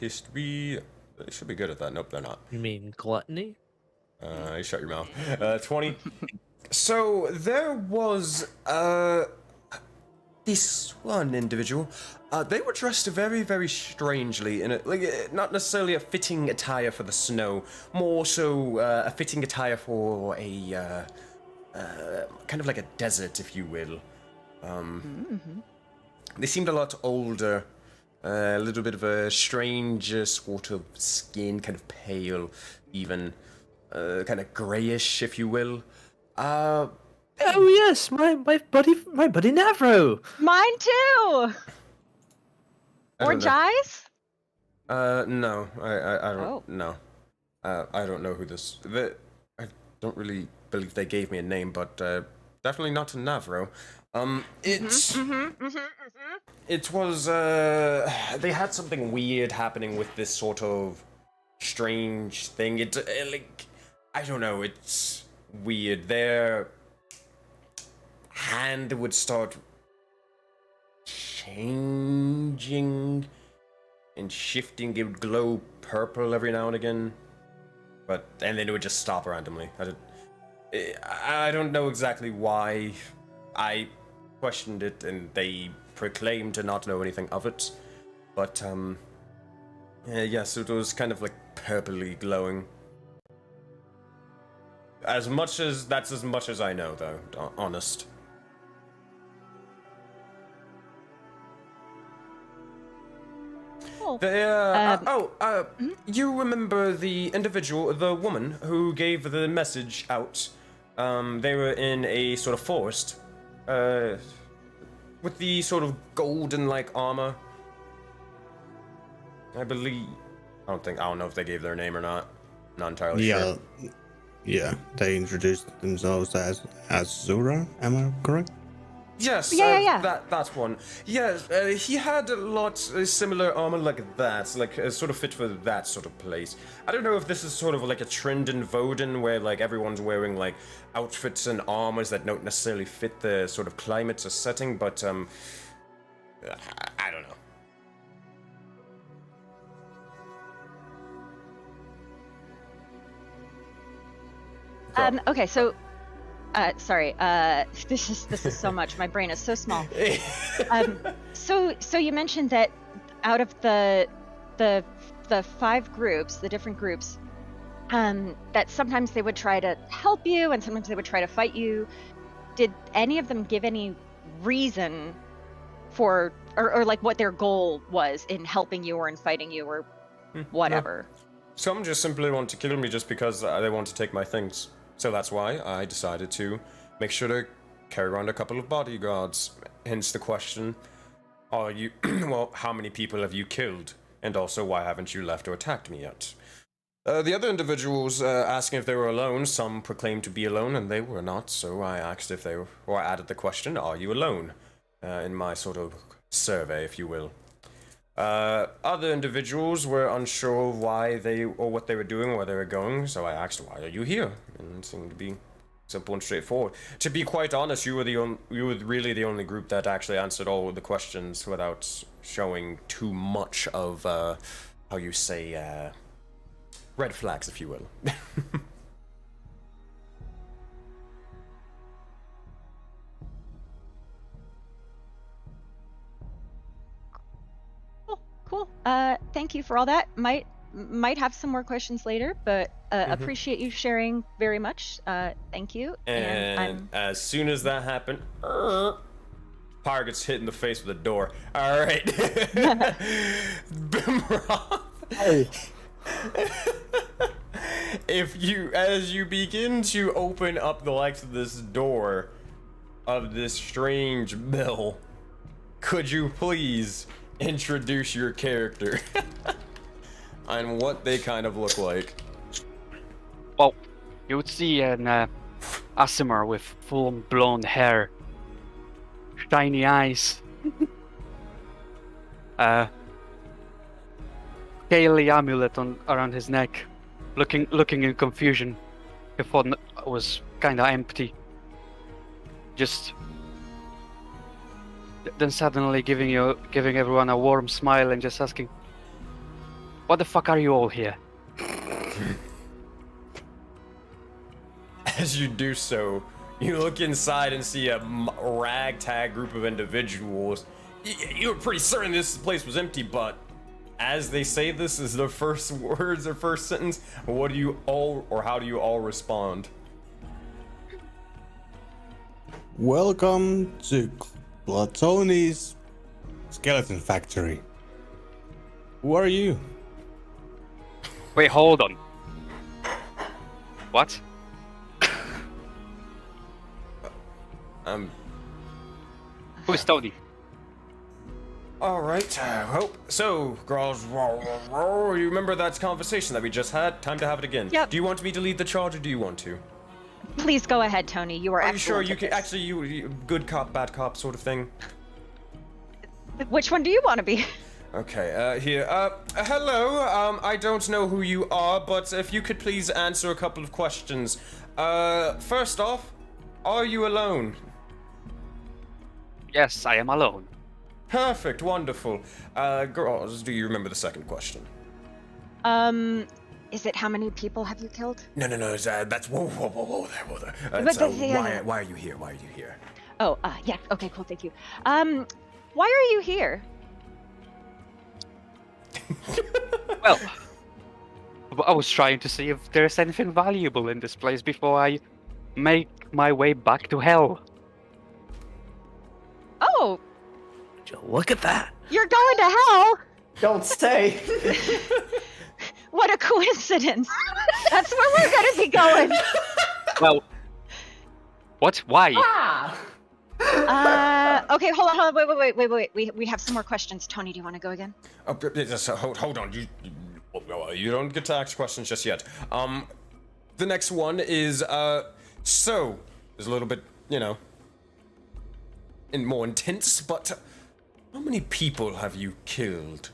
S1: History. They should be good at that. Nope, they're not.
S3: You mean gluttony?
S1: You shut your mouth. 20. So there was this one individual. They were dressed very, very strangely in not necessarily a fitting attire for the snow, more so a fitting attire for a kind of like a desert, if you will. They seemed a lot older, a little bit of a strange sort of skin, kind of pale, even. Kind of grayish, if you will.
S3: Oh yes, my buddy Navro.
S2: Mine too. Orange eyes?
S1: No, I don't know. I don't know who this. I don't really believe they gave me a name, but definitely not to Navro. It was they had something weird happening with this sort of strange thing. It like. I don't know, it's weird. Their hand would start changing and shifting. It would glow purple every now and again, and then it would just stop randomly. I don't know exactly why. I questioned it, and they proclaimed to not know anything of it. But yes, it was kind of like purpley glowing. That's as much as I know, though. Honest.
S2: Cool.
S1: You remember the individual, the woman who gave the message out? They were in a sort of forest, with the sort of golden-like armor. I believe. I don't know if they gave their name or not. Not entirely sure.
S5: Yeah, they introduced themselves as Zura, am I correct?
S1: Yes,
S2: yeah.
S1: That's one. Yes, he had a lot similar armor like that, like sort of fit for that sort of place. I don't know if this is sort of like a trend in Voden where like everyone's wearing like outfits and armors that don't necessarily fit the sort of climate or setting, but I don't know.
S2: Okay, so, sorry, this is so much. My brain is so small. So you mentioned that out of the 5 groups, the different groups, that sometimes they would try to help you and sometimes they would try to fight you. Did any of them give any reason for, or like what their goal was in helping you or in fighting you or whatever?
S1: No. Some just simply want to kill me just because they want to take my things. So that's why I decided to make sure to carry around a couple of bodyguards. Hence the question, how many people have you killed? And also, why haven't you left or attacked me yet? The other individuals asking if they were alone, some proclaimed to be alone and they were not, so I asked if they were, or I added the question, are you alone? In my sort of survey, if you will. Other individuals were unsure of why what they were doing or where they were going, so I asked, why are you here? And it seemed to be simple and straightforward. To be quite honest, you were really the only group that actually answered all of the questions without showing too much of, how you say, red flags, if you will.
S2: Cool. Thank you for all that. Might have some more questions later, but appreciate you sharing very much. Thank you.
S1: And as soon as that happened, Pyre gets hit in the face with a door. All right. Bimroth. As you begin to open up the likes of this door of this strange mill, could you please introduce your character and what they kind of look like?
S6: Well, you would see an Asimar with full-blown hair, shiny eyes, scaly amulet around his neck, looking in confusion. He thought it was kind of empty. Just then suddenly giving everyone a warm smile and just asking, "What the fuck are you all here?"
S1: As you do so, you look inside and see a ragtag group of individuals. You're pretty certain this place was empty, but as they say this is their first words or first sentence, what do you all, or how do you all respond?
S5: Welcome to Platoni's Skeleton Factory. Who are you?
S6: Wait, hold on. What? Who is Tony?
S1: Alright, so, girls, you remember that conversation that we just had? Time to have it again.
S2: Yep.
S1: Do you want me to lead the charge or do you want to?
S2: Please go ahead, Tony. You are
S1: Are you sure
S2: excellent
S1: you
S2: at
S1: can,
S2: this.
S1: actually, you good cop, bad cop sort of thing?
S2: Which one do you want to be?
S1: Okay, hello, I don't know who you are, but if you could please answer a couple of questions. First off, are you alone?
S6: Yes, I am alone.
S1: Perfect, wonderful. Girls, do you remember the second question?
S2: Is it how many people have you killed?
S1: No, that's, whoa there.
S2: But
S1: Why are you here? Why are you here?
S2: Oh, yeah. Okay, cool. Thank you. Why are you here?
S6: Well, I was trying to see if there's anything valuable in this place before I make my way back to hell.
S2: Oh,
S3: Look at that.
S2: you're going to hell?
S4: Don't say.
S2: What a coincidence. That's where we're going to be going.
S6: Well, what? Why?
S2: Okay, hold on. Wait. We have some more questions. Tony, do you want to go again?
S1: Oh, just, hold on. You don't get to ask questions just yet. The next one is, so, there's a little bit, and more intense, but how many people have you killed?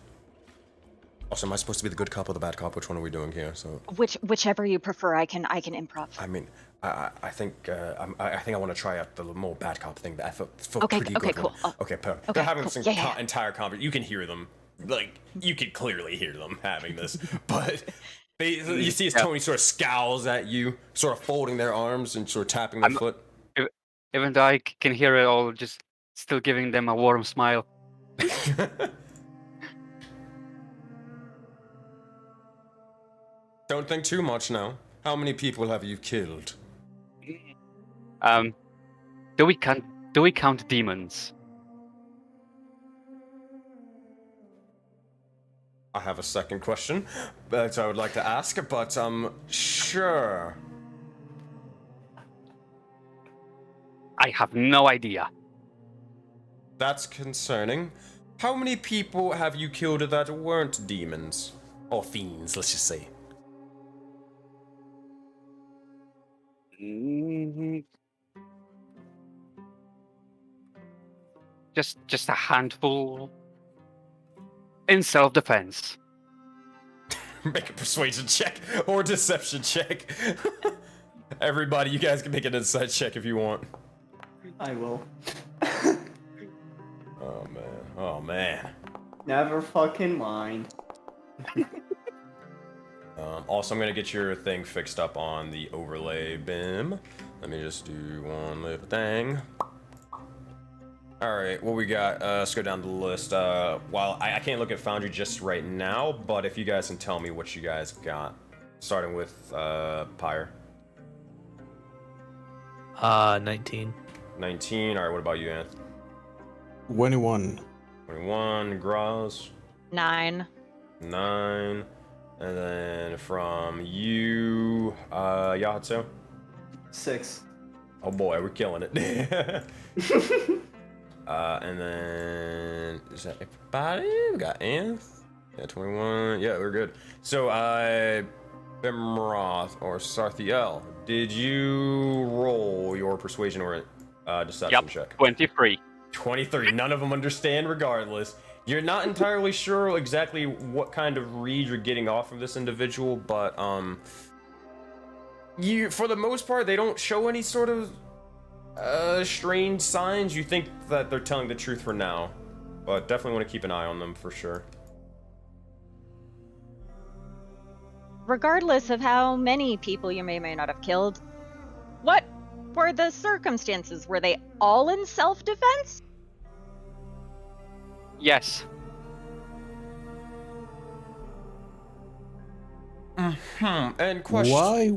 S1: Also, am I supposed to be the good cop or the bad cop? Which one are we doing here? So,
S2: Whichever you prefer, I can improv.
S1: I mean, I think I want to try out the more bad cop thing. That I felt
S2: Okay,
S1: pretty
S2: okay,
S1: good.
S2: cool. Oh,
S1: Okay, perfect.
S2: okay,
S1: They're having
S2: cool.
S1: some
S2: Yeah.
S1: entire conversation. You can hear them, like you can clearly hear them having this, but. You see as Tony sort of scowls at you, sort of folding their arms and sort of tapping their foot.
S6: Even though I can hear it all, just still giving them a warm smile.
S1: Don't think too much now. How many people have you killed?
S6: Do we count demons?
S1: I have a second question that I would like to ask, but sure.
S6: I have no idea.
S1: That's concerning. How many people have you killed that weren't demons? Or fiends, let's just say.
S6: Just a handful. In self-defense.
S1: Make a persuasion check or deception check. Everybody, you guys can make an insight check if you want.
S4: I will.
S1: Oh man.
S4: Never fucking mind.
S1: Also, I'm gonna get your thing fixed up on the overlay BIM. Let me just do one little thing. Alright, what we got? Let's go down the list. While I can't look at Foundry just right now, but if you guys can tell me what you guys got. Starting with Pyre.
S3: 19.
S1: 19. Alright, what about you, Anth?
S5: 21.
S1: 21. Graz.
S2: 9.
S1: 9. And then from you, Yahatsu.
S4: 6.
S1: Oh boy, we're killing it. And then is that everybody? We got Anth. Yeah, 21. Yeah, we're good. So, Bimroth or Sarthiel, did you roll your persuasion or deception check?
S6: 23.
S1: 23. None of them understand regardless. You're not entirely sure exactly what kind of read you're getting off of this individual, but for the most part, they don't show any sort of strange signs. You think that they're telling the truth for now, but definitely want to keep an eye on them for sure.
S2: Regardless of how many people you may or may not have killed, what were the circumstances? Were they all in self-defense?
S6: Yes.
S1: And question.
S5: Why?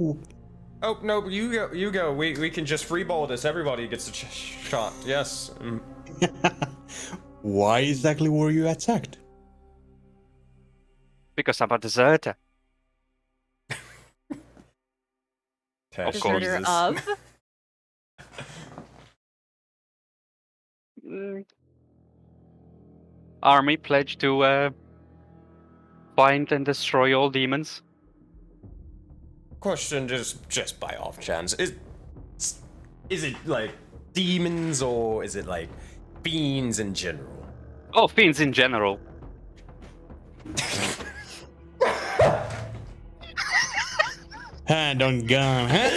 S1: Oh no, you go. You go. We can just freeball this. Everybody gets a shot. Yes.
S5: Why exactly were you attacked?
S6: Because I'm a deserter.
S1: Of
S2: Deserter
S1: Jesus.
S2: of?
S6: Army pledged to find and destroy all demons.
S1: Question, just by off chance, is it like demons or is it like fiends in general?
S6: Oh, fiends in general.
S5: Hand on gun, huh?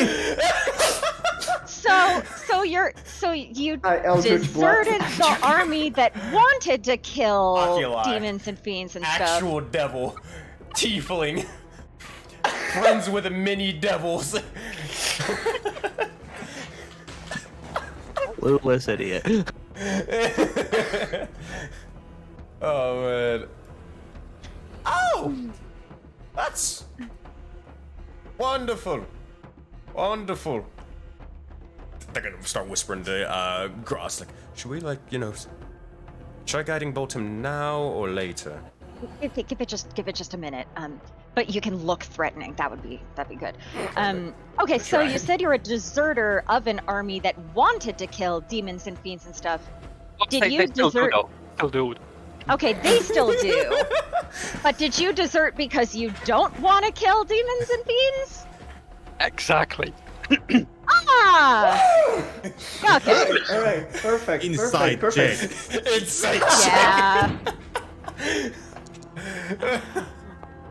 S2: So you
S4: Eldritch
S2: deserted
S4: Blast.
S2: the army that wanted to kill
S1: Oculi.
S2: demons and fiends and stuff.
S1: Actual devil, tiefling, friends with the mini devils.
S3: Clueless idiot.
S1: Oh man. Oh, that's wonderful, wonderful. They're gonna start whispering to Gross, like, should we try guiding bolt him now or later?
S2: Give it just a minute. But you can look threatening. That'd be good. Okay, so
S1: try.
S2: you said you're a deserter of an army that wanted to kill demons and fiends and stuff. Did
S6: They
S2: you
S6: still do,
S2: desert?
S6: though. Still do.
S2: Okay, they still do. But did you desert because you don't want to kill demons and fiends?
S6: Exactly.
S2: Ah! Okay.
S4: All right, perfect.
S5: Inside
S4: perfect.
S5: check.
S1: Insight
S2: Yeah.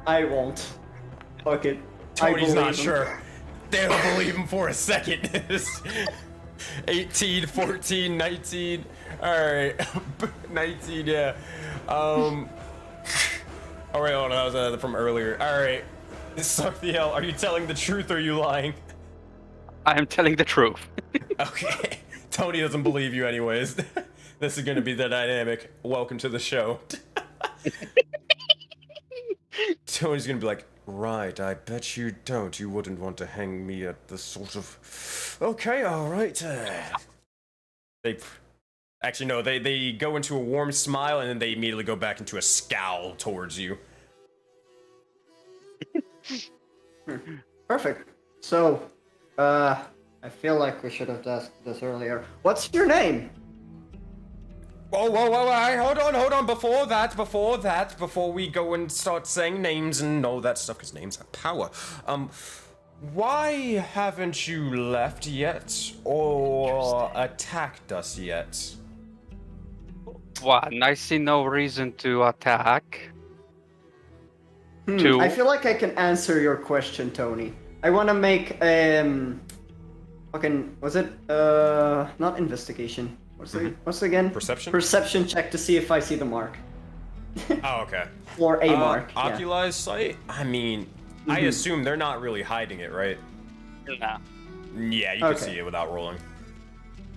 S4: I won't. Fuck it.
S1: Tony's not
S4: believe him.
S1: sure. They don't believe him for a second. 18, 14, 19. Alright. 19, yeah. Alright, hold on. That was from earlier. Alright. Sarthiel, are you telling the truth or are you lying?
S6: I am telling the truth.
S1: Okay. Tony doesn't believe you anyways. This is gonna be the dynamic. Welcome to the show. Tony's gonna be like, right, I bet you don't. You wouldn't want to hang me at the sort of... Okay, alright. Actually, no, they go into a warm smile and then they immediately go back into a scowl towards you.
S4: Perfect. So, I feel like we should have asked this earlier. What's your name?
S1: Whoa, hold on, before we go and start saying names and all that stuff, because names have power. Why haven't you left yet, or attacked us yet?
S6: One, I see no reason to attack. Two,
S4: I feel like I can answer your question, Tony. I want to make fucking was it not investigation? What's it again?
S1: Perception?
S4: Perception check to see if I see the mark.
S1: Oh, okay.
S4: Or a mark. Yeah.
S1: Oculi sight? I mean, I assume they're not really hiding it, right?
S6: nah.
S1: Yeah, you can
S4: Okay.
S1: see it without rolling.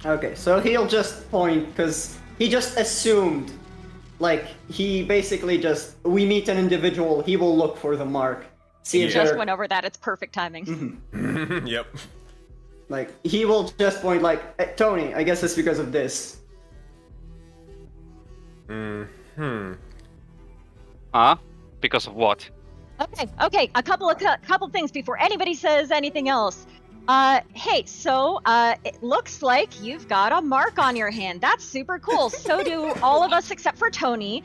S4: Okay, so he'll just point because he just assumed, like he basically just we meet an individual, he will look for the mark, see if
S2: Just
S4: they're
S2: went over that. It's perfect timing.
S1: Yep.
S4: like he will just point like Tony. I guess it's because of this.
S6: Huh? Because of what?
S2: Okay. A couple things before anybody says anything else. Hey, so it looks like you've got a mark on your hand. That's super cool. So do all of us except for Tony.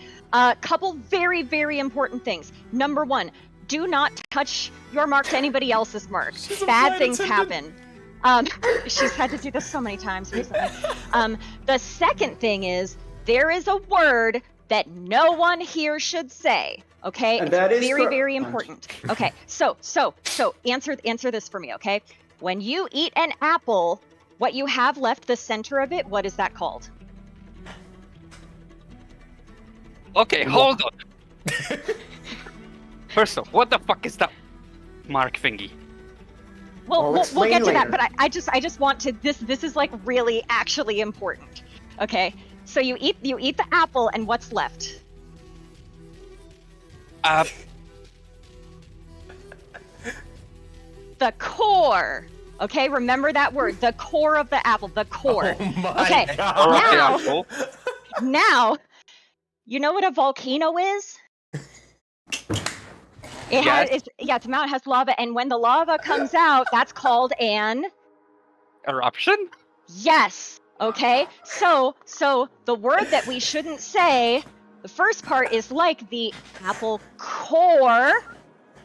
S2: Couple very, very important things. Number one, do not touch your mark to anybody else's mark. Bad things happen. She's had to do this so many times recently. The second thing is there is a word that no one here should say. Okay,
S4: And
S2: it's
S4: that is
S2: very,
S4: for-
S2: very important. Okay, so answer this for me, okay? When you eat an apple, what you have left, the center of it, what is that called?
S6: Okay, hold on. First off, what the fuck is that mark thingy?
S2: Well,
S4: I'll
S2: we'll get to
S4: explain
S2: that,
S4: later.
S2: but I just want to. This is like really actually important. Okay, so you eat the apple, and what's left? The core. Okay, remember that word. The core of the apple. The core.
S1: Oh my
S2: Okay,
S1: god.
S6: Alright,
S2: now-
S6: asshole.
S2: Now, you know what a volcano is? It
S6: Yes.
S2: has, it's a mountain, has lava, and when the lava comes out, that's called an
S6: Eruption?
S2: yes. Okay, so the word that we shouldn't say, the first part is like the apple core,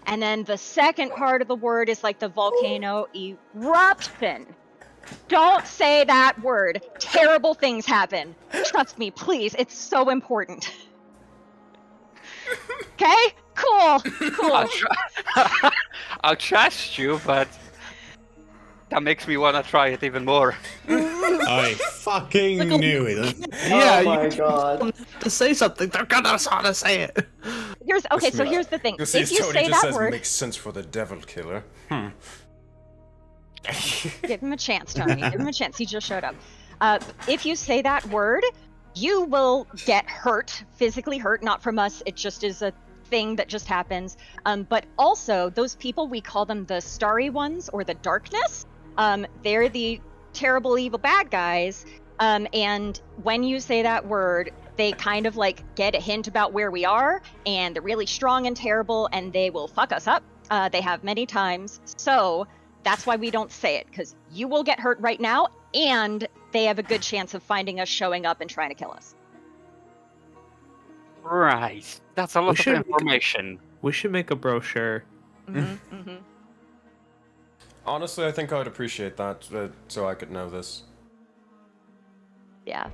S2: and then the second part of the word is like the volcano eruption. Don't say that word. Terrible things happen. Trust me, please. It's so important. Okay? Cool.
S6: I'll trust you, but that makes me want to try it even more.
S5: I fucking knew it.
S3: Yeah,
S4: oh my
S3: you
S4: god.
S3: to say something, they're gonna want to say it.
S2: Here's the thing.
S1: You see,
S2: If you
S1: Tony
S2: say
S1: just
S2: that
S1: says
S2: word,
S1: makes sense for the devil killer.
S2: give him a chance, Tony. Give him a chance. He just showed up. If you say that word, you will get hurt, physically hurt, not from us. It just is a thing that just happens. But also, those people, we call them the starry ones or the darkness. They're the terrible, evil bad guys. And when you say that word, they kind of like get a hint about where we are, and they're really strong and terrible, and they will fuck us up. They have many times. So that's why we don't say it, because you will get hurt right now, and they have a good chance of finding us, showing up, and trying to kill us.
S6: Right. That's a lot of
S3: should-
S6: information.
S3: We should make a brochure.
S2: Mm-hmm.
S1: Honestly, I think I'd appreciate that, so I could know this.
S2: Yeah.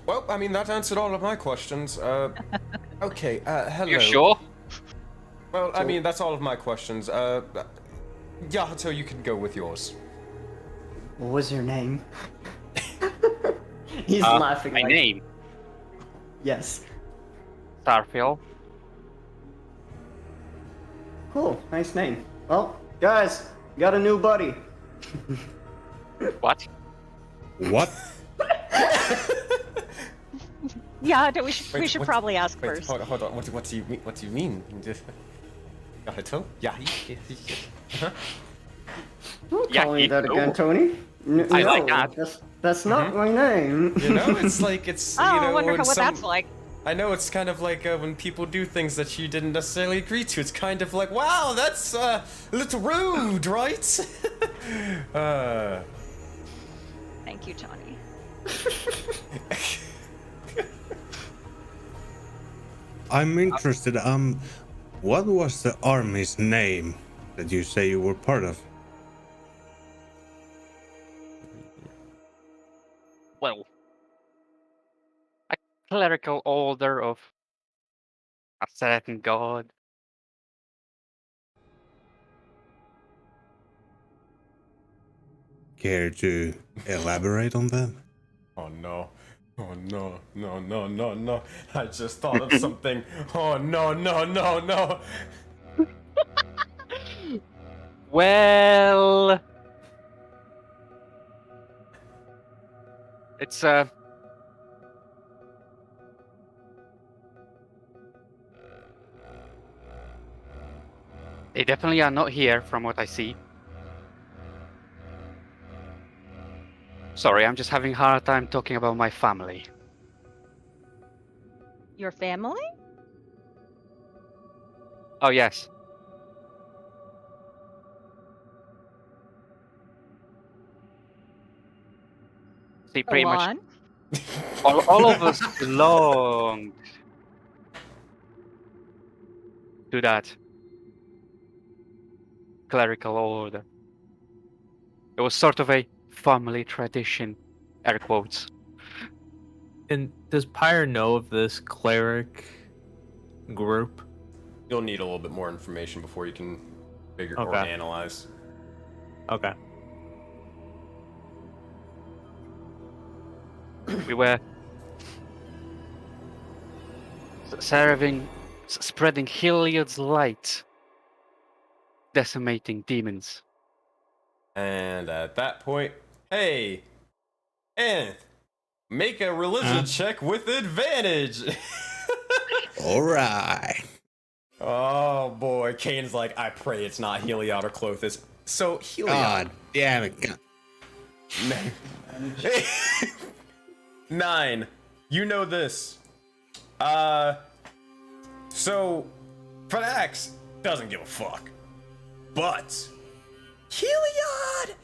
S1: Well, I mean, that answered all of my questions. Okay, hello.
S6: You sure?
S1: Well, I mean, that's all of my questions. Yahato, you can go with yours.
S4: What was your name? He's laughing.
S6: My
S4: like,
S6: name,
S4: Yes.
S6: Starfield.
S4: Cool. Nice name. Well, guys, got a new buddy.
S6: What?
S5: What?
S2: Yeah, we should
S1: Wait, what-
S2: probably ask
S1: Wait,
S2: first.
S1: hold on. What do you mean? What do you mean? Yahato?
S4: Don't
S6: Yeah,
S4: call me
S6: he-
S4: that again,
S6: oh.
S4: Tony.
S6: I
S4: no,
S6: like that.
S4: That's not my name.
S1: You know, it's like it's.
S2: Oh,
S1: you know,
S2: I wonder
S1: when
S2: what
S1: some-
S2: that's like.
S1: I know it's kind of like when people do things that you didn't necessarily agree to. It's kind of like, wow, that's a little rude, right?
S2: Thank you, Tony.
S5: I'm interested. What was the army's name that you say you were part of?
S6: Well, a clerical order of a certain god.
S5: Care to elaborate on that?
S1: Oh no. Oh no, no. I just thought of something. Oh no.
S6: Well, it's they definitely are not here from what I see. Sorry, I'm just having a hard time talking about my family.
S2: Your family?
S6: Oh yes. See,
S2: Go
S6: pretty much
S2: on.
S6: all of us belong to that clerical order. It was sort of a family tradition, air quotes.
S3: And does Pyre know of this cleric group?
S1: You'll need a little bit more information before you can figure or
S3: Okay.
S1: analyze.
S3: Okay.
S6: We were spreading Heliod's light, decimating demons.
S1: And at that point, hey, Nth, make a religion check with advantage.
S5: Alright.
S1: Oh boy, Kane's like, I pray it's not Heliod or Clothis. So Heliod.
S5: God damn it. God.
S1: 9. You know this. So Fanax doesn't give a fuck. But Heliod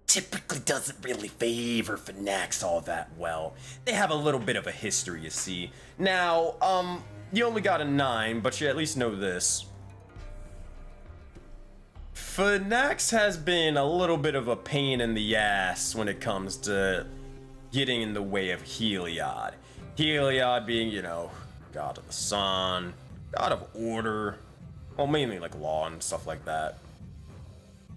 S1: typically doesn't really favor Fanax all that well. They have a little bit of a history, you see. Now, you only got a 9, but you at least know this. Fanax has been a little bit of a pain in the ass when it comes to getting in the way of Heliod. Heliod being, you know, god of the sun, god of order, well, mainly like law and stuff like that.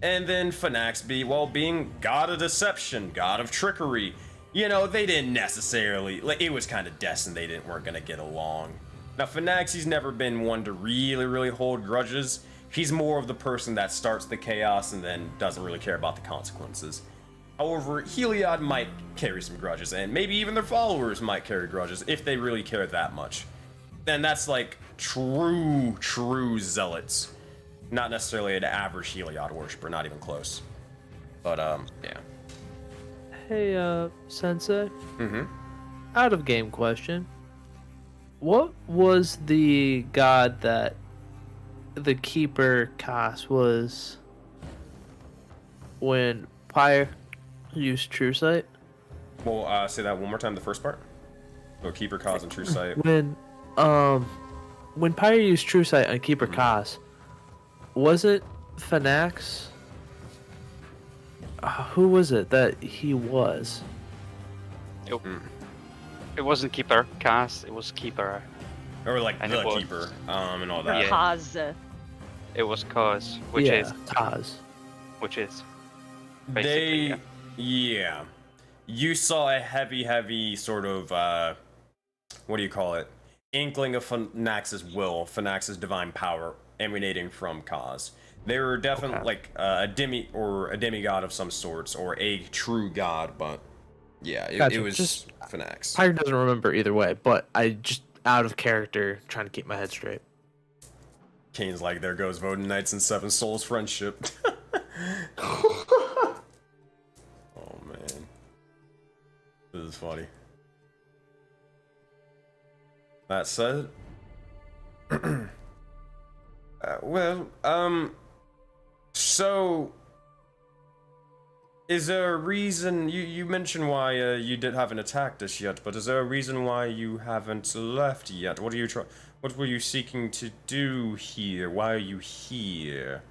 S1: And then Fanax being god of deception, god of trickery. You know, they didn't necessarily, like, it was kind of destined they weren't gonna get along. Now, Fanax, he's never been one to really hold grudges. He's more of the person that starts the chaos and then doesn't really care about the consequences. However, Heliod might carry some grudges, and maybe even their followers might carry grudges if they really care that much. Then that's like true zealots. Not necessarily an average Heliod worshiper, not even close. But, yeah.
S3: Hey, Sensei.
S1: Mm-hmm.
S3: Out of game question. What was the god that the Keeper cast was when Pyre used True Sight?
S1: Well, say that one more time, the first part. So Keeper Cause and True Sight.
S3: When Pyre used True Sight on Keeper Cause, was it Fanax? Who was it that he was?
S6: It wasn't Keeper cast, it was Keeper.
S1: Or like
S6: And
S1: the
S6: it was-
S1: Keeper, and all that.
S6: Yeah.
S2: Cause.
S6: It was Cause, which
S3: yeah,
S6: is
S3: Kaz.
S6: basically,
S1: Yeah. You saw a heavy sort of, what do you call it? Inkling of Fanax's will, Fanax's divine power emanating from Kaz. They were definitely like a demigod of some sorts, or a true god, but yeah, it
S3: Gotcha.
S1: was
S3: Just-
S1: Fanax.
S3: Pyre doesn't remember either way, but I just out of character trying to keep my head straight.
S1: Kane's like, there goes Voden Knights and Seven Souls friendship. Oh man. This is funny. That said, so is there a reason you mentioned why you haven't attacked us yet? But is there a reason why you haven't left yet? What were you seeking to do here? Why are you here?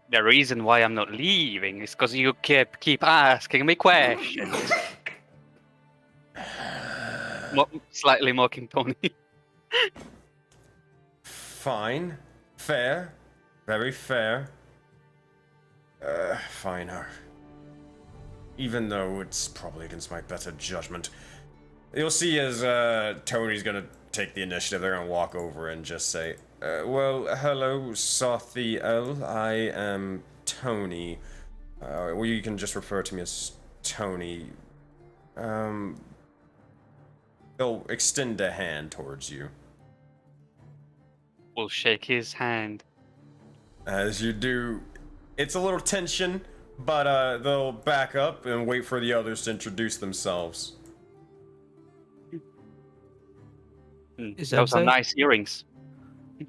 S6: The reason why I'm not leaving is because you keep asking me questions. Slightly mocking Tony.
S1: Fine, fair, very fair. Fine. Even though it's probably against my better judgment. You'll see as Tony's gonna take the initiative, they're gonna walk over and just say, well, hello, Sothiel, I am Tony. Well, you can just refer to me as Tony. He'll extend a hand towards you.
S6: We'll shake his hand.
S1: As you do, it's a little tension, but they'll back up and wait for the others to introduce themselves.
S3: Is
S6: Those are
S3: that
S6: nice earrings.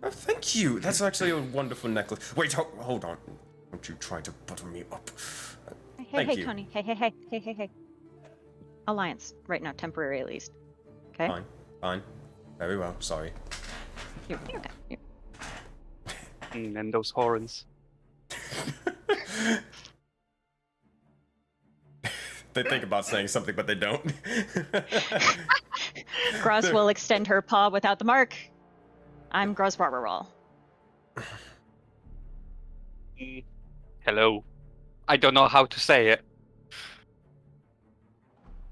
S1: Oh, thank you. That's actually a wonderful necklace. Wait, hold on. Don't you try to butter me up.
S2: Hey,
S1: Thank
S2: hey,
S1: you.
S2: Tony. Hey. Alliance, right now, temporary at least. Okay?
S1: Fine. Very well. Sorry.
S2: You're okay.
S6: And those horns.
S1: They think about saying something, but they don't.
S2: Groz will extend her paw without the mark. I'm Groz Barbarol.
S6: Hello. I don't know how to say it.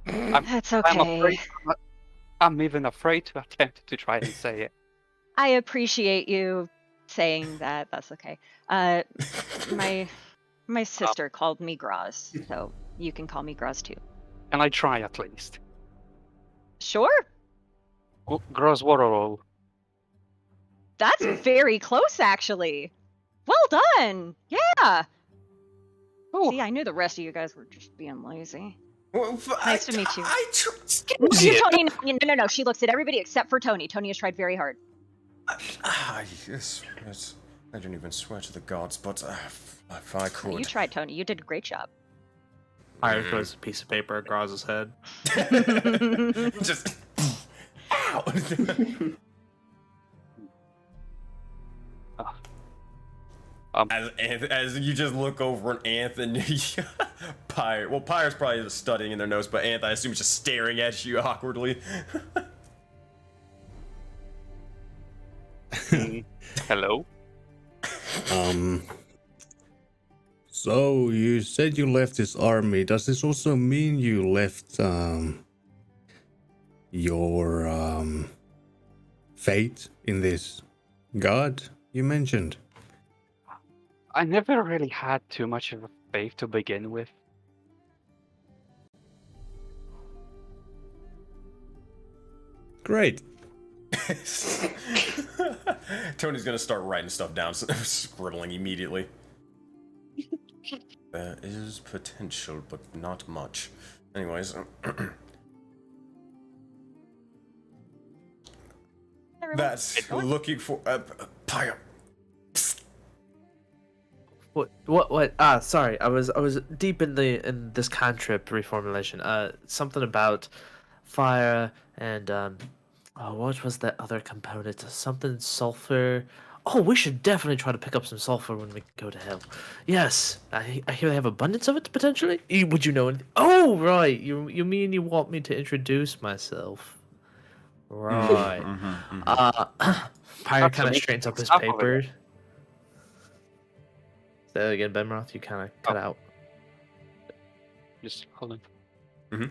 S2: That's
S6: I'm
S2: okay.
S6: afraid. I'm even afraid to attempt to try and say it.
S2: I appreciate you saying that. That's okay. My sister called me Groz, so you can call me Groz too.
S6: Can I try at least?
S2: Sure.
S6: Gross water.
S2: That's very close, actually. Well done. Yeah.
S6: Oh,
S2: See, I knew the rest of you guys were just being lazy.
S1: Well,
S2: Nice to meet you.
S3: Yeah.
S2: Tony, no. She looks at everybody except for Tony. Tony has tried very hard.
S1: Yes. I didn't even swear to the gods, but if I could.
S2: You tried, Tony. You did a great job.
S3: Fire throws a piece of paper at Groz's head.
S1: Just. Ow! As you just look over and Anthony, Pyre. Well, Pyre's probably just studying in their notes, but Anth, I assume, is just staring at you awkwardly.
S6: hello.
S5: So you said you left this army. Does this also mean you left your fate in this god you mentioned?
S6: I never really had too much of a faith to begin with.
S5: Great.
S1: Tony's gonna start writing stuff down, scribbling immediately. There is potential, but not much. Anyways. That's looking for Pyre.
S3: What? Sorry. I was deep in this cantrip reformulation. Something about fire and what was that other component? Something sulfur. Oh, we should definitely try to pick up some sulfur when we go to hell. Yes, I hear they have abundance of it potentially. Would you know anything? Oh, right. You mean you want me to introduce myself? Right. Pyre kind of straightens up his paper. Say that again, Benroth. You kind of cut out.
S6: Just hold on.
S1: Mm-hmm.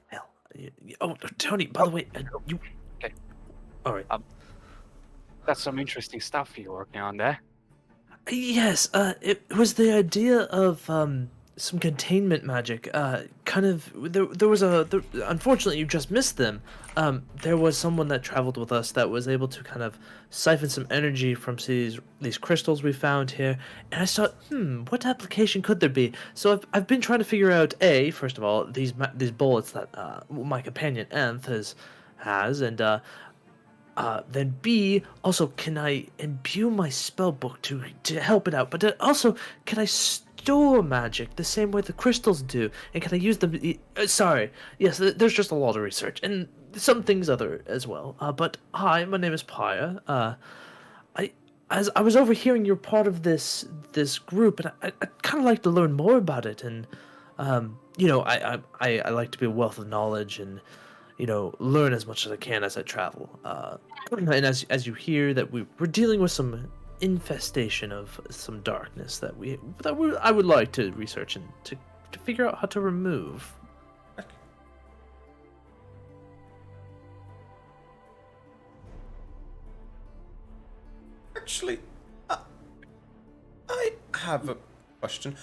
S3: Hell. Oh, Tony. By the way, you.
S6: Okay.
S3: All right.
S6: That's some interesting stuff you're working on there.
S3: Yes. It was the idea of some containment magic. Kind of. There was unfortunately, you just missed them. There was someone that traveled with us that was able to kind of siphon some energy from these crystals we found here, and I thought, what application could there be? So I've been trying to figure out first of all, these bullets that my companion Anth has, and then B, also can I imbue my spellbook to help it out? But then also, can I store magic the same way the crystals do? And can I use them? Sorry, yes, there's just a lot of research and some things other as well. But hi, my name is Pyre. As I was overhearing you're part of this group, and I'd kind of like to learn more about it. And I like to be a wealth of knowledge and learn as much as I can as I travel. And as you hear that we're dealing with some infestation of some darkness that I would like to research and to figure out how to remove.
S1: Actually, I have a question.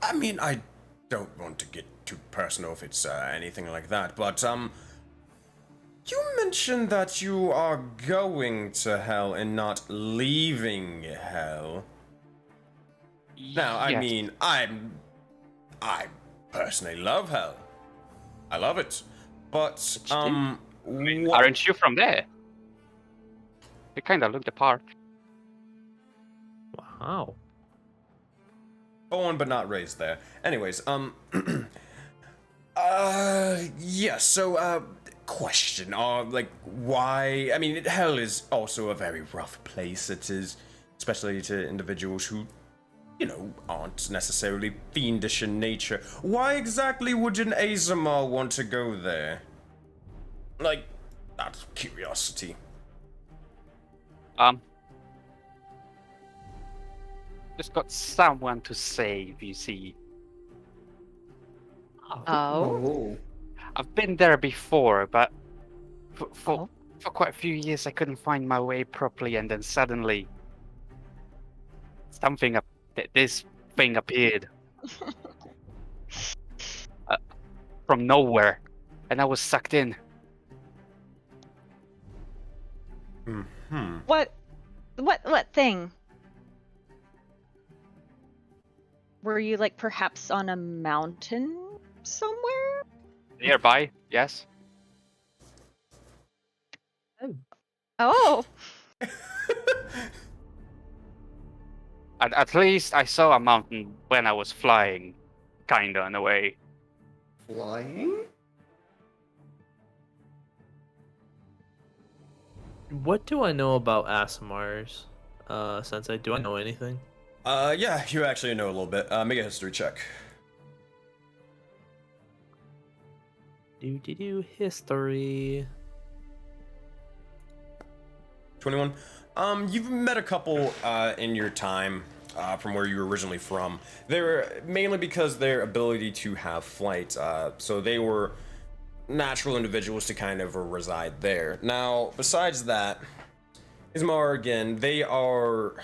S1: I don't want to get too personal if it's anything like that, but you mentioned that you are going to hell and not leaving hell. Now, I
S6: Yes.
S1: mean, I'm personally love hell. I love it. But,
S6: Aren't you from there? You kind of look the part.
S3: Wow.
S1: born but not raised there. Anyways, yeah, so, question, like, why, I mean, hell is also a very rough place, it is, especially to individuals who, you know, aren't necessarily fiendish in nature. Why exactly would an Azamar want to go there? Like, out of curiosity.
S6: Just got someone to save, you see.
S2: Oh.
S6: I've been there before, but for
S2: Oh.
S6: quite a few years I couldn't find my way properly, and then suddenly this thing appeared from nowhere, and I was sucked in.
S2: What thing? Were you like perhaps on a mountain somewhere?
S6: Nearby, yes.
S2: Oh.
S6: At least I saw a mountain when I was flying, kinda in a way.
S4: Flying?
S3: What do I know about Asimars, Sensei? Do I know anything?
S1: Yeah, you actually know a little bit. Make a history check.
S3: History.
S1: 21. You've met a couple in your time from where you were originally from. They're mainly because their ability to have flight, so they were natural individuals to kind of reside there. Now, besides that, Ismar, again, they're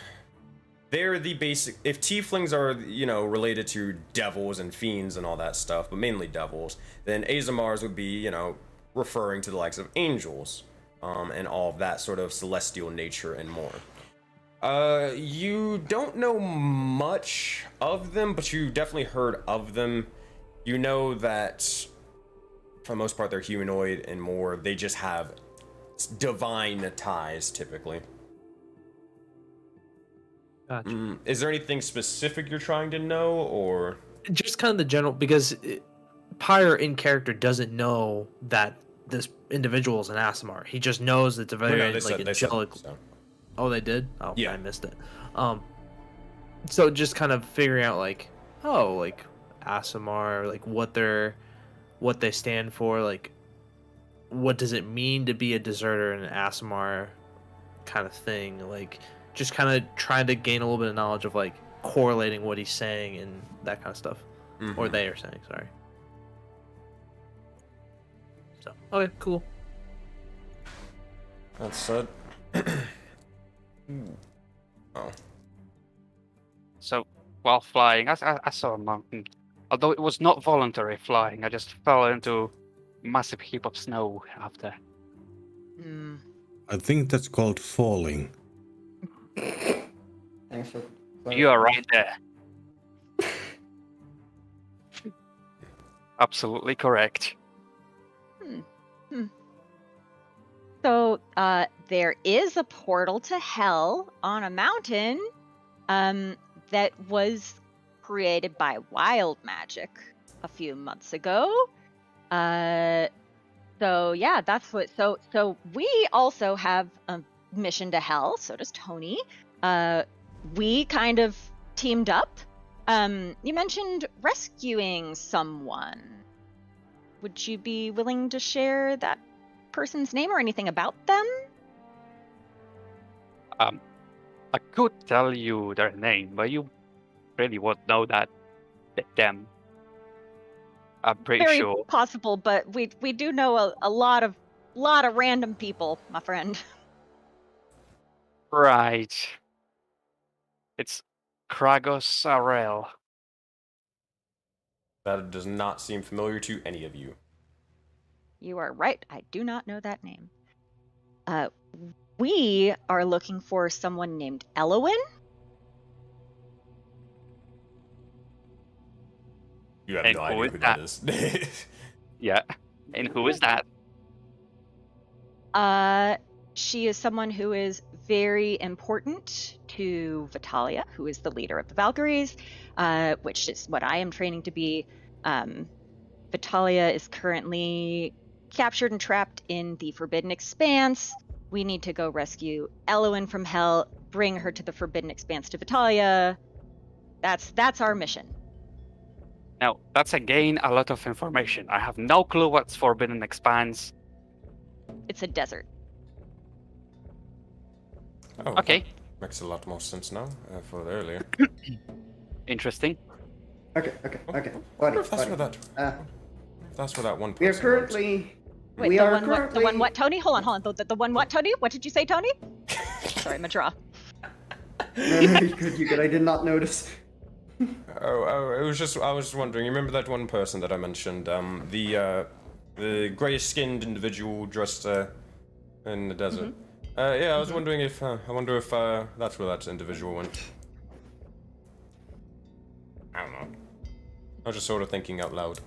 S1: the basic, if tieflings are, you know, related to devils and fiends and all that stuff, but mainly devils, then Azamars would be, you know, referring to the likes of angels. And all of that sort of celestial nature and more. You don't know much of them, but you definitely heard of them. You know that, for the most part, they're humanoid and more. They just have divine ties, typically.
S3: Gotcha.
S1: Is there anything specific you're trying to know, or?
S3: Just kind of the general, because Pyre in character doesn't know that this individual is an Asimar. He just knows it's a very angelic.
S1: So.
S3: Oh, they did? Oh,
S1: Yeah.
S3: I missed it. So just kind of figuring out like Asimar, like what they stand for, like what does it mean to be a deserter and an Asimar kind of thing. Like just kind of trying to gain a little bit of knowledge of like correlating what he's saying and that kind of stuff.
S1: Mm-hmm.
S3: Or they are saying, sorry. So, okay, cool.
S1: That's said. Oh.
S6: So, while flying, I saw a mountain. Although it was not voluntary flying, I just fell into a massive heap of snow after.
S5: I think that's called falling.
S4: Thanks for
S6: You are right there. Absolutely correct.
S2: So, there is a portal to hell on a mountain, that was created by wild magic a few months ago. So yeah, that's what. So we also have a mission to hell. So does Tony. We kind of teamed up. You mentioned rescuing someone. Would you be willing to share that person's name or anything about them?
S6: I could tell you their name, but you really won't know them. I'm pretty
S2: Very
S6: sure.
S2: possible, but we do know a lot of random people, my friend.
S6: Right. It's Kragos Arel.
S1: That does not seem familiar to any of you.
S2: You are right. I do not know that name. We are looking for someone named Elowin.
S1: You have
S6: And
S1: no
S6: who
S1: idea
S6: is
S1: who that is.
S6: Yeah. And who is that?
S2: She is someone who is very important to Vitalia, who is the leader of the Valkyries, which is what I am training to be. Vitalia is currently captured and trapped in the Forbidden Expanse. We need to go rescue Elowen from Hell, bring her to the Forbidden Expanse to Vitalia. That's our mission.
S6: Now, that's again a lot of information. I have no clue what's Forbidden Expanse.
S2: It's a desert.
S1: Oh,
S6: Okay.
S1: that makes a lot more sense now for earlier.
S6: Interesting.
S4: Okay.
S1: I
S4: Buddy,
S1: wonder if that's
S4: buddy.
S1: where that. If that's where that one person
S4: We are
S1: went.
S4: currently.
S2: Wait,
S4: we
S2: the
S4: are
S2: one
S4: currently.
S2: what? The one what, Tony? Hold on. The one what, Tony? What did you say, Tony? Sorry, I'm a draw.
S4: No, you good. I did not notice.
S1: Oh, it was just I was wondering. You remember that one person that I mentioned? The grey-skinned individual dressed in the desert. Yeah, I was wondering if I wonder if that's where that individual went. I don't know. I was just sort of thinking out loud.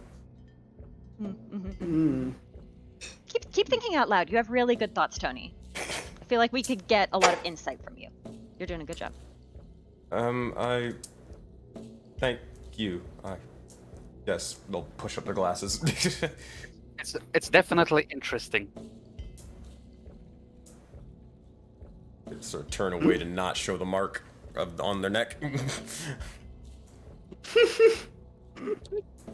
S2: Keep thinking out loud. You have really good thoughts, Tony. I feel like we could get a lot of insight from you. You're doing a good job.
S1: I thank you. I guess they'll push up their glasses.
S6: It's definitely interesting.
S1: Sort of turn away to not show the mark on their neck.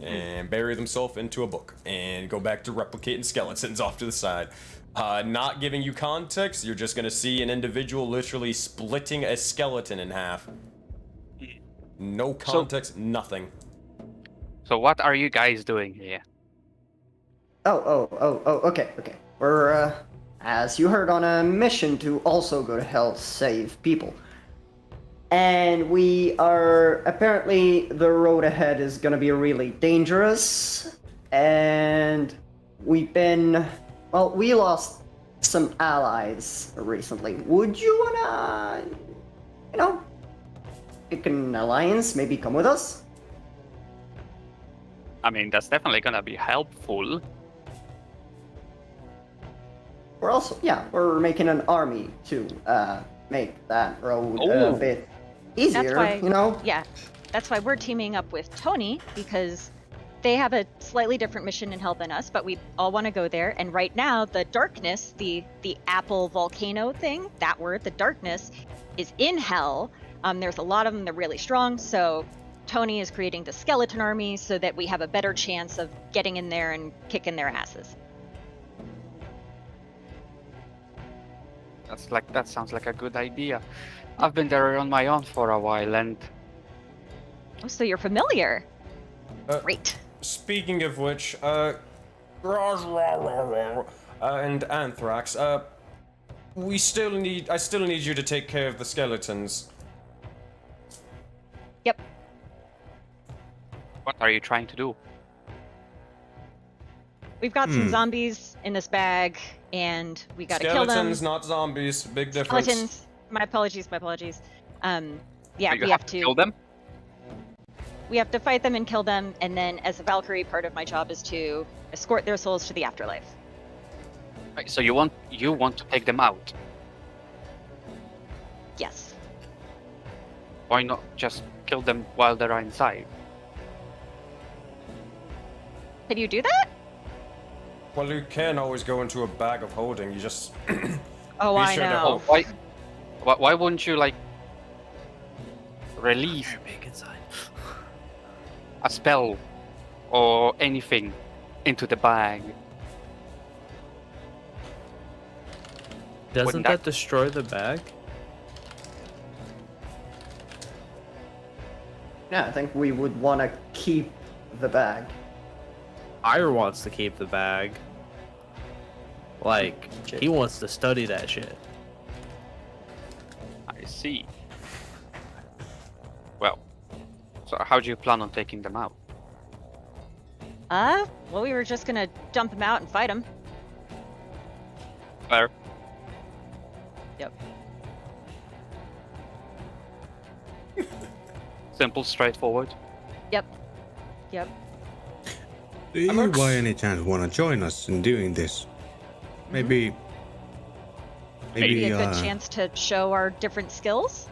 S1: And bury themselves into a book and go back to replicating skeletons off to the side. Not giving you context, you're just gonna see an individual literally splitting a skeleton in half. No context, nothing.
S6: So what are you guys doing here?
S4: Okay. We're, as you heard, on a mission to also go to hell to save people. And we are, apparently, the road ahead is gonna be really dangerous. And we've been, well, we lost some allies recently. Would you wanna, pick an alliance, maybe come with us?
S6: I mean, that's definitely gonna be helpful.
S4: We're also, we're making an army to make that road a bit easier,
S2: That's why,
S4: you know?
S2: Yeah, that's why we're teaming up with Tony, because they have a slightly different mission in hell than us, but we all want to go there. And right now, the darkness, the apple volcano thing, that word, the darkness, is in hell. There's a lot of them. They're really strong. So Tony is creating the skeleton army so that we have a better chance of getting in there and kicking their asses.
S6: That sounds like a good idea. I've been there on my own for a while, and
S2: Oh, so you're familiar. Great.
S1: Speaking of which, and Anthrax, I still need you to take care of the skeletons.
S2: Yep.
S6: what are you trying to do?
S2: We've got some zombies in this bag, and we gotta kill them.
S1: Skeletons, not zombies. Big difference.
S2: Skeletons. My apologies. Yeah,
S6: So
S2: we
S6: you
S2: have
S6: to kill them.
S2: We have to fight them and kill them, and then as a Valkyrie, part of my job is to escort their souls to the afterlife.
S6: Right, so you want to take them out?
S2: Yes.
S6: Why not just kill them while they're inside?
S2: Can you do that?
S1: Well, you can always go into a bag of holding. You just
S2: Oh,
S1: Be
S2: I
S1: sure to
S2: know.
S1: hold-
S6: Why wouldn't you release
S3: Big inside.
S6: a spell or anything into the bag?
S3: Doesn't
S6: Wouldn't
S3: that
S6: that-
S3: destroy the bag?
S4: Yeah, I think we would want to keep the bag.
S3: Ire wants to keep the bag. Like, he wants to study that shit.
S6: I see. Well, so how do you plan on taking them out?
S2: Well, we were just gonna dump them out and fight them.
S6: Fair.
S2: Yep.
S6: Simple, straightforward.
S2: Yep.
S5: Do you
S1: Amongst-
S5: by any chance want to join us in doing this? Maybe.
S2: Maybe
S5: Maybe
S2: a good chance to show our different skills.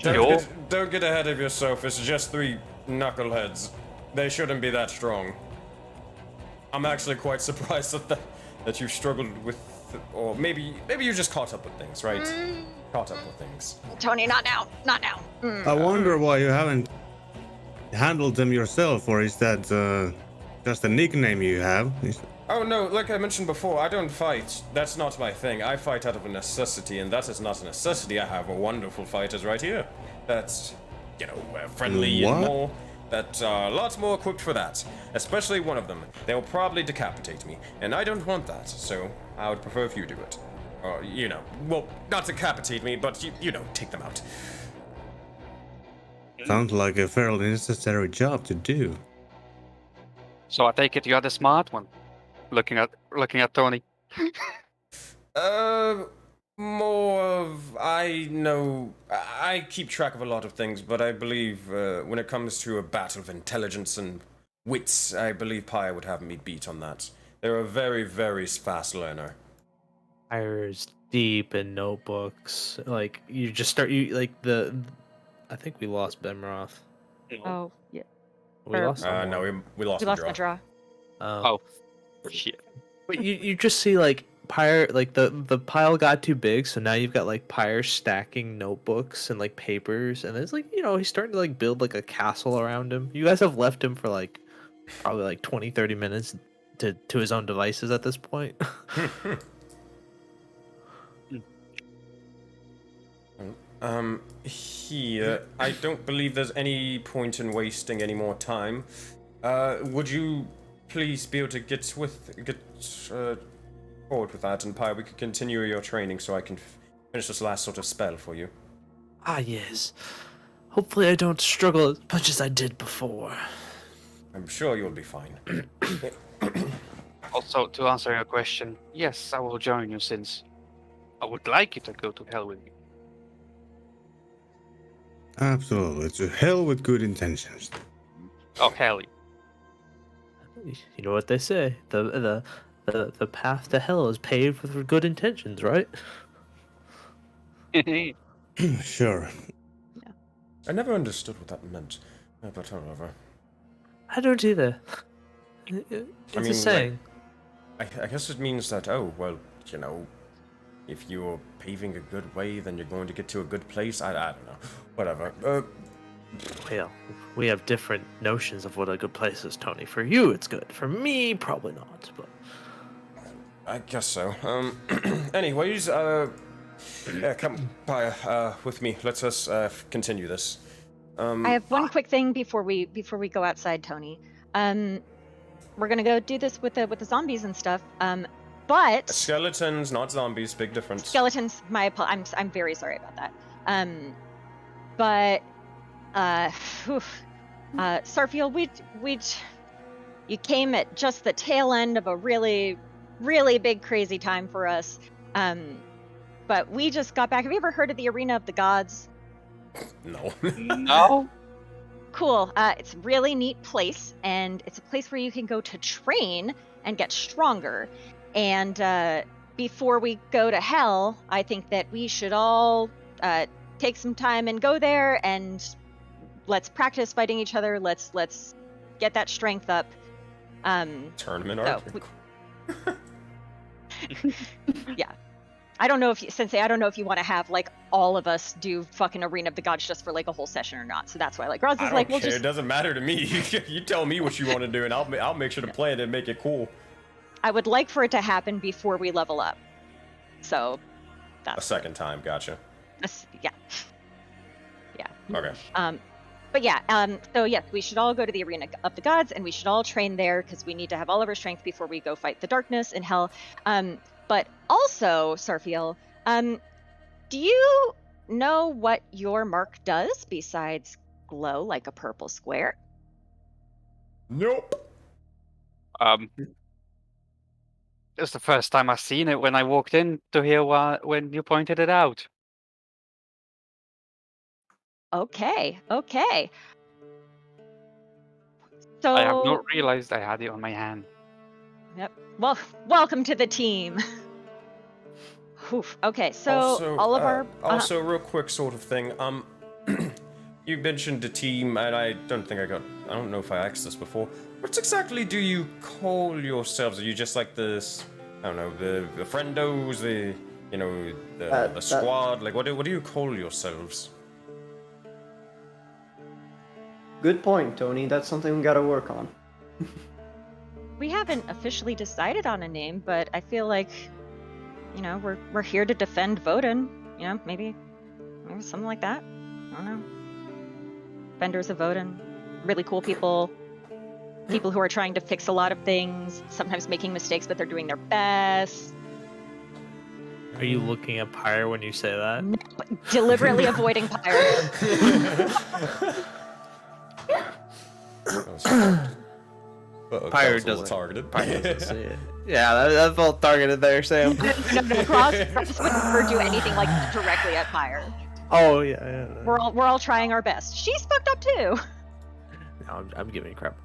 S1: Don't get ahead of yourself. It's just 3 knuckleheads. They shouldn't be that strong. I'm actually quite surprised that you've struggled with, or maybe you just caught up with things, right? Caught up with things.
S2: Tony, not now. Not now.
S5: I wonder why you haven't handled them yourself, or is that just a nickname you have?
S1: Oh no, like I mentioned before, I don't fight. That's not my thing. I fight out of a necessity, and that is not a necessity. I have a wonderful fighters right here. That's, friendly and
S5: What?
S1: more. That lots more equipped for that. Especially one of them. They'll probably decapitate me, and I don't want that. So I would prefer if you do it. Or well, not decapitate me, but take them out.
S5: Sounds like a fairly necessary job to do.
S6: So I take it you're the smart one. Looking at Tony.
S1: More of I keep track of a lot of things, but I believe when it comes to a battle of intelligence and wits, I believe Pyre would have me beat on that. They're a very, very fast learner.
S3: Pyre's deep in notebooks. Like you just start I think we lost Bemroth.
S2: Oh, yeah.
S3: We lost someone.
S1: No, we lost
S2: We
S1: the
S2: lost
S1: draw.
S2: the draw.
S6: Oh, shit.
S3: But you just see like Pyre, like the pile got too big, so now you've got like Pyre stacking notebooks and like papers, and it's like he's starting to like build like a castle around him. You guys have left him for like probably like 20-30 minutes to his own devices at this point.
S1: Here, I don't believe there's any point in wasting any more time. Would you please be able to get forward with that, and Pyre, we could continue your training so I can finish this last sort of spell for you.
S3: Ah, yes. Hopefully I don't struggle as much as I did before.
S1: I'm sure you'll be fine.
S6: Also, to answer your question, yes, I will join you since I would like you to go to hell with me.
S5: Absolutely, to hell with good intentions.
S6: Oh, hell.
S3: You know what they say. The path to hell is paved with good intentions, right?
S5: Sure.
S1: I never understood what that meant, but however.
S3: I don't either. It's a saying.
S1: I guess it means that, if you're paving a good way, then you're going to get to a good place. I don't know. Whatever.
S3: Well, we have different notions of what a good place is, Tony. For you, it's good. For me, probably not. But
S1: I guess so. Anyways, come by with me. Let's us continue this.
S2: I have one quick thing before we go outside, Tony. We're gonna go do this with the zombies and stuff. But
S1: Skeletons, not zombies. Big difference.
S2: skeletons. I'm very sorry about that. But Sarfield, you came at just the tail end of a really, really big crazy time for us. But we just got back. Have you ever heard of the Arena of the Gods?
S1: No.
S6: No?
S2: Cool. It's a really neat place, and it's a place where you can go to train and get stronger. And before we go to hell, I think that we should all take some time and go there, and let's practice fighting each other. Let's get that strength up.
S1: Tournament
S2: So
S1: art.
S2: yeah. I don't know if you want to have like all of us do fucking Arena of the Gods just for like a whole session or not. So that's why like Roz is
S1: I don't
S2: like,
S1: care.
S2: we'll just.
S1: It doesn't matter to me. You tell me what you want to do, and I'll make sure to play it and make it cool.
S2: I would like for it to happen before we level up. So that's
S1: A second time, gotcha.
S2: yeah. Yeah.
S1: Okay.
S2: But yeah, so yes, we should all go to the Arena of the Gods, and we should all train there because we need to have all of our strength before we go fight the darkness in hell. But also, Sarfiel, do you know what your mark does besides glow like a purple square?
S1: Nope.
S6: It's the first time I've seen it when I walked in to hear when you pointed it out.
S2: Okay. So
S6: I have not realized I had it on my hand.
S2: Yep. Well, welcome to the team. Oof. Okay, so
S1: Also,
S2: all of our
S1: also, real quick sort of thing. You mentioned a team, and I don't know if I asked this before. What exactly do you call yourselves? Are you just like this? I don't know, the friendos, the squad. Like, what do you call yourselves?
S4: Good point, Tony. That's something we gotta work on.
S2: we haven't officially decided on a name, but I feel like, we're here to defend Voden. Maybe something like that. I don't know. Defenders of Voden, really cool people who are trying to fix a lot of things, sometimes making mistakes, but they're doing their best.
S3: Are you looking at Pyre when you say that?
S2: Deliberately avoiding Pyre.
S3: Pyre
S1: That's a little
S3: doesn't.
S1: targeted.
S3: Pyre doesn't see it. Yeah, that felt targeted there, Sam.
S2: No, Cross would never do anything like directly at Pyre.
S3: Oh yeah.
S2: We're all trying our best. She's fucked up too.
S3: No, I'm giving you crap.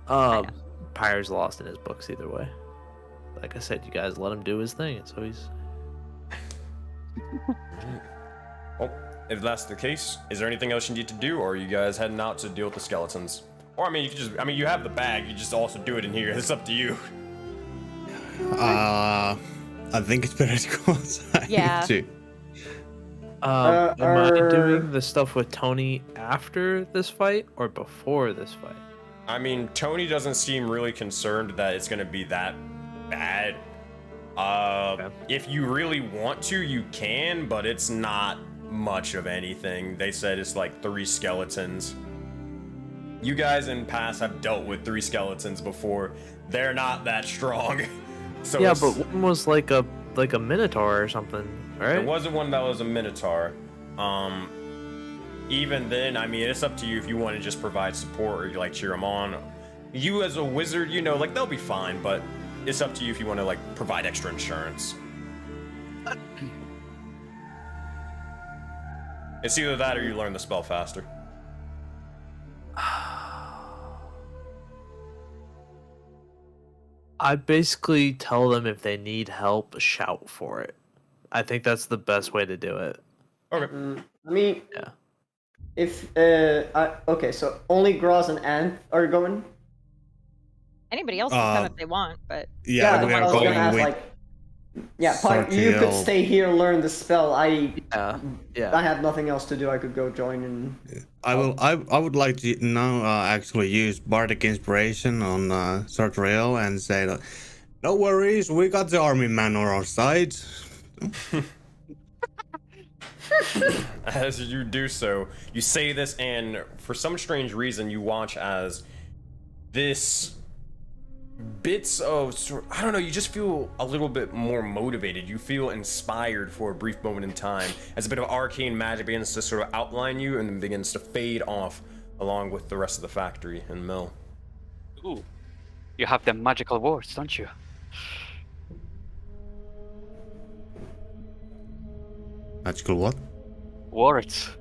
S3: Pyre's lost in his books either way. Like I said, you guys let him do his thing, so he's.
S1: Well, if that's the case, is there anything else you need to do, or are you guys heading out to deal with the skeletons? Or you can you have the bag. You just also do it in here. It's up to you.
S5: I think it's better to go outside.
S2: Yeah.
S5: Too.
S3: Am I doing the stuff with Tony after this fight or before this fight?
S1: Tony doesn't seem really concerned that it's gonna be that bad. If you really want to, you can, but it's not much of anything. They said it's like 3 skeletons. You guys in past have dealt with 3 skeletons before. They're not that strong. So
S3: yeah, but one was like a minotaur or something, right?
S1: There wasn't one that was a minotaur. Even then, it's up to you if you want to just provide support or you cheer them on. You as a wizard, they'll be fine, but it's up to you if you want to provide extra insurance. It's either that or you learn the spell faster.
S3: I basically tell them if they need help, shout for it. I think that's the best way to do it.
S1: Okay.
S3: Yeah.
S4: If okay, so only Groz and Ant are going.
S2: Anybody else can come if they want, but
S5: Yeah, we
S4: I
S5: are
S4: was gonna
S5: going
S4: ask,
S5: with.
S4: you could
S5: Sarkiel.
S4: stay here, learn the spell. I
S3: Yeah.
S4: have nothing else to do. I could go join and.
S5: I would like to now actually use Bardic Inspiration on Sarkiel and say, no worries, we got the army man on our side.
S1: As you do so, you say this, and for some strange reason, you watch as this bits of, I don't know, you just feel a little bit more motivated. You feel inspired for a brief moment in time as a bit of arcane magic begins to sort of outline you and then begins to fade off along with the rest of the factory and mill.
S6: Ooh, you have them magical words, don't you?
S5: Magical what?
S6: Words.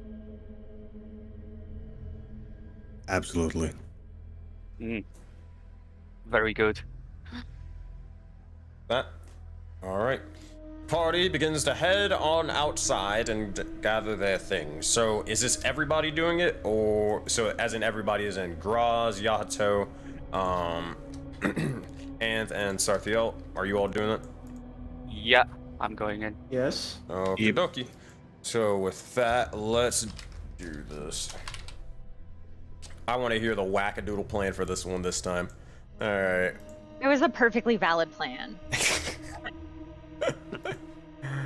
S5: Absolutely.
S6: Very good.
S1: That. Alright. Party begins to head on outside and gather their things. So, is this everybody doing it? Or, so as in everybody is in Graz, Yahato, and Sarthiel? Are you all doing it?
S6: Yeah, I'm going in.
S4: Yes.
S1: Okie dokie. So with that, let's do this. I want to hear the wackadoodle plan for this one this time. Alright.
S2: it was a perfectly valid plan.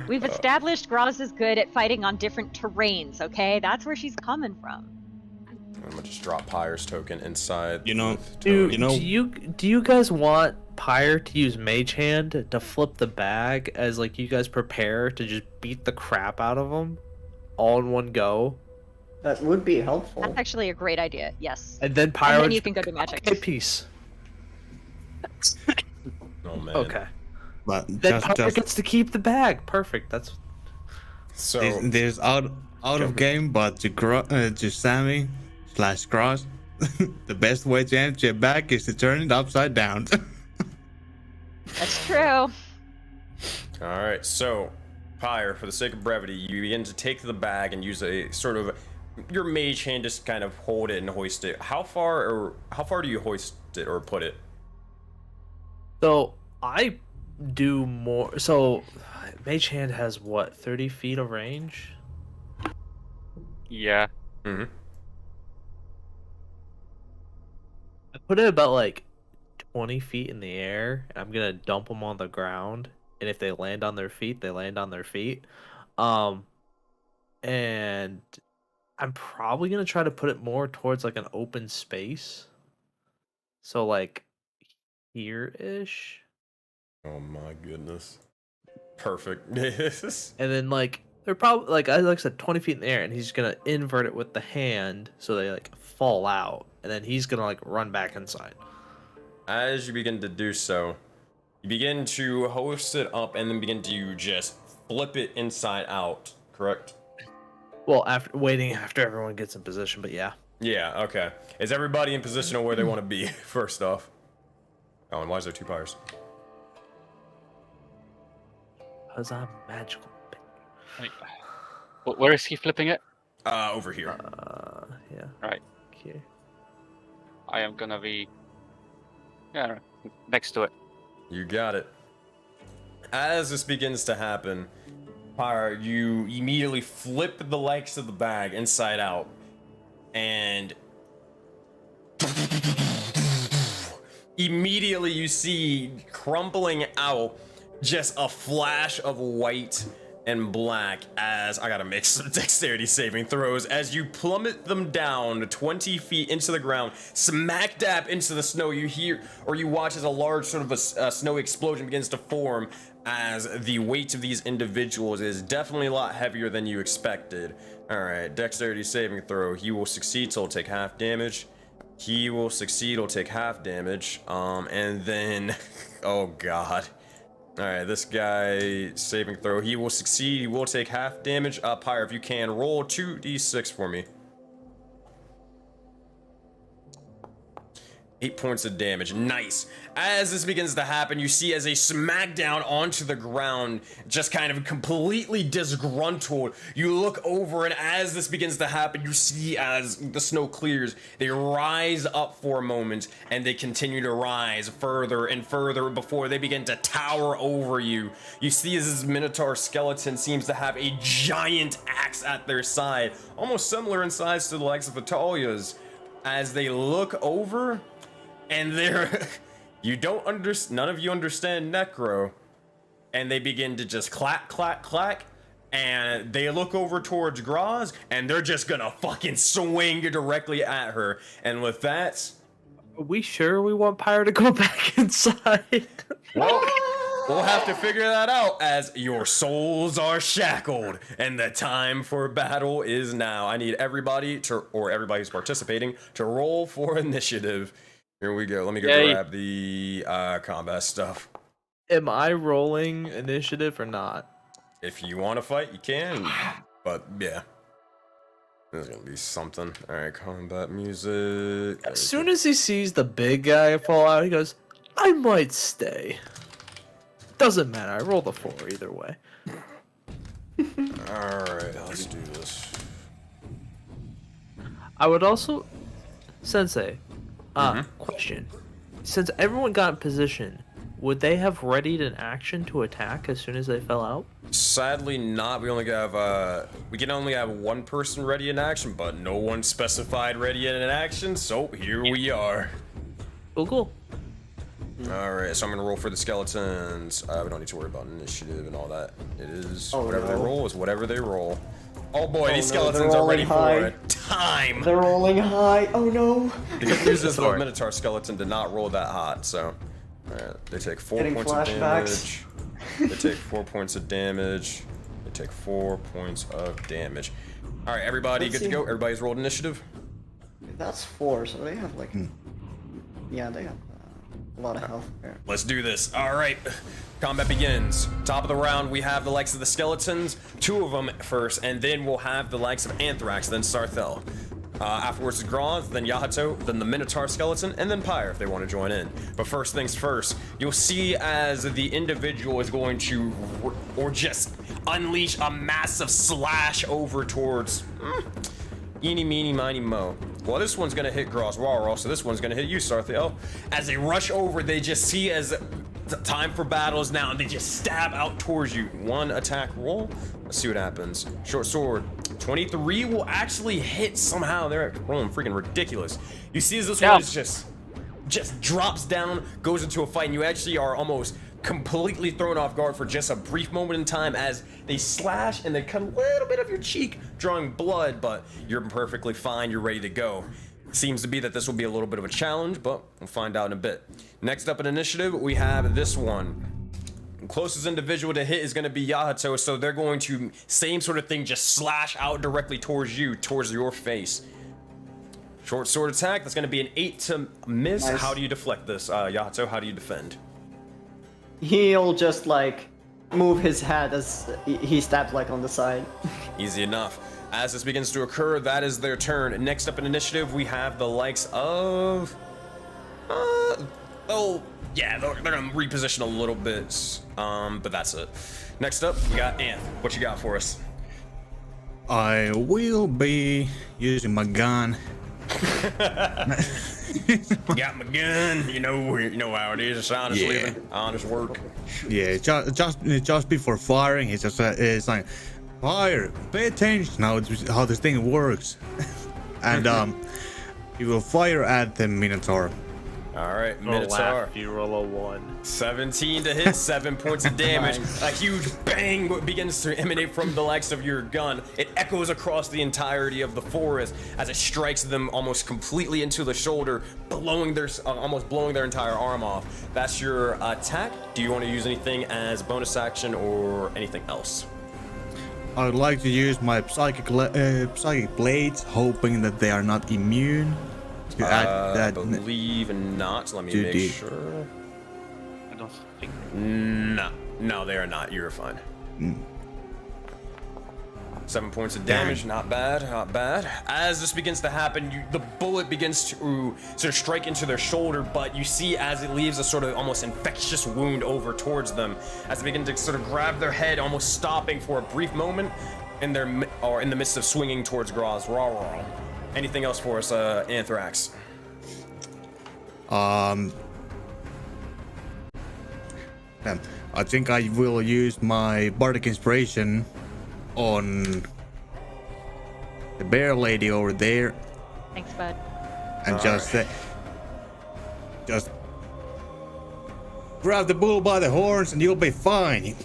S2: We've established Graz is good at fighting on different terrains, okay? That's where she's coming from.
S1: I'm gonna just drop Pyre's token inside.
S3: Do you guys want Pyre to use Mage Hand to flip the bag as you guys prepare to just beat the crap out of them all in one go?
S4: That would be helpful.
S2: That's actually a great idea, yes.
S3: And then Pyre
S2: And then
S3: would
S2: you can go do magic.
S3: Okay, peace.
S1: Oh man.
S3: Okay.
S5: But
S3: Then Pyre gets to keep the bag. Perfect. That's
S1: So
S5: there's out of game, but to Sammy / Gross, the best way to empty a bag is to turn it upside down.
S2: That's true.
S1: Alright, so, Pyre, for the sake of brevity, you begin to take the bag and use a sort of your mage hand, just kind of hold it and hoist it. How far do you hoist it or put it?
S3: So I do more. So mage hand has what, 30 feet of range?
S6: Yeah.
S1: Mm-hmm.
S3: I put it about like 20 feet in the air, and I'm gonna dump them on the ground. And if they land on their feet, they land on their feet. And I'm probably gonna try to put it more towards like an open space. So like here-ish.
S1: Oh my goodness. Perfect.
S3: And then like they're probably like I said 20 feet in the air, and he's gonna invert it with the hand so they like fall out, and then he's gonna like run back inside.
S1: As you begin to do so, you begin to hoist it up and then begin to just flip it inside out, correct?
S3: Well, after everyone gets in position, but yeah.
S1: Yeah, okay. Is everybody in position of where they want to be, first off? Oh, and why is there two pyres?
S3: Because I'm magical.
S6: Wait, where is he flipping it?
S1: Over here.
S3: Yeah.
S6: Right.
S3: Okay.
S6: I am gonna be next to it.
S1: You got it. As this begins to happen, Pyre, you immediately flip the legs of the bag inside out, and immediately you see crumbling out just a flash of white and black as I gotta make some dexterity saving throws as you plummet them down 20 feet into the ground, smack dab into the snow. You hear or you watch as a large sort of a snowy explosion begins to form, as the weight of these individuals is definitely a lot heavier than you expected. Alright, dexterity saving throw. He will succeed, so he'll take half damage. He will succeed, he'll take half damage. And then, oh god. Alright, this guy, saving throw. He will succeed, he will take half damage. Pyre, if you can, roll 2d6 for me. 8 points of damage. Nice. As this begins to happen, you see as a smackdown onto the ground, just kind of completely disgruntled. You look over, and as this begins to happen, you see as the snow clears, they rise up for a moment, and they continue to rise further and further before they begin to tower over you. You see as this Minotaur skeleton seems to have a giant axe at their side, almost similar in size to the likes of Atalia's. As they look over, and they're none of you understand Necro, and they begin to just clack, clack, clack, and they look over towards Graz, and they're just gonna fucking swing directly at her. And with that,
S3: Are we sure we want Pyre to go back inside?
S1: well, we'll have to figure that out as your souls are shackled, and the time for battle is now. I need everybody everybody who's participating to roll for initiative. Here we go. Let me go grab the combat stuff.
S3: Am I rolling initiative or not?
S1: If you want to fight, you can. But yeah, there's gonna be something. All right, combat music.
S3: As soon as he sees the big guy fall out, he goes, "I might stay." Doesn't matter. I rolled a 4 either way.
S1: All right, let's do this.
S3: I would also, Sensei. Question. Since everyone got in position, would they have readied an action to attack as soon as they fell out?
S1: Sadly not. We can only have one person ready in action, but no one specified ready in action, so here we are.
S3: Cool.
S1: Alright, so I'm gonna roll for the skeletons. We don't need to worry about initiative and all that. It is whatever they roll is whatever they roll. Oh boy, these skeletons are ready for it. Time!
S4: They're rolling high. Oh no!
S1: The good news is the Minotaur skeleton did not roll that hot, so. Alright, they take 4
S4: Getting
S1: points
S4: flashbacks.
S1: of damage. They take 4 points of damage. They take 4 points of damage. Alright, everybody
S4: Let's
S1: good to
S4: see.
S1: go? Everybody's rolled initiative?
S4: That's 4, so they have like. Yeah, they have a lot of health there.
S1: Let's do this. All right, combat begins. Top of the round, we have the likes of the skeletons, 2 of them first, and then we'll have the likes of Anthrax, then Sarthel. Afterwards, Groth, then Yahato, then the Minotaur skeleton, and then Pyre if they want to join in. But first things first, you'll see as the individual is going to, or just unleash a massive slash over towards eeny, meeny, miny, mo. Well, this one's gonna hit Auroraverse, so this one's gonna hit you, Sarthiel. As they rush over, they just see as the time for battle is now, and they just stab out towards you. One attack roll. Let's see what happens. Short sword. 23 will actually hit somehow. They're rolling freaking ridiculous. You see as this one is just drops down, goes into a fight, and you actually are almost completely thrown off guard for just a brief moment in time as they slash and they cut a little bit of your cheek, drawing blood, but you're perfectly fine. You're ready to go. Seems to be that this will be a little bit of a challenge, but we'll find out in a bit. Next up in initiative, we have this one. The closest individual to hit is going to be Yahato, so they're going to, same sort of thing, just slash out directly towards you, towards your face. Short sword attack, that's going to be an 8 to miss.
S4: Nice.
S1: How do you deflect this, Yahato? How do you defend?
S4: He'll just like move his head as he stabs like on the side.
S1: Easy enough. As this begins to occur, that is their turn. Next up in initiative, we have the likes of... oh, yeah, they're gonna reposition a little bit, but that's it. Next up, we got Anth. What you got for us?
S5: I will be using my gun.
S1: Got my gun. You know how it is. It's honest living, honest work.
S5: Yeah, just before firing, it's like, fire, pay attention how this thing works. And you will fire at the Minotaur.
S1: All right,
S9: Minotaur.
S1: Minotaur.
S9: If you roll a 1.
S1: 17 to hit, 7 points of damage. A huge bang begins to emanate from the likes of your gun. It echoes across the entirety of the forest as it strikes them almost completely into the shoulder, almost blowing their entire arm off. That's your attack. Do you want to use anything as bonus action or anything else?
S5: I would like to use my psychic blades, hoping that they are not immune. To add that.
S1: I believe not. Let me make sure.
S6: I don't think.
S1: No, they are not. You're fine. 7 points of damage. Not bad. Not bad. As this begins to happen, the bullet begins to sort of strike into their shoulder, but you see as it leaves a sort of almost infectious wound over towards them, as they begin to sort of grab their head, almost stopping for a brief moment, in the midst of swinging towards Auroraverse. Anything else for us, Anthrax?
S5: I think I will use my bardic inspiration on the bear lady over there,
S2: Thanks, bud.
S5: and just grab the bull by the horns, and you'll be fine.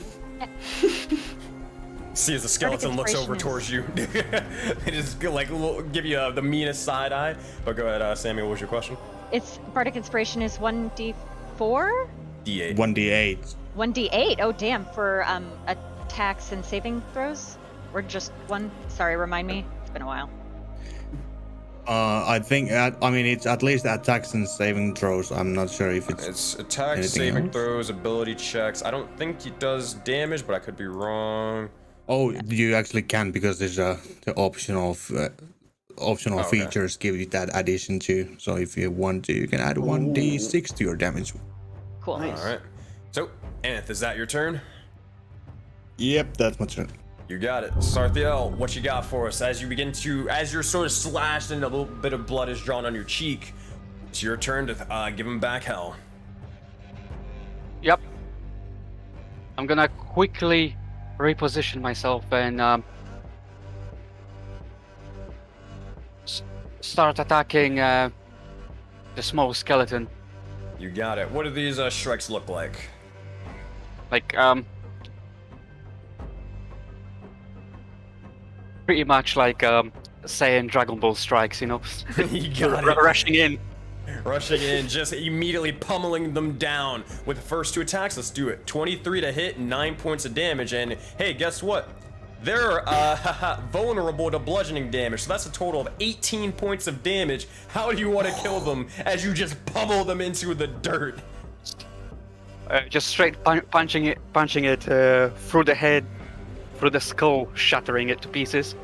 S1: See as the skeleton looks over towards you. It just like give you the meanest side eye. But go ahead, Sammy. What was your question?
S2: It's Bardic Inspiration is 1d4?
S1: D8.
S5: 1d8.
S2: 1d8. Oh, damn. For attacks and saving throws? Or just one? Sorry, remind me. It's been a while.
S5: I think it's at least attacks and saving throws. I'm not sure if
S1: It's attacks, saving
S5: else?
S1: throws, ability checks. I don't think it does damage, but I could be wrong.
S5: Oh, you actually can, because there's the optional features give you that addition too. So if you want to, you can add 1d6 to your damage.
S2: Cool.
S4: Nice.
S1: All right. So, Anth, is that your turn?
S5: Yep, that's my turn.
S1: You got it. Sarthiel, what you got for us? As you're sort of slashed and a little bit of blood is drawn on your cheek, it's your turn to give him back hell.
S6: Yep. I'm gonna quickly reposition myself and start attacking the small skeleton.
S1: You got it. What do these Shreks look like?
S6: Like pretty much like Saiyan Dragon Ball strikes, you know.
S1: You got it.
S6: Rushing in.
S1: Rushing in, just immediately pummeling them down with the first 2 attacks. Let's do it. 23 to hit, 9 points of damage, and hey, guess what? They're vulnerable to bludgeoning damage, so that's a total of 18 points of damage. How do you want to kill them as you just pummel them into the dirt?
S6: Just straight punching it through the head, through the skull, shattering it to pieces.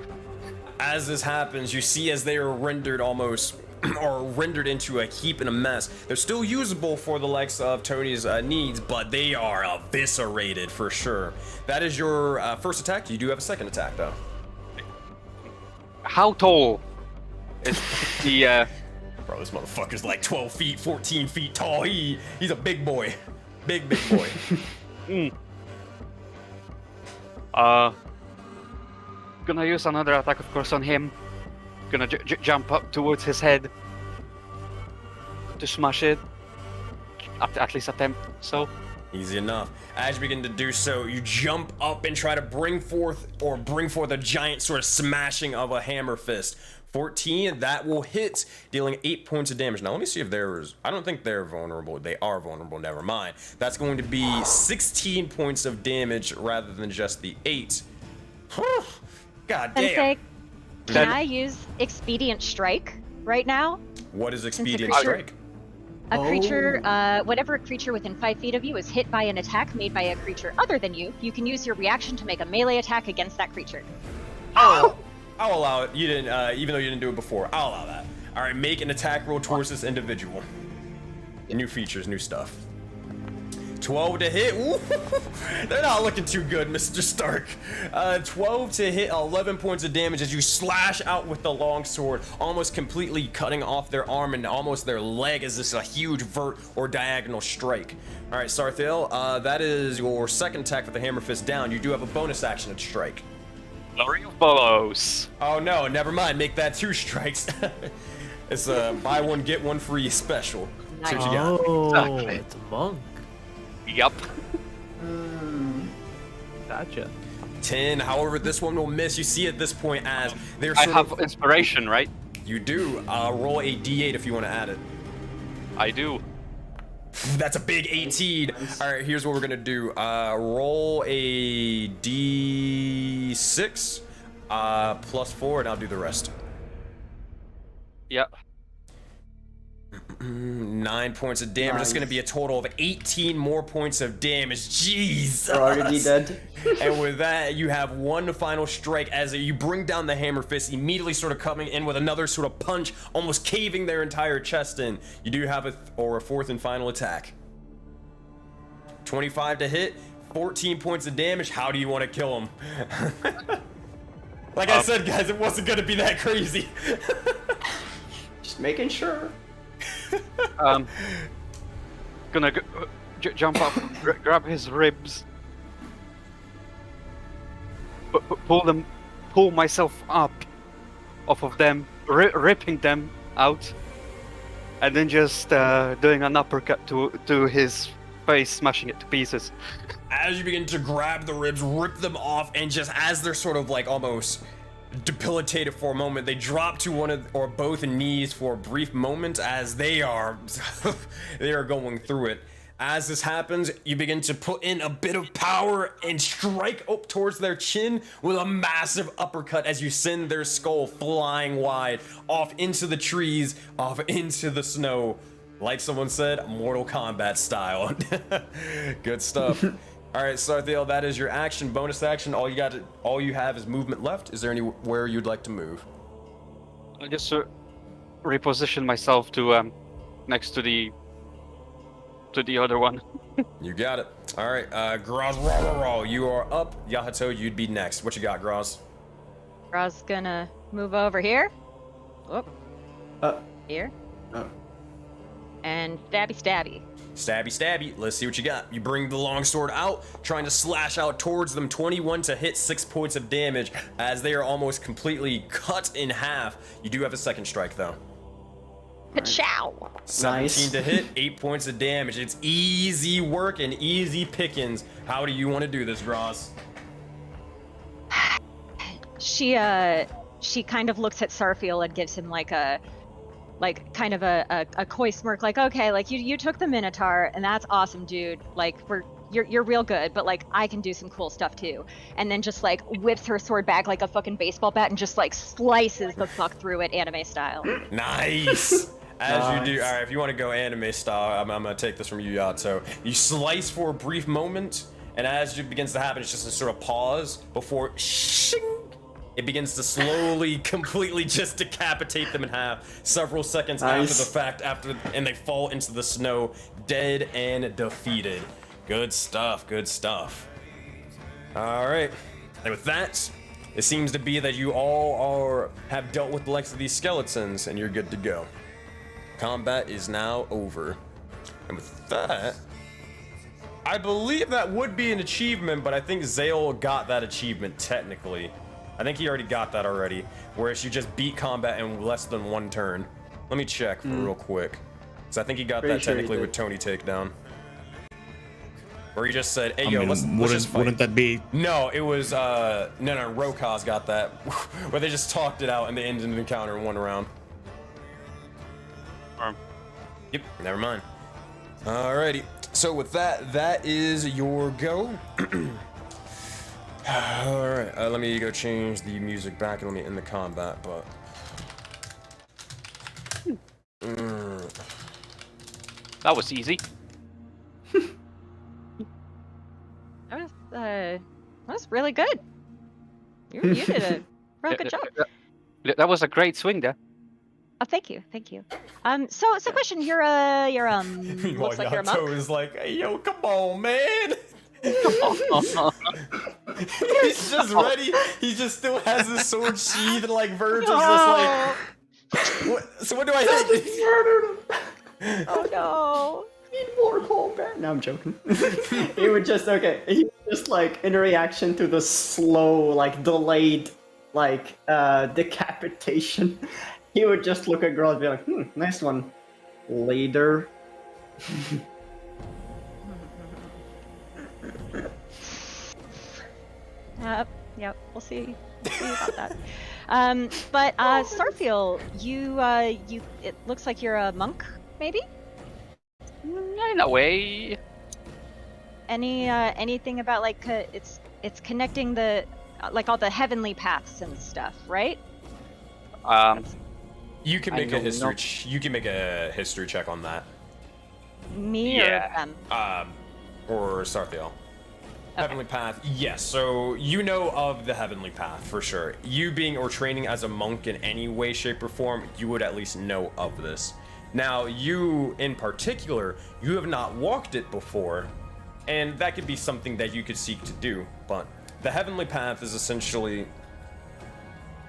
S1: As this happens, you see as they are rendered almost or rendered into a heap and a mess. They're still usable for the likes of Tony's needs, but they are eviscerated for sure. That is your first attack. You do have a second attack though.
S6: How tall is the?
S1: Bro, this motherfucker's like 12 feet, 14 feet tall. He's a big boy, big boy.
S6: Gonna use another attack, of course, on him. Gonna jump up towards his head to smash it. At least attempt so.
S1: Easy enough. As you begin to do so, you jump up and try to bring forth a giant sort of smashing of a hammer fist. 14, that will hit, dealing 8 points of damage. Now let me see if there's, I don't think they're vulnerable. They are vulnerable, never mind. That's going to be 16 points of damage rather than just the 8. God damn.
S2: Sensei, can I use Expedient Strike right now?
S1: What is Expedient
S2: creature-
S1: Strike?
S2: A creature, whenever a creature within 5 feet of you is hit by an attack made by a creature other than you, you can use your reaction to make a melee attack against that creature.
S1: I'll allow it. You didn't, even though you didn't do it before. I'll allow that. All right, make an attack roll towards this individual. New features, new stuff. 12 to hit. Ooh, they're not looking too good, Mr. Stark. 12 to hit, 11 points of damage as you slash out with the longsword, almost completely cutting off their arm and almost their leg as this is a huge vert or diagonal strike. All right, Sarthael, that is your second attack with the hammer fist down. You do have a bonus action to strike.
S6: Flurry of blows.
S1: Oh no, never mind. Make that 2 strikes. It's a buy one get one free special. See what you got.
S3: Oh,
S6: Exactly.
S3: it's a monk.
S6: Yup.
S3: Gotcha.
S1: 10. However, this one will miss. You see at this point as they're
S6: I
S1: sort
S6: have
S1: of.
S6: inspiration, right?
S1: You do. Roll a d8 if you want to add it.
S6: I do.
S1: That's a big 18. All right, here's what we're gonna do. Roll a d6 plus 4, and I'll do the rest.
S6: Yep.
S1: 9 points of damage. That's gonna be a total of 18 more points of damage. Jesus.
S4: They're already dead.
S1: And with that, you have one final strike as you bring down the hammer fist, immediately sort of coming in with another sort of punch, almost caving their entire chest in. You do have a fourth and final attack. 25 to hit, 14 points of damage. How do you want to kill him? Like I said, guys, it wasn't gonna be that crazy.
S4: Just making sure.
S6: Gonna jump up, grab his ribs, pull myself up off of them, ripping them out, and then just doing an uppercut to his face, smashing it to pieces.
S1: As you begin to grab the ribs, rip them off, and just as they're sort of like almost debilitated for a moment, they drop to one of or both knees for a brief moment as they are going through it. As this happens, you begin to put in a bit of power and strike up towards their chin with a massive uppercut as you send their skull flying wide off into the trees, off into the snow. Like someone said, Mortal Kombat style. Good stuff. All right, Sarthael, that is your action. Bonus action. All you have is movement left. Is there anywhere you'd like to move?
S6: I just reposition myself to next to the other one.
S1: You got it. All right, Graz, you are up. Yahato, you'd be next. What you got, Graz?
S2: Ra's gonna move over here. Whoop. Here. And stabby.
S1: Stabby. Let's see what you got. You bring the longsword out, trying to slash out towards them. 21 to hit, 6 points of damage as they are almost completely cut in half. You do have a second strike, though.
S2: Ka-chow!
S1: 17 to hit, 8 points of damage. It's easy work and easy pickings. How do you want to do this, Graz?
S2: She kind of looks at Sarfiel and gives him like a coy smirk, like, okay, like you took the Minotaur and that's awesome, dude. Like you're real good, but like I can do some cool stuff too. And then just like whips her sword back like a fucking baseball bat and just like slices the fuck through it, anime style.
S1: Nice. As you do. All right, if you want to go anime style, I'm gonna take this from you, Yato. You slice for a brief moment, and as it begins to happen, it's just a sort of pause before shing. It begins to slowly, completely just decapitate them in half. Several seconds after the fact, and they fall into the snow, dead and defeated. Good stuff. Good stuff. All right. And with that, it seems to be that you all have dealt with the likes of these skeletons, and you're good to go. Combat is now over. And with that, I believe that would be an achievement, but I think Zale got that achievement technically. I think he already got that already, whereas you just beat combat in less than 1 turn. Let me check real quick. Because I think he got that technically with Tony Takedown. Or he just said, hey, yo, let's just fight.
S5: Wouldn't that be...
S1: No, it was, no, Rokaz got that, where they just talked it out and they ended the encounter in 1 round. Yep, never mind. Alrighty, so with that, that is your go. Alright, let me go change the music back and let me end the combat, but...
S6: That was easy.
S2: That was really good. You did a real good job.
S6: That was a great swing there.
S2: Oh, thank you. So question, you're looks like you're a monk.
S1: is like, hey, yo, come on, man. He's just ready. He just still has his sword sheathed, and like Verge is just like, what? So what do I hit?
S2: Oh no.
S4: Need more combat. No, I'm joking. He would just he would just like in reaction to the slow, like delayed, like decapitation, he would just look at girl and be like, nice one. Later.
S2: Yep, we'll see about that. But Starfield, you it looks like you're a monk, maybe?
S6: In a way.
S2: Anything about like it's connecting the like all the heavenly paths and stuff, right?
S1: You can make a history. You can make a history check on that.
S2: Me or them?
S1: Or Starfield. Heavenly Path, yes. So you know of the Heavenly Path for sure. You being or training as a monk in any way, shape, or form, you would at least know of this. Now, you in particular, you have not walked it before, and that could be something that you could seek to do. But the Heavenly Path is essentially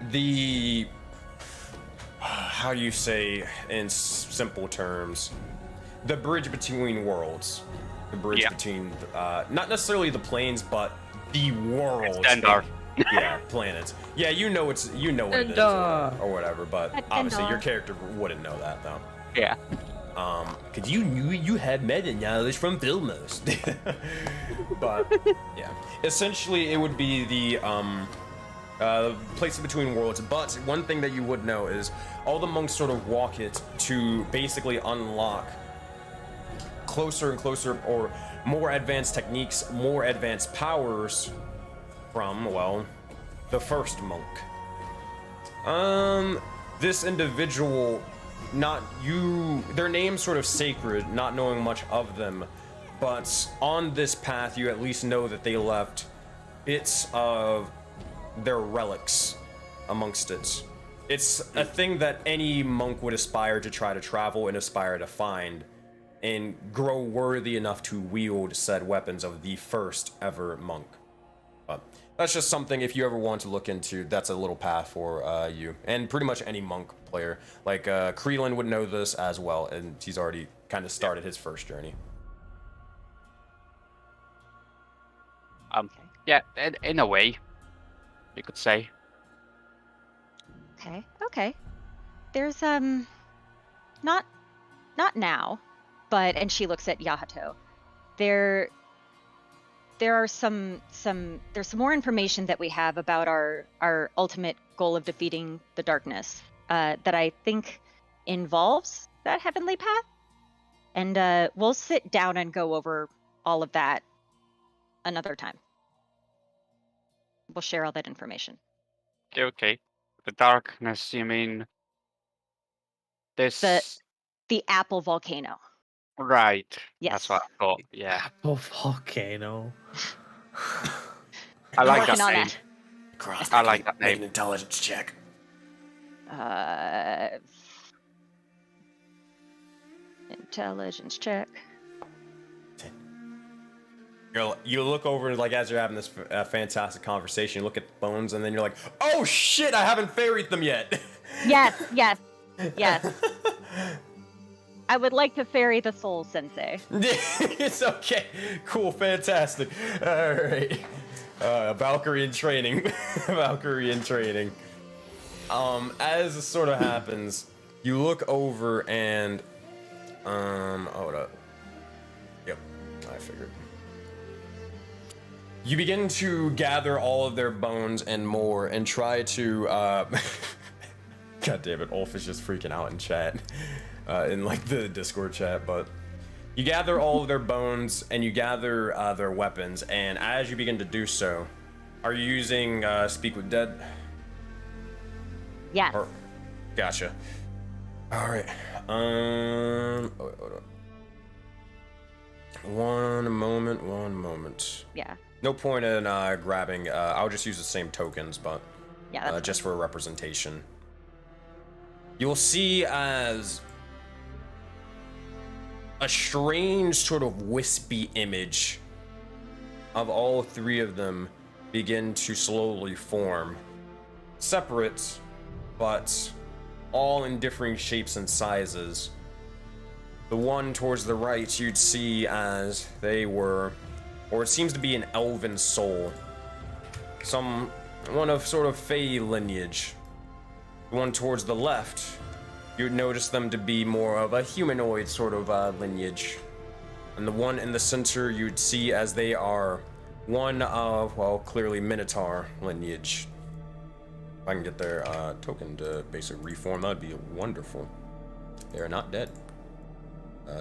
S1: the, how do you say in simple terms, the bridge between worlds. The bridge between, not necessarily the planes, but the worlds.
S6: Dendar.
S1: Yeah, planets. Yeah, you know what it is, or whatever. But obviously, your character wouldn't know that though.
S6: Yeah.
S1: Cause you knew you had meta knowledge from Vilmos. But yeah, essentially, it would be the place between worlds. But one thing that you would know is all the monks sort of walk it to basically unlock closer and closer, or more advanced techniques, more advanced powers from, well, the first monk. This individual, their name's sort of sacred, not knowing much of them, but on this path you at least know that they left bits of their relics amongst it. It's a thing that any monk would aspire to try to travel and aspire to find, and grow worthy enough to wield said weapons of the first ever monk. But that's just something, if you ever want to look into, that's a little path for you. And pretty much any monk player. Like, Creelan would know this as well, and he's already kind of started his first journey.
S6: Yeah, in a way, you could say.
S2: Okay. There's, not now. But, and she looks at Yahato, there's some more information that we have about our ultimate goal of defeating the darkness that I think involves that heavenly path, and we'll sit down and go over all of that another time. We'll share all that information.
S6: Okay. The darkness, you mean? This.
S2: The Apple volcano.
S6: Right.
S2: Yes.
S6: That's what I thought. Yeah.
S3: Oh, volcano.
S6: I like
S2: Working
S6: that
S2: on
S6: name.
S2: that.
S1: Cross,
S6: I like that
S1: make an
S6: name.
S1: intelligence check.
S2: Intelligence check.
S1: You look over and like as you're having this fantastic conversation, you look at the bones and then you're like, oh shit, I haven't ferried them yet.
S2: Yes. I would like to ferry the soul, Sensei.
S1: It's okay. Cool, fantastic. All right. Valkyrie in training. Valkyrie in training. As this sort of happens, you look over and hold up. Yep, I figured. You begin to gather all of their bones and more and try to God damn it, Ulf is just freaking out in chat. In like the Discord chat, but you gather all of their bones and you gather their weapons, and as you begin to do so, are you using Speak with Dead?
S2: Yes.
S1: Gotcha. All right. Oh, wait, hold on. One moment.
S2: Yeah.
S1: No point in grabbing. I'll just use the same tokens, but
S2: Yeah. That's
S1: just for representation. You'll see as a strange sort of wispy image of all three of them begin to slowly form. Separate, but all in differing shapes and sizes. The one towards the right you'd see as they were, or it seems to be an elven soul. One of sort of Fey lineage. The one towards the left, you'd notice them to be more of a humanoid sort of lineage. And the one in the center you'd see as they are one of, well, clearly Minotaur lineage. If I can get their token to basic reform, that'd be wonderful. They are not dead.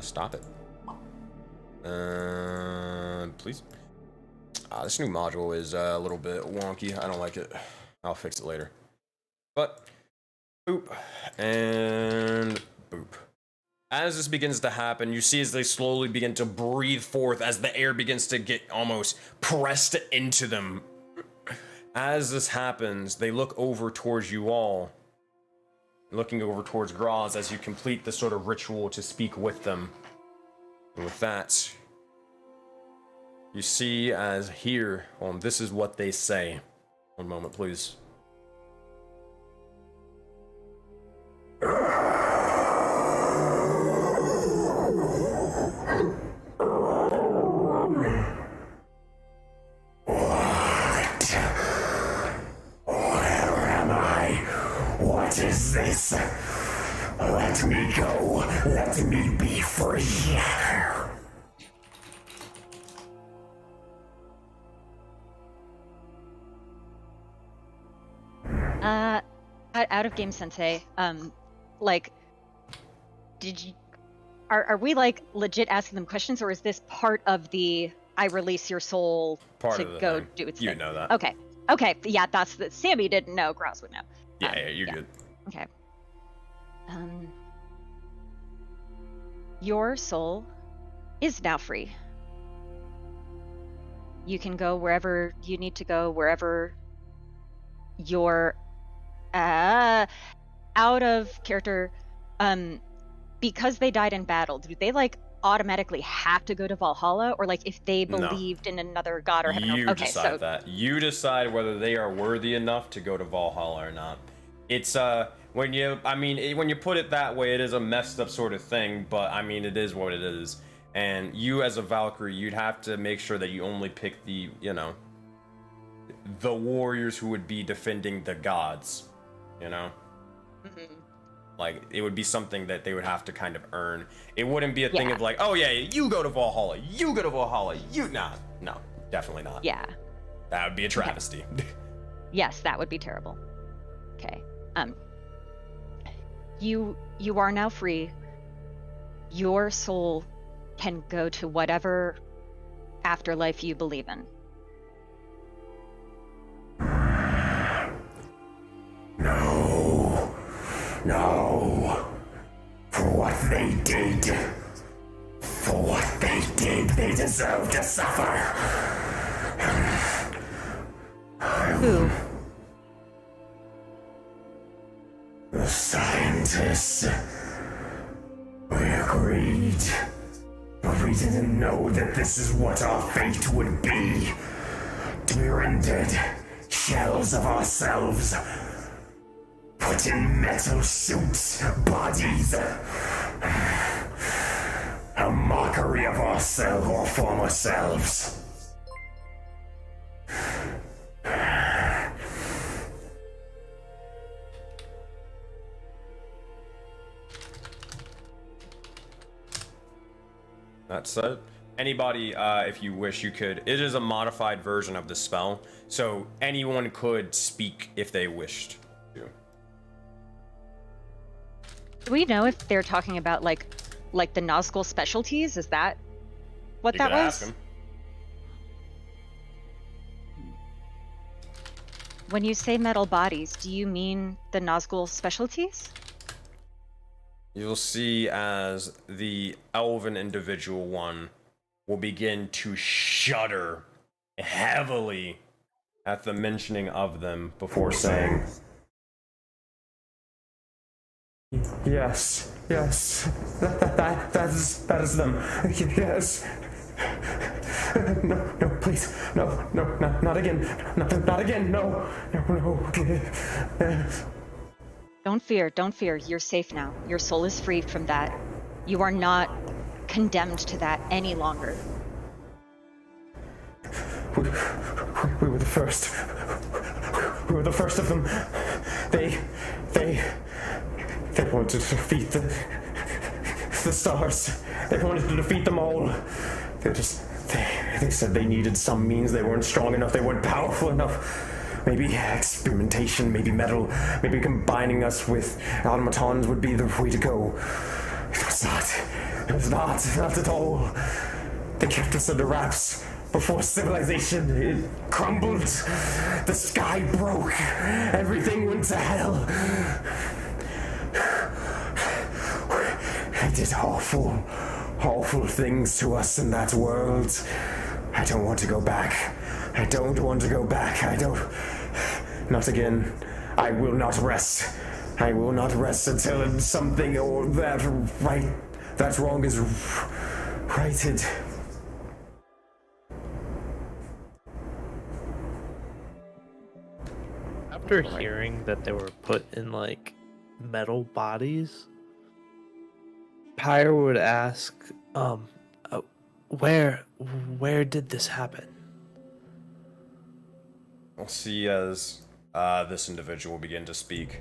S1: Stop it. Please. This new module is a little bit wonky. I don't like it. I'll fix it later. But boop and boop. As this begins to happen, you see as they slowly begin to breathe forth as the air begins to get almost pressed into them. As this happens, they look over towards you all, looking over towards Graz as you complete the sort of ritual to speak with them. And with that, you see as here, this is what they say. One moment, please.
S9: What is this? Let me go. Let me be free.
S2: Out of game, Sensei. Like, did you? Are we like legit asking them questions, or is this part of the I release your soul
S1: Part
S2: to
S1: of the
S2: go
S1: thing.
S2: do its
S1: You
S2: thing?
S1: know that.
S2: Okay. Yeah, that's the Sammy didn't know. Grouse would know.
S1: Yeah, you're good.
S2: Okay. Your soul is now free. You can go wherever you need to go, wherever you're out of character. Because they died in battle, do they like automatically have to go to Valhalla, or like if they
S1: No.
S2: believed in another god or heaven?
S1: You
S2: Okay,
S1: decide
S2: so
S1: that. You decide whether they are worthy enough to go to Valhalla or not. It's when you put it that way, it is a messed up sort of thing, but I mean it is what it is. And you as a Valkyrie, you'd have to make sure that you only pick the, the warriors who would be defending the gods,
S2: Mhm.
S1: Like, it would be something that they would have to kind of earn. It wouldn't be a thing
S2: Yeah.
S1: of like, oh yeah, you go to Valhalla, you go to Valhalla, no, definitely not.
S2: Yeah.
S1: That would be a travesty.
S2: Yes, that would be terrible. Okay. You are now free. Your soul can go to whatever afterlife you believe in.
S9: No. For what they did, they deserve to suffer.
S2: Who?
S9: scientists. We agreed, but we didn't know that this is what our fate would be. To be rendered shells of ourselves, put in metal suits, bodies. A mockery of ourselves, our former selves.
S1: That's it. Anybody, if you wish, you could. It is a modified version of the spell, so anyone could speak if they wished to.
S2: Do we know if they're talking about like the Nazgul specialties? Is that what
S1: You
S2: that
S1: could
S2: was?
S1: ask him.
S2: When you say metal bodies, do you mean the Nazgul specialties?
S1: You'll see as the elven individual one will begin to shudder heavily at the mentioning of them before saying,
S9: Yes, that is them. Yes. No, please, no, not again, not again, no.
S2: Don't fear. You're safe now. Your soul is free from that. You are not condemned to that any longer.
S9: We were the first. We were the first of them. They wanted to defeat the stars. They wanted to defeat them all. They said they needed some means. They weren't strong enough. They weren't powerful enough. Maybe experimentation, maybe metal, maybe combining us with automatons would be the way to go. It was not at all. They kept us under wraps. Before civilization, it crumbled. The sky broke. Everything went to hell. They did awful things to us in that world. I don't want to go back. Not again. I will not rest. Until something or that wrong is righted.
S3: After hearing that they were put in like metal bodies, Pyre would ask, where did this happen?
S1: we'll see as this individual begin to speak.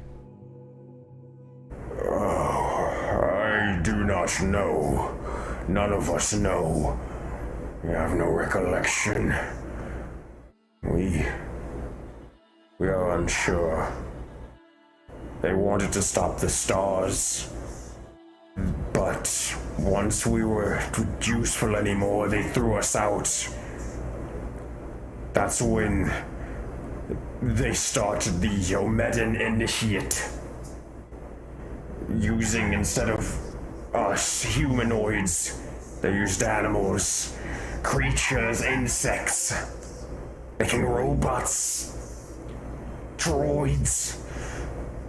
S9: I do not know. None of us know. We have no recollection. We are unsure. They wanted to stop the stars. But once we weren't useful anymore, they threw us out. That's when they started the Omedan Initiate. Using, instead of us humanoids, they used animals, creatures, insects, making robots, droids,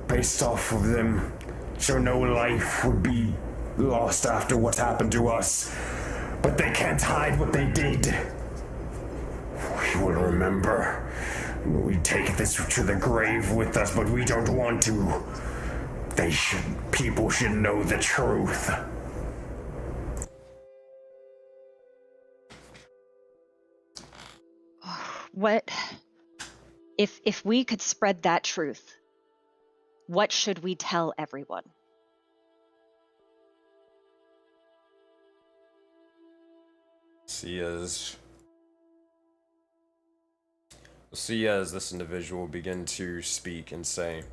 S9: based off of them, so no life would be lost after what happened to us. But they can't hide what they did. We will remember. We take this to the grave with us, but we don't want to. People should know the truth.
S2: What if we could spread that truth? What should we tell everyone?
S1: See as this individual begin to speak and say,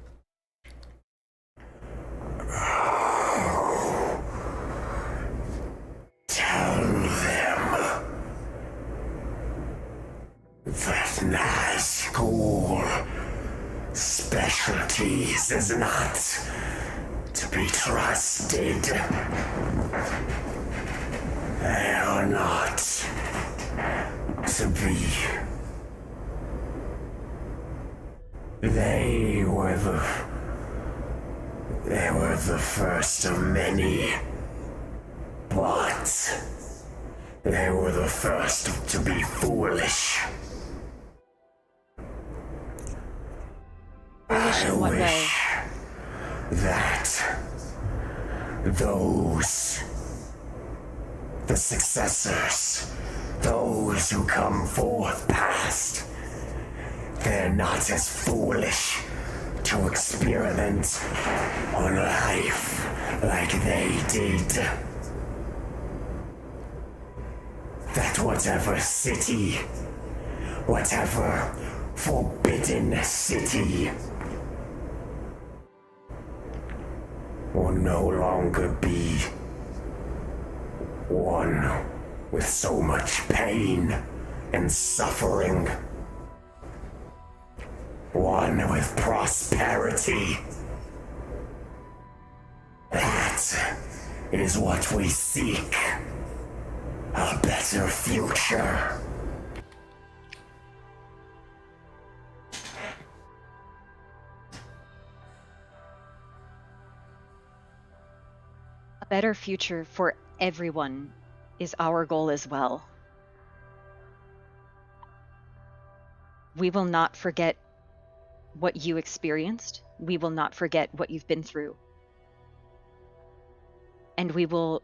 S9: Tell them that Nazgul specialties is not to be trusted. They are not to be. They were the first of many, but they were the first to be foolish.
S2: Foolish in what way?
S9: That those, the successors, those who come forth past, they're not as foolish to experiment on life like they did. That whatever city, whatever forbidden city will no longer be one with so much pain and suffering. One with prosperity. That is what we seek. A better future.
S2: A better future for everyone is our goal as well. We will not forget what you experienced. We will not forget what you've been through. And we will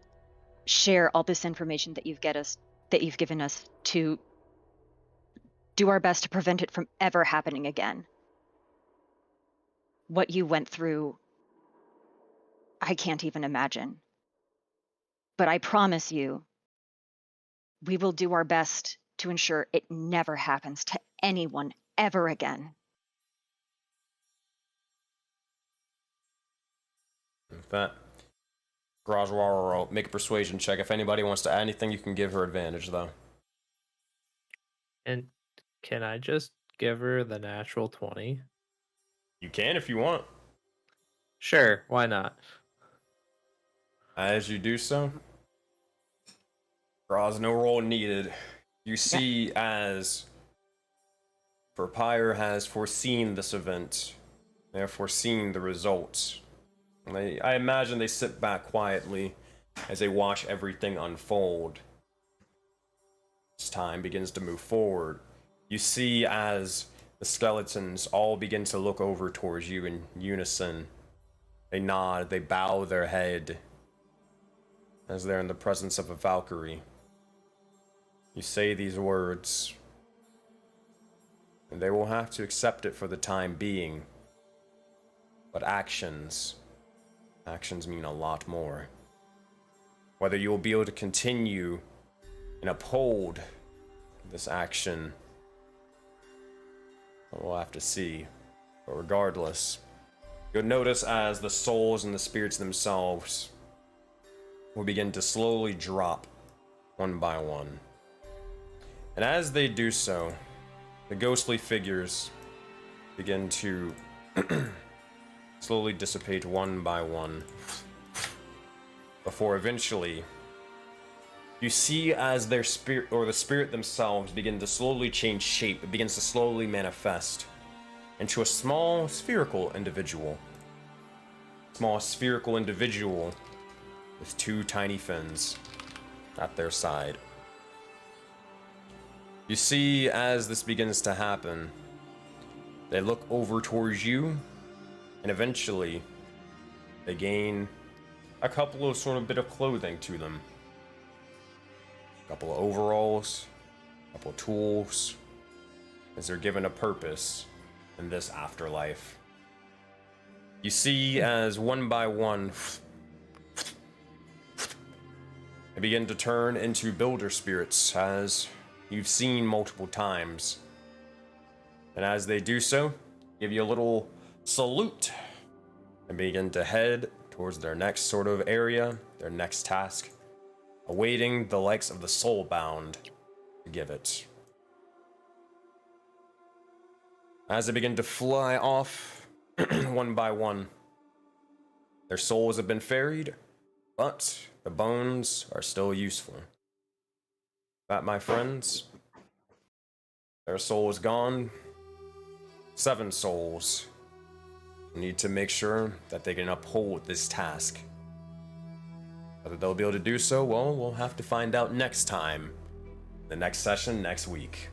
S2: share all this information that you've given us to do our best to prevent it from ever happening again. What you went through, I can't even imagine. But I promise you, we will do our best to ensure it never happens to anyone ever again.
S1: With that, Auroraverse will make a persuasion check. If anybody wants to add anything, you can give her advantage, though.
S3: And can I just give her the natural 20?
S1: You can if you want.
S3: Sure, why not?
S1: As you do so, Graz, no roll needed. You see as Verpire has foreseen this event. They have foreseen the results. I imagine they sit back quietly as they watch everything unfold. As time begins to move forward, you see as the skeletons all begin to look over towards you in unison. They nod, they bow their head as they're in the presence of a Valkyrie. You say these words, and they will have to accept it for the time being. But actions mean a lot more. Whether you'll be able to continue and uphold this action, we'll have to see. But regardless, you'll notice as the souls and the spirits themselves will begin to slowly drop one by one. And as they do so, the ghostly figures begin to slowly dissipate one by one, before eventually you see as their spirit, or the spirit themselves, begin to slowly change shape. It begins to slowly manifest into a small spherical individual. Small spherical individual with two tiny fins at their side. You see as this begins to happen, they look over towards you, and eventually they gain a couple of sort of bit of clothing to them. A couple of overalls, a couple of tools, as they're given a purpose in this afterlife. You see as one by one they begin to turn into builder spirits, as you've seen multiple times. And as they do so, give you a little salute and begin to head towards their next sort of area, their next task, awaiting the likes of the soulbound to give it. As they begin to fly off one by one, their souls have been ferried, but the bones are still useful. That, my friends, their soul is gone. 7 souls need to make sure that they can uphold this task. Whether they'll be able to do so, well, we'll have to find out next time. The next session next week.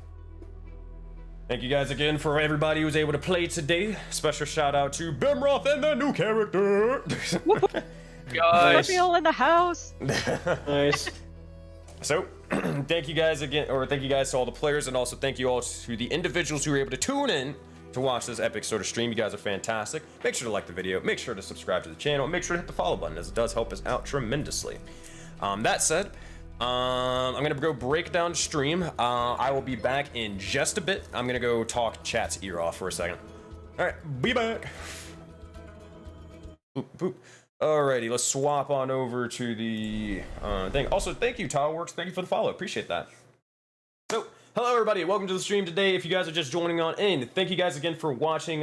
S1: Thank you guys again for everybody who was able to play today. Special shout out to Bimroth and the new character.
S6: Guys.
S2: Feel in the house.
S4: Nice.
S1: So, thank you guys again, or thank you guys to all the players, and also thank you all to the individuals who were able to tune in to watch this epic sort of stream. You guys are fantastic. Make sure to like the video, make sure to subscribe to the channel, make sure to hit the follow button, as it does help us out tremendously. That said, I'm gonna go break down stream. I will be back in just a bit. I'm gonna go talk chat's ear off for a second. All right, be back. Boop, boop. Alrighty, let's swap on over to the thing. Also, thank you, Tileworks. Thank you for the follow. Appreciate that. So, hello everybody. Welcome to the stream today. If you guys are just joining on in, thank you guys again for watching.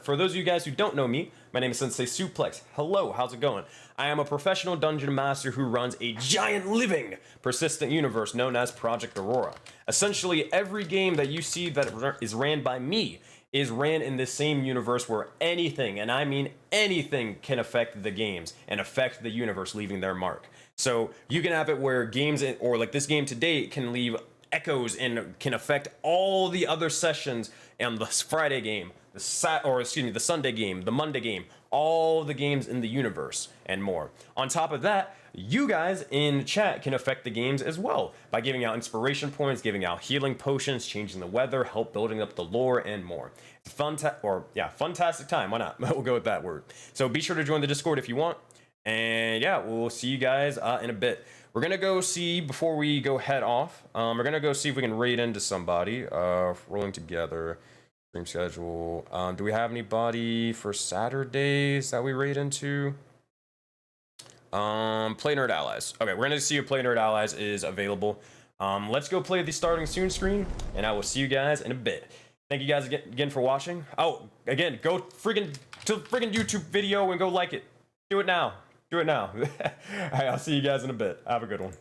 S1: For those of you guys who don't know me, my name is SenseiSuplex. Hello, how's it going? I am a professional dungeon master who runs a giant living persistent universe known as Project Aurora. Essentially, every game that you see that is ran by me is ran in the same universe where anything, and I mean anything, can affect the games and affect the universe, leaving their mark. So you can have it where games, or like this game today, can leave echoes and can affect all the other sessions and the Friday game, the Sunday game, the Monday game, all the games in the universe and more. On top of that, you guys in chat can affect the games as well by giving out inspiration points, giving out healing potions, changing the weather, help building up the lore, and more. It's fantastic time. Why not? We'll go with that word. So be sure to join the Discord if you want. And yeah, we'll see you guys in a bit. We're gonna go see, before we go head off, we're gonna go see if we can raid into somebody. Rolling together. Stream schedule. Do we have anybody for Saturdays that we raid into? Play Nerd Allies. Okay, we're gonna see if Play Nerd Allies is available. Let's go play the starting soon screen, and I will see you guys in a bit. Thank you guys again for watching. Oh, again, go friggin' to the friggin' YouTube video and go like it. Do it now. Do it now. All right, I'll see you guys in a bit. Have a good one.